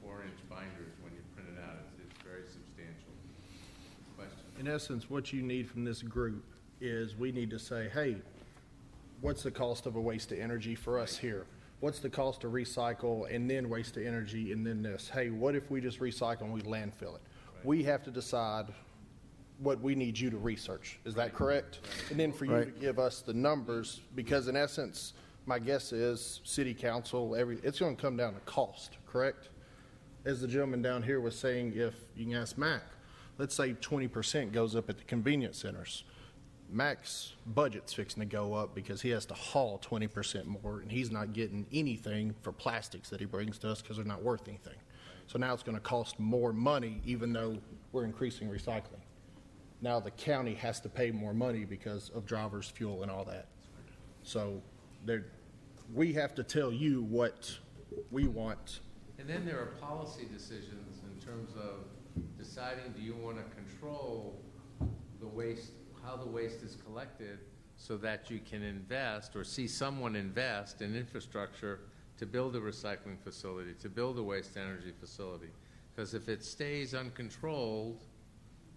4-inch binders when you print it out. It's very substantial. Question? In essence, what you need from this group is we need to say, hey, what's the cost of a waste to energy for us here? What's the cost to recycle and then waste to energy and then this? Hey, what if we just recycle and we landfill it? Right. We have to decide what we need you to research. Is that correct? Right. And then for you to give us the numbers, because in essence, my guess is city council, it's going to come down to cost, correct? As the gentleman down here was saying, if you can ask Mac, let's say 20% goes up at the convenience centers. Mac's budget's fixing to go up because he has to haul 20% more, and he's not getting anything for plastics that he brings to us because they're not worth anything. So now it's going to cost more money, even though we're increasing recycling. Now the county has to pay more money because of drivers, fuel, and all that. So we have to tell you what we want. And then there are policy decisions in terms of deciding, do you want to control the waste, how the waste is collected, so that you can invest or see someone invest in infrastructure to build a recycling facility, to build a waste energy facility. Because if it stays uncontrolled,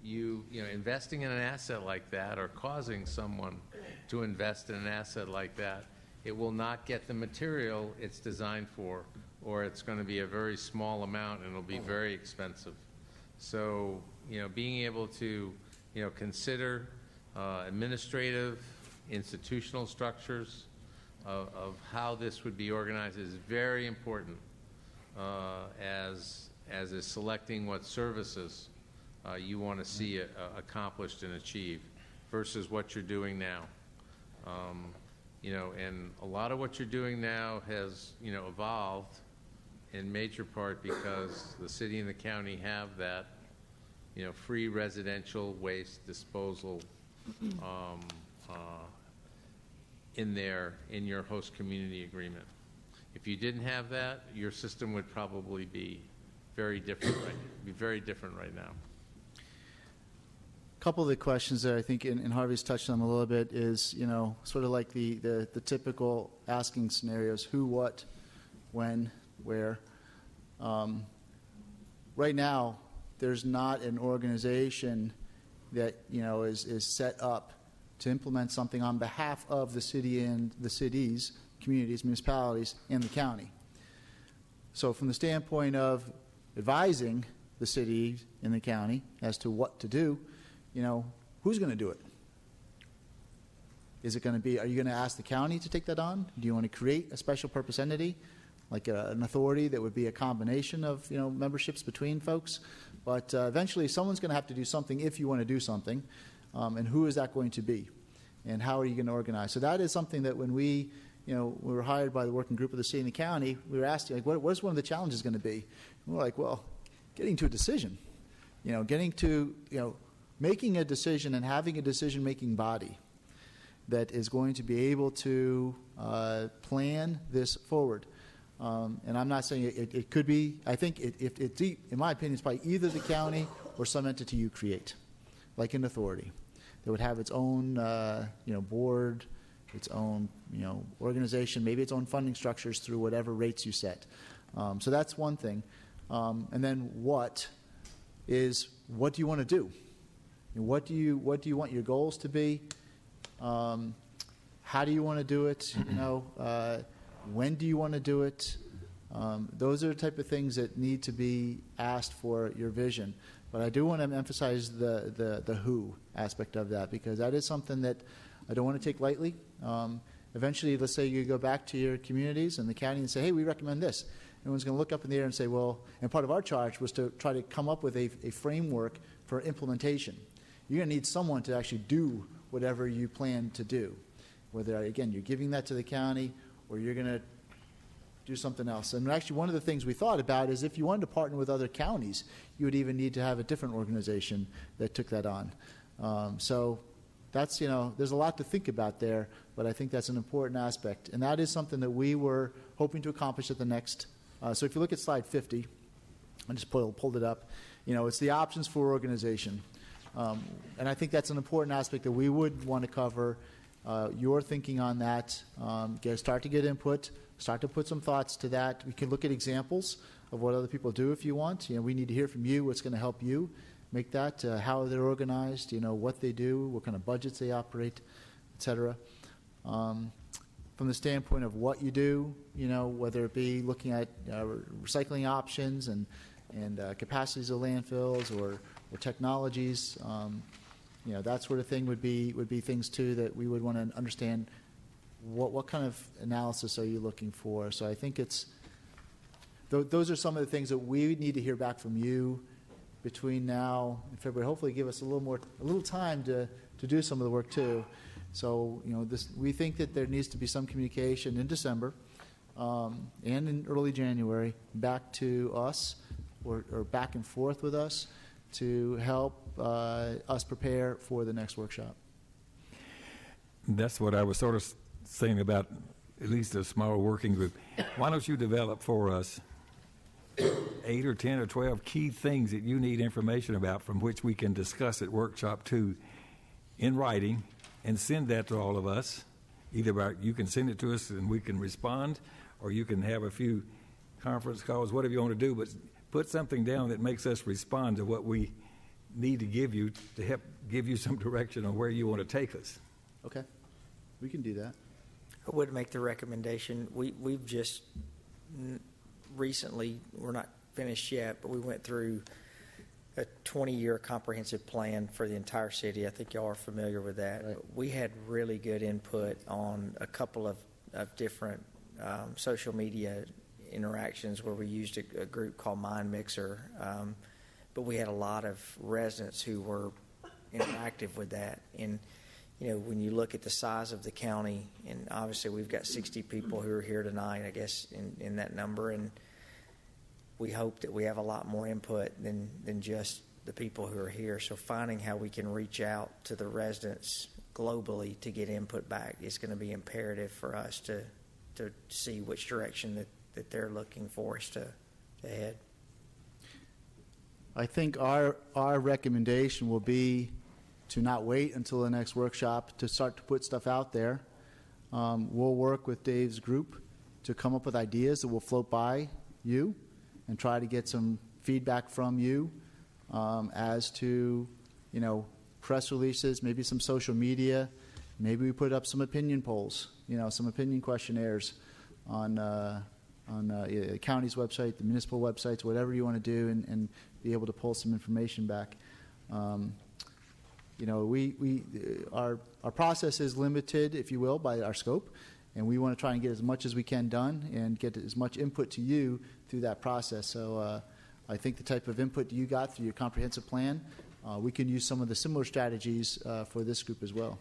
investing in an asset like that or causing someone to invest in an asset like that, it will not get the material it's designed for, or it's going to be a very small amount and it'll be very expensive. So, being able to, consider administrative, institutional structures of how this would be organized is very important as as is selecting what services you want to see accomplished and achieved versus what you're doing now. And a lot of what you're doing now has, evolved in major part because the city and the county have that, free residential waste disposal in your host community agreement. If you didn't have that, your system would probably be very different right now. A couple of the questions that I think, and Harvey's touched on a little bit, is sort of like the typical asking scenarios: who, what, when, where. Right now, there's not an organization that is set up to implement something on behalf of the city and the cities, communities, municipalities, and the county. So from the standpoint of advising the city and the county as to what to do, who's going to do it? Is it going to be, are you going to ask the county to take that on? Do you want to create a special purpose entity, like an authority that would be a combination of, memberships between folks? But eventually someone's going to have to do something if you want to do something. And who is that going to be? And how are you going to organize? So that is something that when we were hired by the working group of the city and the county, we were asked, what's one of the challenges going to be? And we're like, well, getting to a decision. Getting to, making a decision and having a decision-making body that is going to be able to plan this forward. And I'm not saying it could be. I think in my opinion, it's probably either the county or some entity you create, like an authority, that would have its own, board, its own, organization, maybe its own funding structures through whatever rates you set. So that's one thing. And then what do you want to do? What do you want your goals to be? How do you want to do it? When do you want to do it? Those are the type of things that need to be asked for your vision. But I do want to emphasize the who aspect of that, because that is something that I don't want to take lightly. Eventually, let's say you go back to your communities and the county and say, hey, we recommend this. Everyone's going to look up in the air and say, well, and part of our charge was to try to come up with a framework for implementation. You're going to need someone to actually do whatever you plan to do. Whether, again, you're giving that to the county or you're going to do something else. And actually, one of the things we thought about is if you wanted to partner with other counties, you would even need to have a different organization that took that on. So that's, there's a lot to think about there, but I think that's an important aspect. And that is something that we were hoping to accomplish at the next. So if you look at slide 50, I just pulled it up, it's the options for organization. And I think that's an important aspect that we would want to cover. Your thinking on that, start to get input, start to put some thoughts to that. We can look at examples of what other people do if you want. We need to hear from you what's going to help you make that, how they're organized, what they do, what kind of budgets they operate, et cetera. From the standpoint of what you do, whether it be looking at recycling options and capacities of landfills or technologies, that sort of thing would be things too that we would want to understand. What kind of analysis are you looking for? So I think those are some of the things that we need to hear back from you between now and February. Hopefully, give us a little time to do some of the work too. So we think that there needs to be some communication in December and in early January back to us or back and forth with us to help us prepare for the next workshop. That's what I was sort of saying about at least a small working group. Why don't you develop for us 8 or 10 or 12 key things that you need information about from which we can discuss at workshop 2 in writing and send that to all of us. Either you can send it to us and we can respond, or you can have a few conference calls, whatever you want to do, but put something down that makes us respond to what we need to give you to help give you some direction on where you want to take us. Okay. We can do that. I would make the recommendation. We've just recently, we're not finished yet, but we went through a 20-year comprehensive plan for the entire city. I think y'all are familiar with that. Right. We had really good input on a couple of different social media interactions where we used a group called Mind Mixer, but we had a lot of residents who were interactive with that. And when you look at the size of the county, and obviously we've got 60 people who are here tonight, I guess, in that number, and we hope that we have a lot more input than just the people who are here. So finding how we can reach out to the residents globally to get input back is going to be imperative for us to see which direction that they're looking for us to head. I think our recommendation will be to not wait until the next workshop to start to put stuff out there. We'll work with Dave's group to come up with ideas that will float by you and try to get some feedback from you as to, press releases, maybe some social media. Maybe we put up some opinion polls, some opinion questionnaires on the county's website, the municipal websites, whatever you want to do, and be able to pull some information back. Our process is limited, if you will, by our scope, and we want to try and get as much as we can done and get as much input to you through that process. So I think the type of input you got through your comprehensive plan, we can use some of the similar strategies for this group as well.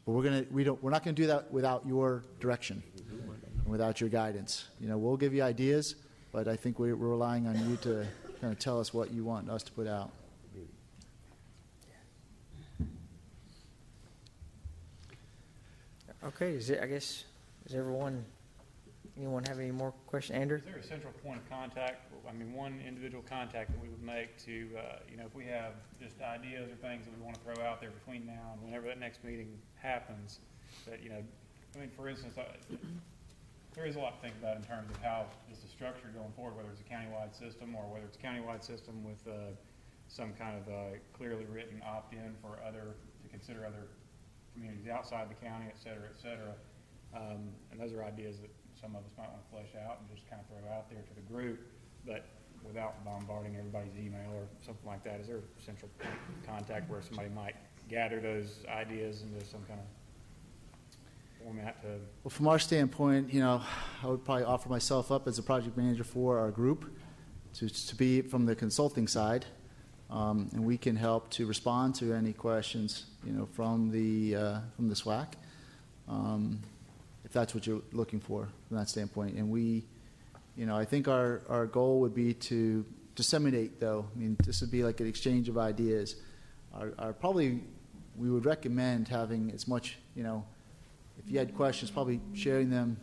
But we're not going to do that without your direction and without your guidance. We'll give you ideas, but I think we're relying on you to kind of tell us what you want us to put out. Okay, does anyone have any more questions? Andrew? Is there a central point of contact? I mean, one individual contact that we would make to, if we have just ideas or things that we want to throw out there between now and whenever that next meeting happens, that, for instance, there is a lot to think about in terms of how is the structure going forward, whether it's a countywide system or whether it's a countywide system with some kind of clearly written opt-in for to consider other communities outside the county, et cetera, et cetera. And those are ideas that some of us might want to flesh out and just kind of throw out there to the group, but without bombarding everybody's email or something like that. Is there a central contact where somebody might gather those ideas into some kind of format to... Well, from our standpoint, I would probably offer myself up as a project manager for our group to be from the consulting side, and we can help to respond to any questions, from the SWAC, if that's what you're looking for from that standpoint. And we, I think our goal would be to disseminate, though. I mean, this would be like an exchange of ideas. Probably we would recommend having as much, if you had questions, probably sharing them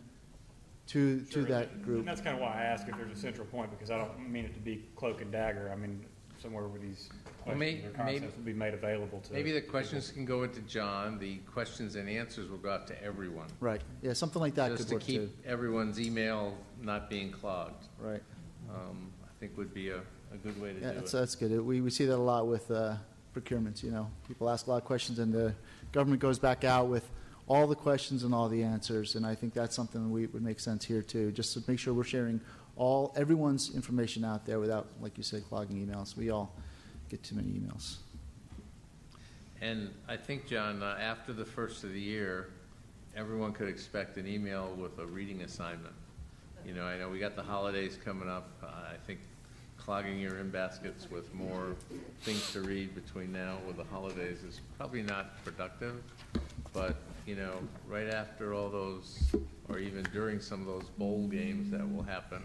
to that group. And that's kind of why I ask if there's a central point, because I don't mean it to be cloak and dagger. I mean, somewhere where these questions or concepts will be made available to... Maybe the questions can go into John. The questions and answers will go out to everyone. Right. Yeah, something like that just could work, too. Just to keep everyone's email not being clogged. Right. I think would be a good way to do it. That's good. We see that a lot with procurements. People ask a lot of questions, and the government goes back out with all the questions and all the answers. And I think that's something would make sense here too, just to make sure we're sharing everyone's information out there without, like you said, clogging emails. We all get too many emails. And I think, John, after the first of the year, everyone could expect an email with a reading assignment. I know we got the holidays coming up. I think clogging your in-baskets with more things to read between now with the holidays is probably not productive. But, right after all those, or even during some of those bowl games that will happen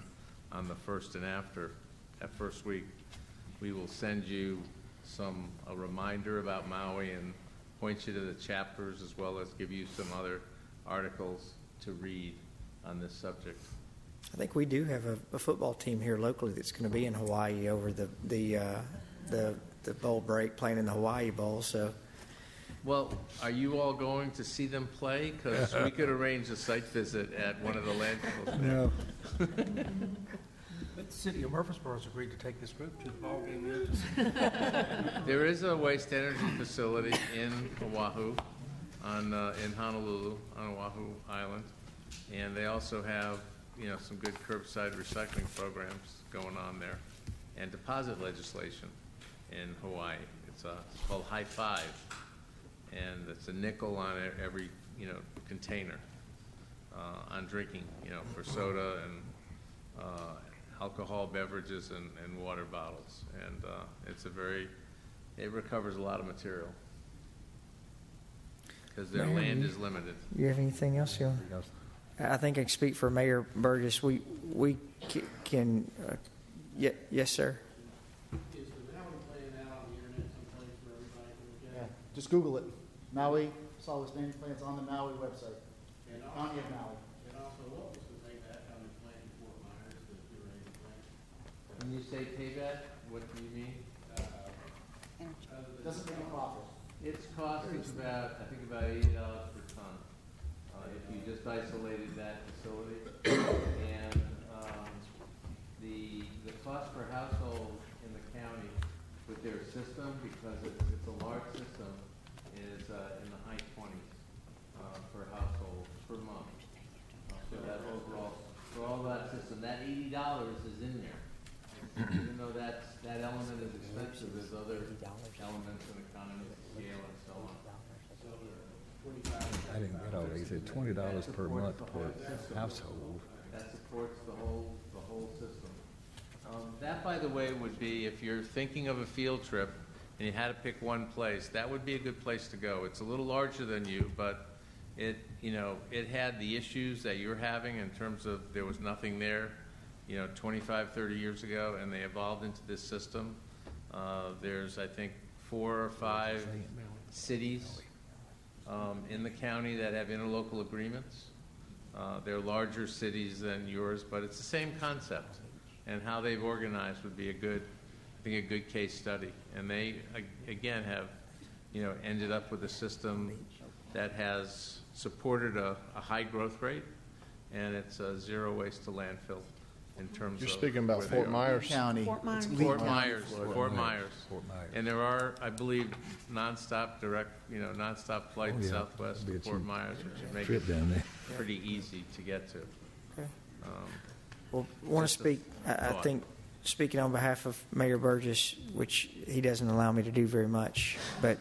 on the first and after, that first week, we will send you a reminder about Maui and point you to the chapters, as well as give you some other articles to read on this subject. I think we do have a football team here locally that's going to be in Hawaii over the bowl break, playing in the Hawaii Bowl. So, well, are you all going to see them play? Because we could arrange a site visit at one of the landfills. No. But the city of Murfreesboro has agreed to take this group to the ball game. There is a waste energy facility in Oahu, in Honolulu, on Oahu Island, and they also have some good curbside recycling programs going on there, and deposit legislation in Hawaii. It's called High Five, and it's a nickel on every container on drinking, for soda and alcohol beverages and water bottles. And it recovers a lot of material because their land is limited. You have anything else? I think I can speak for Mayor Burgess. We can, yes, sir. Is the Maui plan out on the internet someplace for everybody to look at? Yeah, just Google it. Maui solid waste management plans on the Maui website. And County of Maui. And also, what was the payback on the plant in Fort Myers that you were able to plan? When you say payback, what do you mean? Doesn't make a profit. Its cost is about, I think, about $80 per ton. If you just isolated that facility, and the cost per household in the county with their system, because it's a large system, is in the high 20s per household per month. So that overall, for all that system, that $80 is in there. Even though that element is expensive, there's other elements in economies of scale and so on. I didn't get all that. He said $20 per month per household. That supports the whole system. That, by the way, would be, if you're thinking of a field trip and you had to pick one place, that would be a good place to go. It's a little larger than you, but it had the issues that you're having in terms of there was nothing there, 25, 30 years ago, and they evolved into this system. There's, I think, 4 or 5 cities in the county that have interlocal agreements. They're larger cities than yours, but it's the same concept. And how they've organized would be a good case study. And they, again, have, ended up with a system that has supported a high growth rate, and it's a zero waste to landfill in terms of. You're speaking about Fort Myers County. Fort Myers. Fort Myers. And there are, I believe, nonstop flights southwest to Fort Myers, which would make it pretty easy to get to. Okay. Well, I want to speak, I think, speaking on behalf of Mayor Burgess, which he doesn't allow me to do very much, but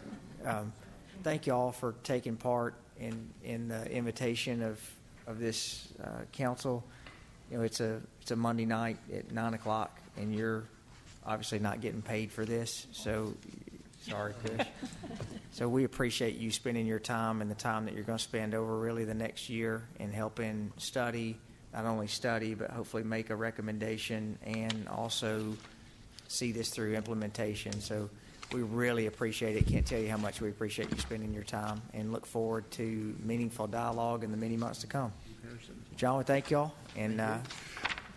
thank you all for taking part in the invitation of this council. It's a Monday night at 9 o'clock, and you're obviously not getting paid for this, so sorry, Kush. So we appreciate you spending your time and the time that you're going to spend over really the next year in helping not only study, but hopefully make a recommendation and also see this through implementation. So we really appreciate it. Can't tell you how much we appreciate you spending your time, and look forward to meaningful dialogue in the many months to come. John, we thank y'all. And I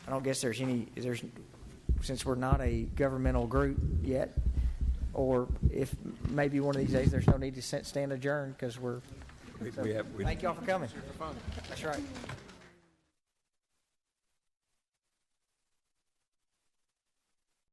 don't guess since we're not a governmental group yet, or if maybe one of these days there's no need to stand adjourned because thank y'all for coming. That's right.